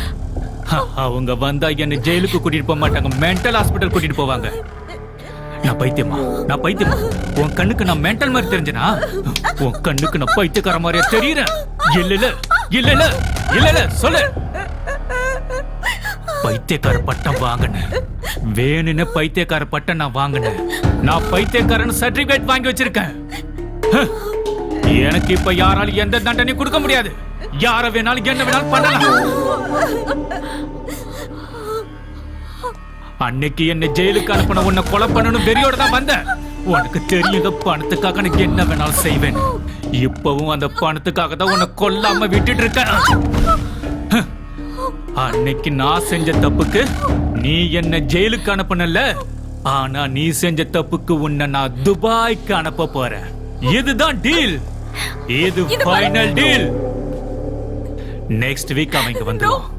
அவங்க வந்தா என்ன ஜெயிலுக்கு கூட்டிட்டு போக மாட்டாங்க, மென்டல் ஹாஸ்பிட்டல் கூட்டிட்டு போவாங்க. நான் பைத்தியமா? நான் பைத்தியமா? உன் கண்ணுக்கு நான் மென்டல் மாதிரி தெரிஞ்சனா? உன் கண்ணுக்கு நான் பைத்தியக்கார மாதிரியா தெரியறேன்? இல்ல இல்ல இல்ல இல்ல இல்ல இல்ல சொல்லு. பைத்தியக்கார பட்டம் வாங்கினேன், வேணுன்னு பைத்தியக்கார பட்டம் நான் வாங்கினேன். நான் பைத்தியக்காரன் சர்டிபிகேட் வாங்கி வச்சிருக்கேன். எனக்கு இப்ப யாராலும் எந்த தண்டனையும் கொடுக்க முடியாது. யார வேணாலும் என்ன வேணாலும் பண்ணலாம். அன்னைக்கு என்ன ஜெயிலுக்கு அனுப்பின உன்னை கொலை பண்ணணும் வெறியோட தான் வந்தேன். உனக்கு தெரியுங்க, பணத்துக்காக எனக்கு என்ன வேணாலும் செய்வேன். இப்பவும் அந்த பணத்துக்காக தான் உன்னை கொல்லாம விட்டுட்டு இருக்கேன். அன்னைக்கு நான் செஞ்ச தப்புக்கு நீ என்ன ஜெயிலுக்கு அனுப்பனல, ஆனா நீ செஞ்ச தப்புக்கு உன்னை நான் துபாய்க்கு அனுப்ப போறேன். இதுதான் டீல். இது ஃபைனல் டீல். நெக்ஸ்ட் வீக் அவன் இங்க வந்துருவான்.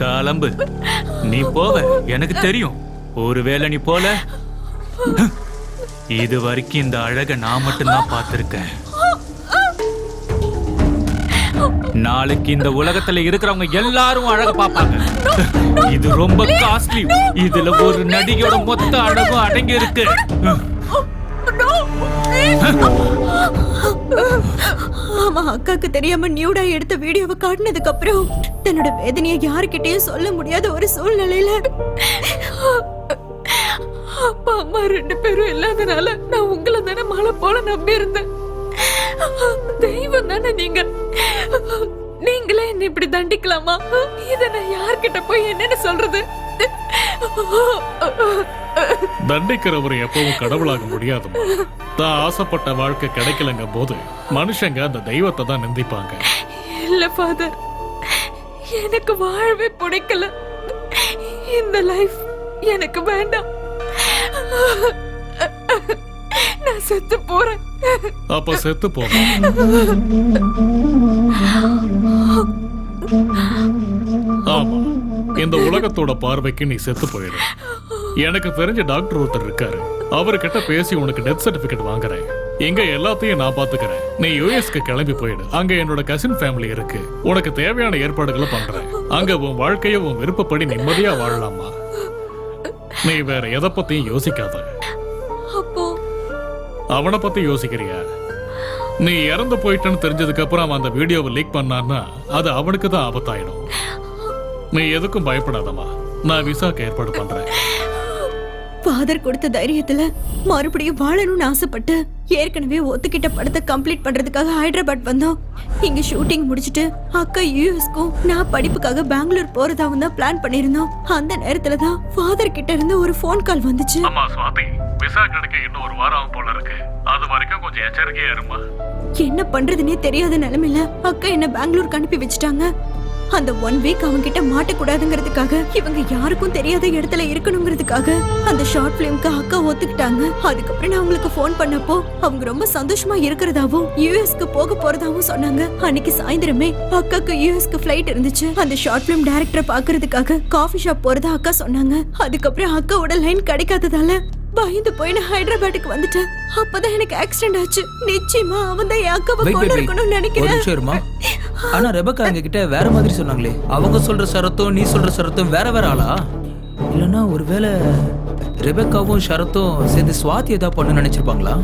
கிளம்பு, நீ போவ எனக்கு தெரியும். ஒருவேளை நீ போல, இது வரைக்கும் இந்த அழக நான் மட்டும்தான் பார்த்திருக்கேன். நாளைக்கு இந்த உலகத்துல இருக்கிறவங்க எல்லாரும் அழக பாப்பாங்க. இது ரொம்ப காஸ்ட்லி. இதுல ஒரு நடிகையோட மொத்த அழகும் அடங்கி இருக்கு. ஆமா, அக்காக்கு தெரியாம நியூடா எடுத்த வீடியோவை காட்டினதுக்கு அப்புறம் தன்னோட வேதனையை யாருக்கிட்டையும் சொல்ல முடியாத ஒரு சூழ்நிலையில அப்பா அம்மா 2 பேரும் இல்லாதனால நான் உங்களை தானே மழை போல நம்பி இருந்தேன். தெய்வம் தானே நீங்க. நீங்களே என்ன இப்படி தண்டிக்கலாமா? இத நான் யார்கிட்ட போய் என்னன்னு சொல்றது? தண்டிக்கிறவர் எப்பவும் கடவுளாக முடியாதுமா. தான் ஆசைப்பட்ட வாழ்க்கை கிடைக்கலங்க போது மனுஷங்க அந்த தெய்வத்தை தான் நிந்திப்பாங்க. இல்ல ஃபாதர், எனக்கு வாழவே பிடிக்கல. இந்த லைஃப் எனக்கு வேண்டாம். நான் செத்து போறேன். அப்ப செத்து போமா. ஆமா, இந்த உலகத்தோட பார்வைக்கு நீ செத்து போயிடு. எனக்கு தெரிஞ்ச டாக்டர் ஒருத்தர் இருக்காரு, அவர்கிட்ட பேசி உனக்கு டெத் சர்டிபிகேட் வாங்குறேன். இங்க எல்லாத்தையும் நான் பாத்துக்கிறேன். நீ யூஎஸ்க்கு கிளம்பி போயிடு. அங்க என்னோட கசின் ஃபேமிலி இருக்கு. உனக்கு தேவையான ஏற்பாடுகளை பண்றேன். அங்க உன் வாழ்க்கைய உன் விருப்பப்படி நிம்மதியா வாழலாமா. நீ வேற எதை பத்தியும் யோசிக்காத. அப்போ அவனை பத்தி யோசிக்கிறியா? நீ இறந்து போயிட்டேன்னு தெரிஞ்சதுக்கு அப்புறம் அவன் அந்த வீடியோவை லீக் பண்ணான்னா அது அவனுக்கு தான் ஆபத்தாயிடும். நீ எதுக்கும் பயப்படாதமா, நான் விசாக்கு ஏற்பாடு பண்றேன். ஃபாதர் கொடுத்த தைரியத்துல மறுபடியும் வாழணும்னு ஆசைப்பட்டு ஏற்கனவே ஒத்துக்கிட்ட படத்தை கம்ப்ளீட் பண்றதுக்காக ஹைதராபாத் வந்தோம். இங்க ஷூட்டிங் முடிச்சிட்டு அக்கா யூஎஸ்க்கும் நான் படிப்புக்காக பெங்களூர் போறதாவும் தான் பிளான் பண்ணிருந்தோம். அந்த நேரத்துல தான் ஃபாதர் கிட்ட இருந்து ஒரு ஃபோன் கால் வந்துச்சு. அம்மா சுவாதி, விசா கிடைக்க இன்னும் 1 வாரம் போல இருக்கு. அது வரைக்கும் கொஞ்சம் எச்சரிக்கையா இருமா. என்ன பண்றதுன்னே தெரியாத நிலைமையில அக்கா என்ன பெங்களூருக்கு அனுப்பி வச்சுட்டாங்க. அந்த 1 வீக் அவங்க கிட்ட மாட்டக்கூடாதுங்கிறதுக்காக, இவங்க யாருக்கும் தெரியாத இடத்துல இருக்கணுங்கிறதுக்காக அந்த ஷார்ட் பிலிம்க்கு அக்கா ஒத்துக்கிட்டாங்க. அதுக்கப்புறம் நான் அவங்களுக்கு போன் பண்ணப்போ அவங்க ரொம்ப சந்தோஷமா இருக்கிறதாவும் யூஎஸ்க்கு போக போறதாவும் சொன்னாங்க. அன்னைக்கு சாயந்தரமே அக்காக்கு யூஎஸ்க்கு ஃபிளைட் இருந்துச்சு. அந்த ஷார்ட் பிலிம் டைரக்டரை பாக்குறதுக்காக காஃபி ஷாப் போறதா அக்கா சொன்னாங்க. அதுக்கப்புறம் அக்காவோட லைன் கிடைக்காததால பயந்து போய் நான் ஹைதராபாத்துக்கு வந்துட்டேன். அப்பதான் எனக்கு ஆக்சிடென்ட் ஆச்சு. நிச்சயமா அவன் தான் என் அக்காவை கொண்டு இருக்கணும்னு நினைக்கிறேன். ஆனா ரெபக்கா எங்க கிட்ட வேற மாதிரி சொன்னாங்களே. அவங்க சொல்ற சரத்தும் நீ சொல்ற சரத்தும் வேற வேற ஆளா? இல்லனா ஒருவேளை ரெபக்காவும் ஷரத்தும் சேர்ந்து சுவாதி ஏதா பண்ணு நினைச்சிருப்பாங்களா?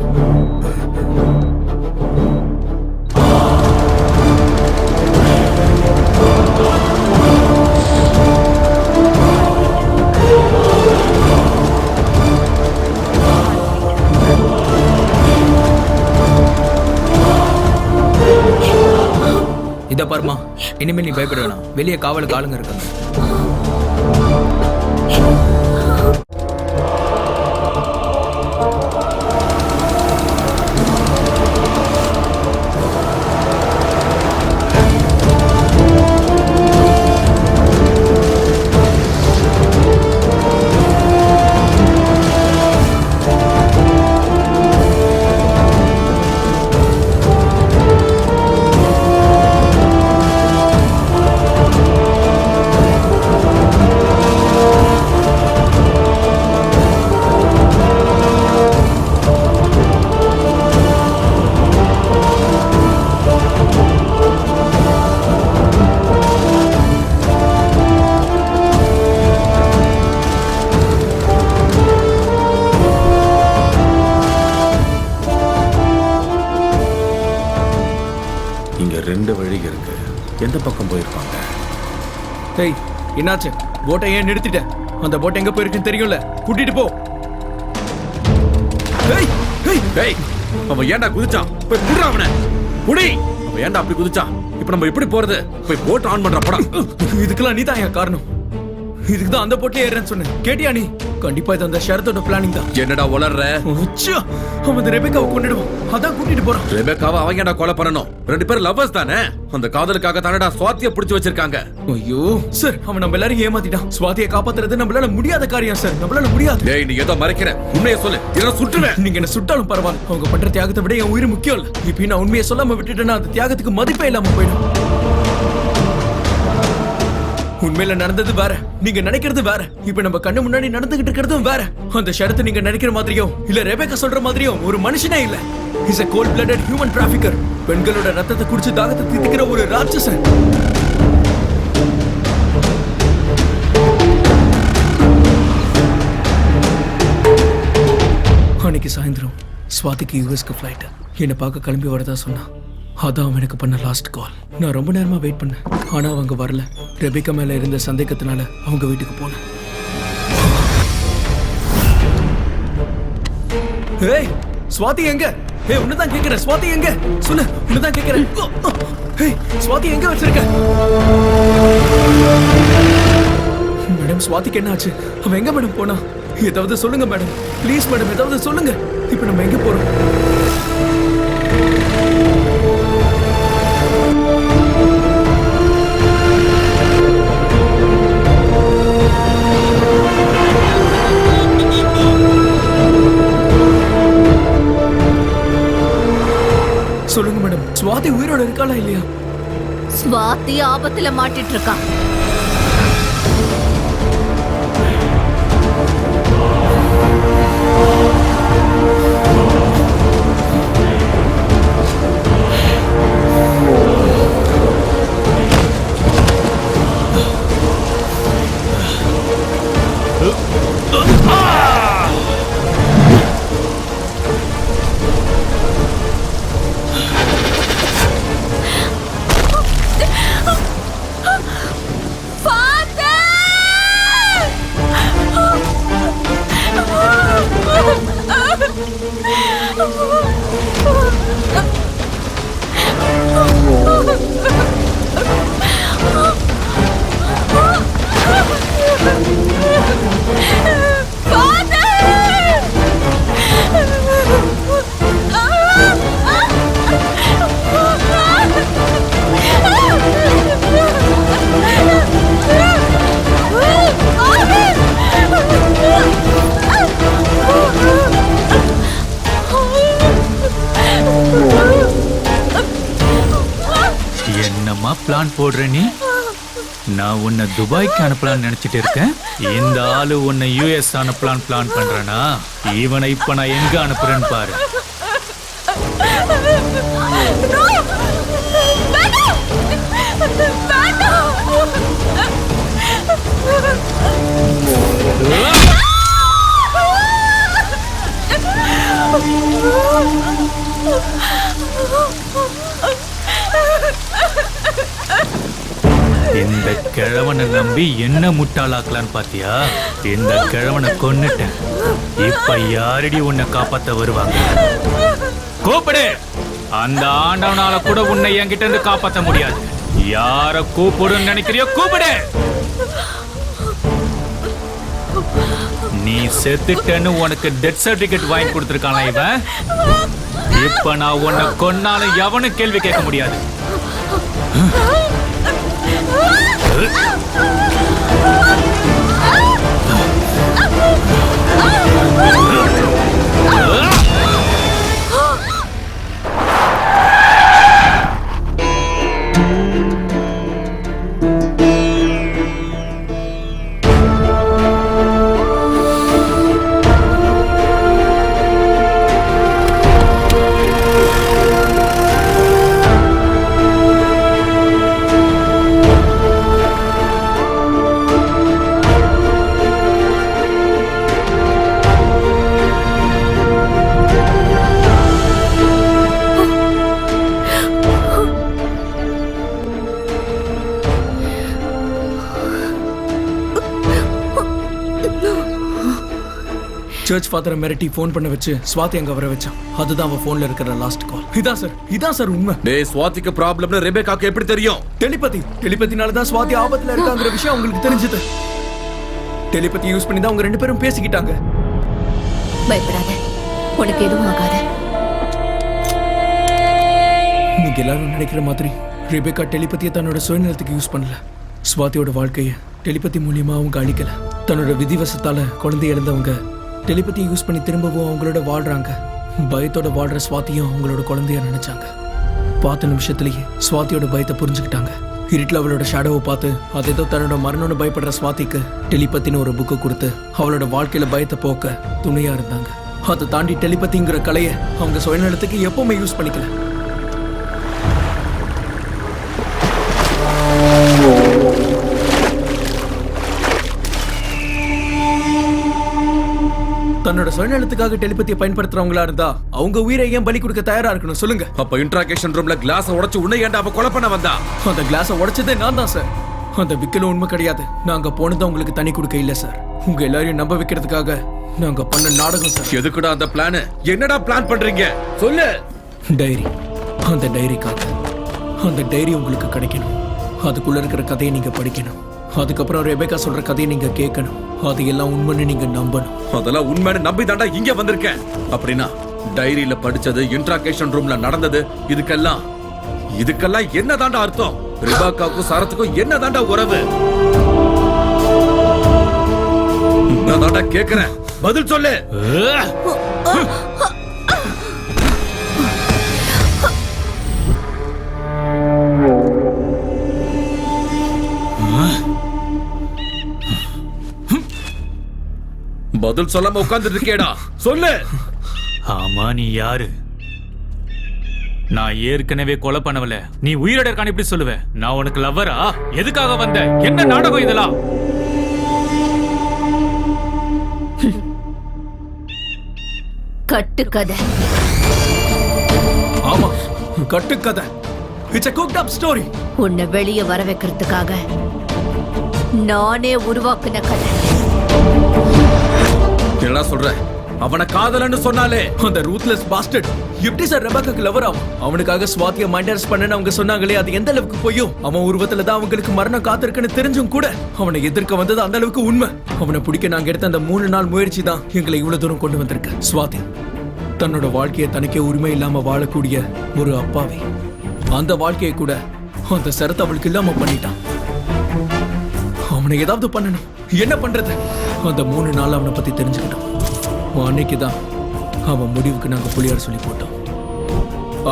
இத பாருமா, இனிமேல் நீ பயப்பட வேணாம். வெளியே காவலுக்கு ஆளுங்க இருக்காங்க. இருப்பாங்க. டேய் என்னாச்சு? போட்டை ஏன் நிறுத்திட்ட? அந்த போட் எங்க போயிருக்குன்னு தெரியும்ல, கூட்டிட்டு போ. டேய் டேய் டேய், அவன் ஏன்டா குதிச்சான்? போய் புடிடா அவனை, புடி. அவன் ஏன்டா அப்படி குதிச்சான்? இப்போ நம்ம எப்படி போறது? போய் போட் ஆன் பண்ற படம். இதுக்கெல்லாம் நீ தான் என் காரணம். இதுக்கு தான் அந்த போட்லயே ஏறேன்னு சொன்னேன், கேட்டியா நீ? கண்டிப்பா இது அந்த ஷரத்தோட பிளானிங் தான். என்னடா உளர்ற? அவன் அந்த ரெபேக்காவை கொண்டுடுவான், அதான் கூட்டிட்டு போறான். ரெபேக்காவை அவங்க ஏன்டா கொலை பண்ணணும்? ரெண்டு பேரும் லவ்வர்ஸ் தானே. அந்த காதலுக்காக தானடா சுவாதியை பிடிச்சு வச்சிருக்காங்க. ஐயோ சார், அவன் நம்ம எல்லாரும் ஏமாத்திட்டான். சுவாதியை காப்பாத்துறது நம்மளால முடியாத காரியம் சார், நம்மளால முடியாது. டேய் நீ ஏதோ மறைக்கிற, உண்மையை சொல்லு, இல்ல சுட்டுவேன். நீங்க என்ன சுட்டாலும் பரவாயில்ல, அவங்க பண்ற தியாகத்தை விட என் உயிர் முக்கியம் இல்ல. இப்ப நான் உண்மையை சொல்லாம விட்டுட்டேன்னா அந்த தியாகத்துக்கு மதிப்பே இல்லாம போயிடும். உண்மையில நடந்தது வேற, நீங்க நினைக்கிறது வேற. இப்ப நம்ம கண்ணு முன்னாடி நடந்துகிட்டு இருக்கிறதும் வேற. அந்த ஷரத்தை நீங்க நினைக்கிற மாதிரியும் இல்ல ரெபேக்கா சொல்ற மாதிரியும் ஒரு மனுஷனே இல்ல. Is a cold blooded human trafficker. பெண்களோட ரத்தத்தை குடிச்சு தாகத்தை தீர்க்கிற ஒரு ராட்சசன். அன்னைக்கு சாயந்தரம் ஸ்வாதிக்கு யூஎஸ்க்கு ஃபிளைட். என்னை பார்க்க கிளம்பி வரதா சொன்னா. அதான் அவன் எனக்கு பண்ண லாஸ்ட் கால். நான் ரொம்ப நேரமா வெயிட் பண்ணேன், ஆனா அவங்க வரல. ரெபேக்கா மேல இருந்த சந்தேகத்தினால அவங்க வீட்டுக்கு போனேன். ஏய் ஸ்வாதி எங்க? ஏய் உன்னதான் கேக்குறேன், ஸ்வாதி எங்க? சொல்லு, உன்னதான் கேக்குறேன். ஏய் ஸ்வாதி எங்க வச்சிருக்க? மேடம் ஸ்வாதிக்கு என்ன ஆச்சு? அவன் எங்க மேடம் போனா? ஏதாவது சொல்லுங்க மேடம், ப்ளீஸ் மேடம், ஏதாவது சொல்லுங்க. இப்போ நம்ம எங்க போறோம்? சொல்லுங்க மேடம், ஸ்வாதி உயிரோட இருக்காளா இல்லையா? ஸ்வாதி ஆபத்துல மாட்டிட்டு இருக்கான். பிளான் போடுற நீ? நான் உன்னை துபாய்க்கு அனுப்பலான்னு நினைச்சிட்டு இருக்கேன். இந்த ஆளு உன்னை யூஎஸ் அனுப்பலான்னு பிளான் பண்றேனா? இவனை இப்ப நான் எங்க அனுப்புறேன்னு பாரு. இந்த கிழவனை நம்பி என்ன முட்டாளாக்கலான்னு பாத்தியா? இந்த கிழவனை கொன்னுட்டேன். இப்ப யாரடி உன்னை காப்பாத்த வருவாங்க? கூப்பிடு. அந்த ஆண்டவனால கூட உன்னை என்கிட்ட இருந்து காப்பாத்த முடியாது. யார கூப்பிடுன்னு நினைக்கிறியோ கூப்பிடு. நீ செத்துட்டேன்னு உனக்கு டெத் சர்டிபிகேட் வாங்கி கொடுத்துருக்கான் இவன். இப்ப நான் உன்னை கொன்னாலும் எவனும் கேள்வி கேட்க முடியாது. சர்ச் ஃபாதரை மிரட்டி ஃபோன் பண்ண வச்சு ஸ்வாதி அங்க வர வச்சான். அதுதான் அவன் போன்ல இருக்கிற லாஸ்ட் கால். இதான் சார் உண்மை. டேய் ஸ்வாதிக்கு ப்ராப்ளம்னு ரெபேக்காக்கு எப்படி தெரியும்? டெலிபதினால தான் ஸ்வாதி ஆபத்துல இருக்காங்கிற விஷயம் உங்களுக்கு தெரிஞ்சது. டெலிபதி யூஸ் பண்ணி தான் அவங்க ரெண்டு பேரும் பேசிக்கிட்டாங்க. பயப்படாத, உனக்கு எதுவும் ஆகாத. நீங்க எல்லாரும் நினைக்கிற மாதிரி ரெபேக்கா டெலிபதியை தன்னோட சுயநலத்துக்கு யூஸ் பண்ணல. ஸ்வாதியோட வாழ்க்கையை டெலிபதி மூலியமா அவங்க அழிக்கல. தன்னோட விதிவசத்தால குழந்தை இழந்தவங்க டெலிபதியை யூஸ் பண்ணி திரும்பவும் அவங்களோட வாழ்றாங்க. பயத்தோட வாழ்ற ஸ்வாதியும் அவங்களோட குழந்தைய நினைச்சாங்க. பார்த்த நிமிஷத்துலயே ஸ்வாதியோட பயத்தை புரிஞ்சுக்கிட்டாங்க. இருட்டில் அவளோட ஷேடோவை பார்த்து அது ஏதோ தன்னோட மரணம்னு பயப்படுற ஸ்வாதிக்கு டெலிபத்தின்னு ஒரு புக்கை கொடுத்து அவளோட வாழ்க்கையில பயத்தை போக்க துணையா இருந்தாங்க. அதை தாண்டி டெலிபதிங்கிற கலையை அவங்க சுயநலத்துக்கு எப்பவுமே யூஸ் பண்ணிக்கல. தன்னோட சுயநலத்துக்காக டெலிபதியை பயன்படுத்துறவங்களா இருந்தா அவங்க உயிரை ஏன் பலி கொடுக்க தயாரா இருக்கணும் சொல்லுங்க? அப்ப இன்ட்ராகேஷன் ரூம்ல கிளாஸ் உடைச்சு உன்னை ஏன்டா அவ கொலை பண்ண வந்தா? அந்த கிளாஸை உடைச்சதே நான் தான் சார். அந்த விக்கலும் உண்மை கிடையாது. நாங்க போனது உங்களுக்கு தனி கொடுக்க இல்ல சார். உங்க எல்லாரையும் நம்ப வைக்கிறதுக்காக நாங்க பண்ண நாடகம் சார். எதுக்குடா அந்த பிளான்? என்னடா பிளான் பண்றீங்க சொல்லு? டைரி. அந்த டைரிக்காக. அந்த டைரி உங்களுக்கு கிடைக்கணும். அதுக்குள்ள இருக்கிற கதையை நீங்க படிக்கணும். அதுக்கப்புறம் ரெபேக்கா சொல்ற கதையை நீங்க கேட்கணும். அது எல்லாம் உண்மைன்னு நீங்க நம்பணும். அதெல்லாம் உண்மைன்னு நம்பி தாண்டா இங்க வந்திருக்கேன். அப்படின்னா டைரியில படிச்சது, இன்ட்ராகேஷன் ரூம்ல நடந்தது, இதுக்கெல்லாம் என்ன தாண்டா அர்த்தம்? ரெபேக்காவுக்கும் சரத்துக்கும் என்ன தாண்டா உறவு? நான் தாண்டா கேக்குறேன், பதில் சொல்லு. பதில் சொல்லாம உட்கார்ந்துட்டு இருக்கேடா, சொல்லு. ஆமா, நீ யாரு? நான் ஏற்கனவே கொலை பண்ணவல, நீ உயிரோட இருக்கான்னு எப்படி சொல்லுவ? நான் உனக்கு லவ்வரா? எதுக்காக வந்த? என்ன நாடகம் இதெல்லாம்? கட்டுக்கதை. ஆமா, கட்டுக்கதை. It's a cooked up story. உன்னை வெளியே வர வைக்கிறதுக்காக நானே உருவாக்குன கதை. என்ன சொல்ற? அவனை காதலன்னு சொன்னாலே அந்த ரூத்லெஸ் பாஸ்டர்ட் எப்படி சார் ரெபேக்காக்கு லவர் ஆகும்? அவனுக்காக ஸ்வாதியை மைண்டர்ஸ் பண்ணன்னு அவங்க சொன்னாங்களே, அது எந்த அளவுக்கு போயும்? அவன் உருவத்துல தான் அவங்களுக்கு மரணம் காத்திருக்குன்னு தெரிஞ்சும் கூட அவனை எதிர்க்க வந்தது அந்த அளவுக்கு உண்மை. அவனை பிடிக்க நாங்க எடுத்த அந்த 3 நாள் முயற்சி தான் எங்களை இவ்வளவு தூரம் கொண்டு வந்திருக்கு. ஸ்வாதி தன்னோட வாழ்க்கையை தனக்கே உரிமை இல்லாம வாழக்கூடிய ஒரு அப்பாவி. அந்த வாழ்க்கையை கூட அந்த சரத்தை அவளுக்கு இல்லாம பண்ணிட்டான். அவனை ஏதாவது பண்ணணும். என்ன பண்றது? அந்த 3 நாள் அவனை பத்தி தெரிஞ்சுக்கிட்டோம். அன்னைக்குதான் அவன் முடிவுக்கு நாங்க புலியார் சொல்லி போட்டோம்.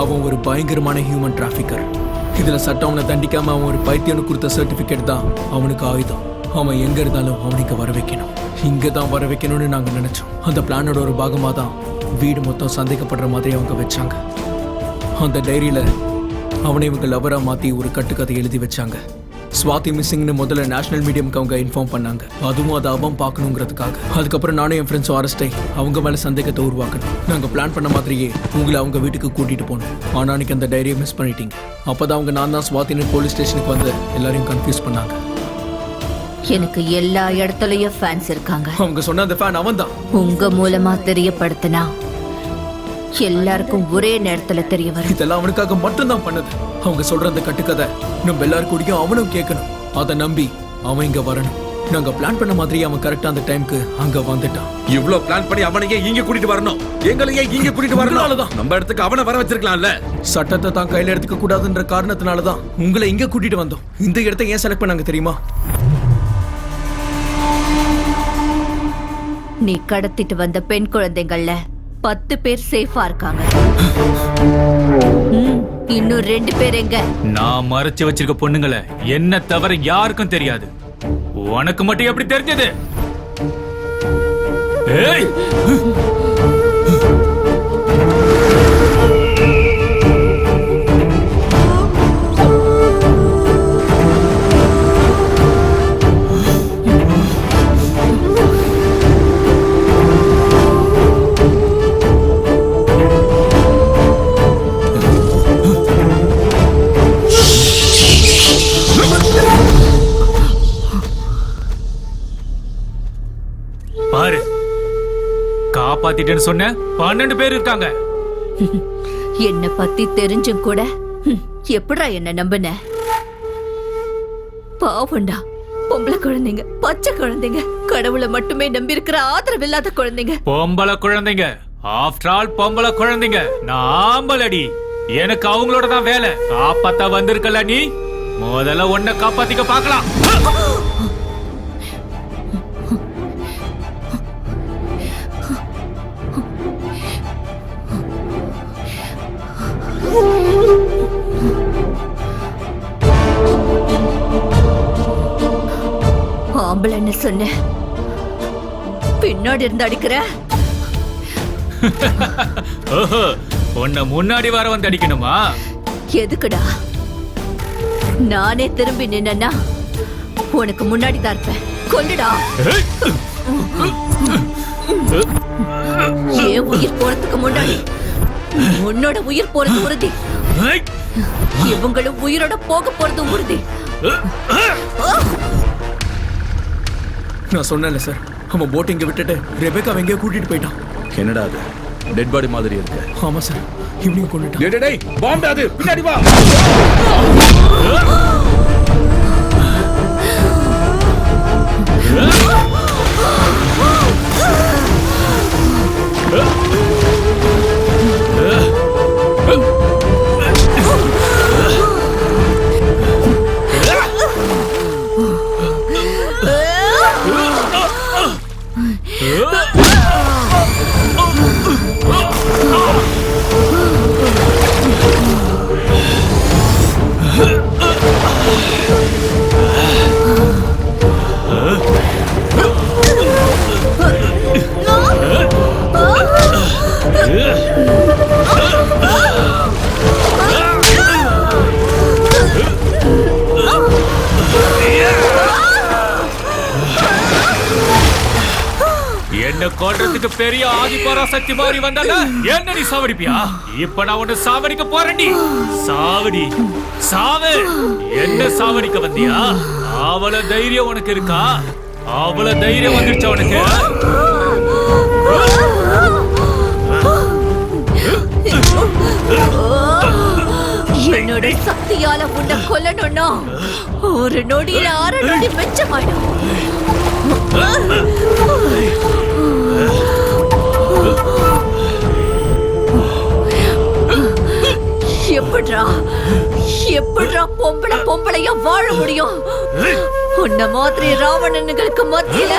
அவன் ஒரு பயங்கரமான ஹியூமன் டிராபிக்கர். இதுல சட்டம் அவனை தண்டிக்காம அவன் ஒரு பைத்தியனு கொடுத்த சர்டிபிகேட் தான் அவனுக்கு ஆயுதம். அவன் எங்க இருந்தாலும் அவனுக்கு வர வைக்கணும். இங்கதான் வர வைக்கணும்னு நாங்க நினைச்சோம். அந்த பிளானோட ஒரு பாகமா தான் வீடு மொத்தம் சந்தேகப்படுற மாதிரி அவங்க வச்சாங்க. அந்த டைரியில அவனை இவங்க லவரா மாத்தி ஒரு கட்டுக்கதை எழுதி வச்சாங்க. ஸ்வாதி மிஸ்ஸிங்னு முதல்ல நேஷனல் மீடியம்க்கு அவங்க இன்ஃபார்ம் பண்ணாங்க. அதுவும் அதை அவன் பார்க்கணுங்கிறதுக்காக. அதுக்கப்புறம் நானும் என் ஃப்ரெண்ட்ஸும் அரெஸ்ட் ஆகி அவங்க மேல சந்தேகத்தை உருவாக்கணும். நாங்க பிளான் பண்ண மாதிரியே உங்களை அவங்க வீட்டுக்கு கூட்டிட்டு போனோம். ஆனா அன்னைக்கு அந்த டைரியை மிஸ் பண்ணிட்டீங்க. அப்பதான் அவங்க நான் தான் ஸ்வாதின்னு போலீஸ் ஸ்டேஷனுக்கு வந்து எல்லாரையும் கன்ஃபியூஸ் பண்ணாங்க. எனக்கு எல்லா இடத்துலயும் ஃபேன்ஸ் இருக்காங்க. அவங்க சொன்ன அந்த ஃபேன் அவன் தான். உங்க மூலமா தெரியப்படுத்தினா எல்லாருக்கும் ஒரே நேரத்துல தெரிய வரும். இதெல்லாம் அவனுக்காக மட்டும்தான் பண்ணது. அவங்க சொல்ற அந்த கட்டுக்கதை நம்ம எல்லாருக்கும் அவனும் கேட்கணும். அதை நம்பி அவன் இங்க வரணும். நாங்க பிளான் பண்ண மாதிரி அவன் கரெக்டா அந்த டைம்க்கு அங்க வந்துட்டான். இவ்வளவு பிளான் பண்ணி அவனையே இங்க கூட்டிட்டு வரணும். எங்களையே இங்க கூட்டிட்டு வரணும். நம்ம இடத்துக்கு அவனை வர வச்சிருக்கலாம்ல. சட்டத்தை தான் கையில எடுத்துக்க கூடாதுன்ற காரணத்தினாலதான் உங்களை இங்க கூட்டிட்டு வந்தோம். இந்த இடத்தை ஏன் செலக்ட் பண்ணாங்க தெரியுமா? நீ கடத்திட்டு வந்த பெண் குழந்தைங்கள்ல 10 பேர் சேஃபா இருக்காங்க. இன்னும் 2 பேர் எங்க? நான் மறைச்சு வச்சிருக்க பொண்ணுங்களை என்ன தவிர யாருக்கும் தெரியாது. உனக்கு மட்டும் எப்படி தெரிஞ்சது? ஏய், பாரு, காப்பாத்திட்டேன்னு சொன்ன 12 பேர் இருக்காங்க. என்ன பத்தி தெரிஞ்சும் கூட எப்படா என்ன நம்பின? பாவண்டா, பொம்பளை குழந்தைங்க, பச்சை குழந்தைங்க, கடவுளை மட்டுமே நம்பி இருக்கிற ஆதரவு இல்லாத குழந்தைங்க. பொம்பளை குழந்தைங்க, ஆஃப்டர் ஆல் பொம்பளை குழந்தைங்க. நான் ஆம்பளடி, எனக்கு அவங்களோட தான் வேலை. காப்பாத்த வந்திருக்கல நீ, முதல்ல உன்னை காப்பாத்திக்க பார்க்கலாம். ஆம்பளைன்னு சொன்ன, பின்னாடி இருந்து அடிக்கிற. உன்னை முன்னாடி வர வந்து அடிக்கணுமா? எதுக்குடா? நானே திரும்பி நின்னா உனக்கு முன்னாடி தான் இருப்பேன். கொல்லுடா. ஏன் உயிர் போறதுக்கு முன்னாடி உன்னோட உயிர் போறது உறுதி. இவங்களும் உயிரோட போக போறது உறுதி. நான் சொன்னேன்ல சார், அவன் போட்டிங்க விட்டுட்டு ரெபேக்கா எங்கேயோ கூட்டிட்டு போயிட்டான். என்னடா அது டெட் பாடி மாதிரி இருக்கு? ஆமா சார், இவனையும் கொண்டுட்டான். டேய் டேய் பாம்பு, அது பின்னாடி வா. என்ன கொல்றதுக்கு பெரிய ஆதிபராசக்தி மாதிரி வந்தால என்ன நீ சாவடிப்பியா? இப்ப நான் உன்னை சாவடிக்க போறேன்டி. சாவடி, சாவு. என்ன சாவடிக்க வந்தியா? அவள தைரியம் உனக்கு இருக்கா? அவள தைரியம் வந்துருச்சா உனக்கு? என்னோட சக்தியால உன்னை கொல்லணும்னா ஒரு நொடியில 6 நொடி மிச்சமாயிடும். எப்படிரா பொம்பளையா வாழ முடியும்? உன்ன மாதிரி ராவணனுங்களுக்கு மத்தியில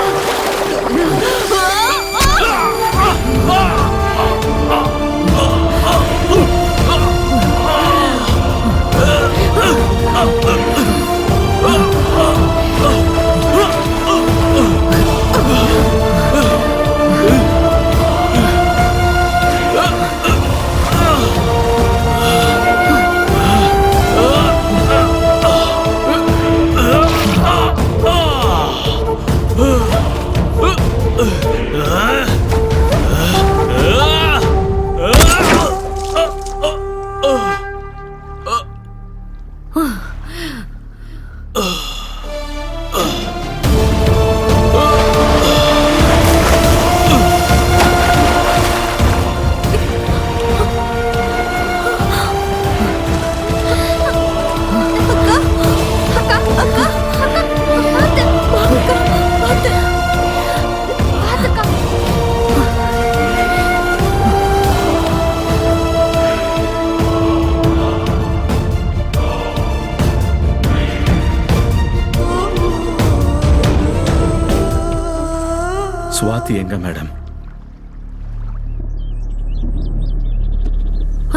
சுவாதி எங்க மேடம்?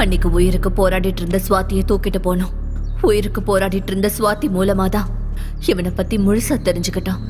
அன்னைக்கு உயிருக்கு போராடிட்டு இருந்த சுவாதியை தூக்கிட்டு போனோம். உயிருக்கு போராடிட்டு இருந்த சுவாதி மூலமாதான் இவனை பத்தி முழுசா தெரிஞ்சுக்கிட்டான்.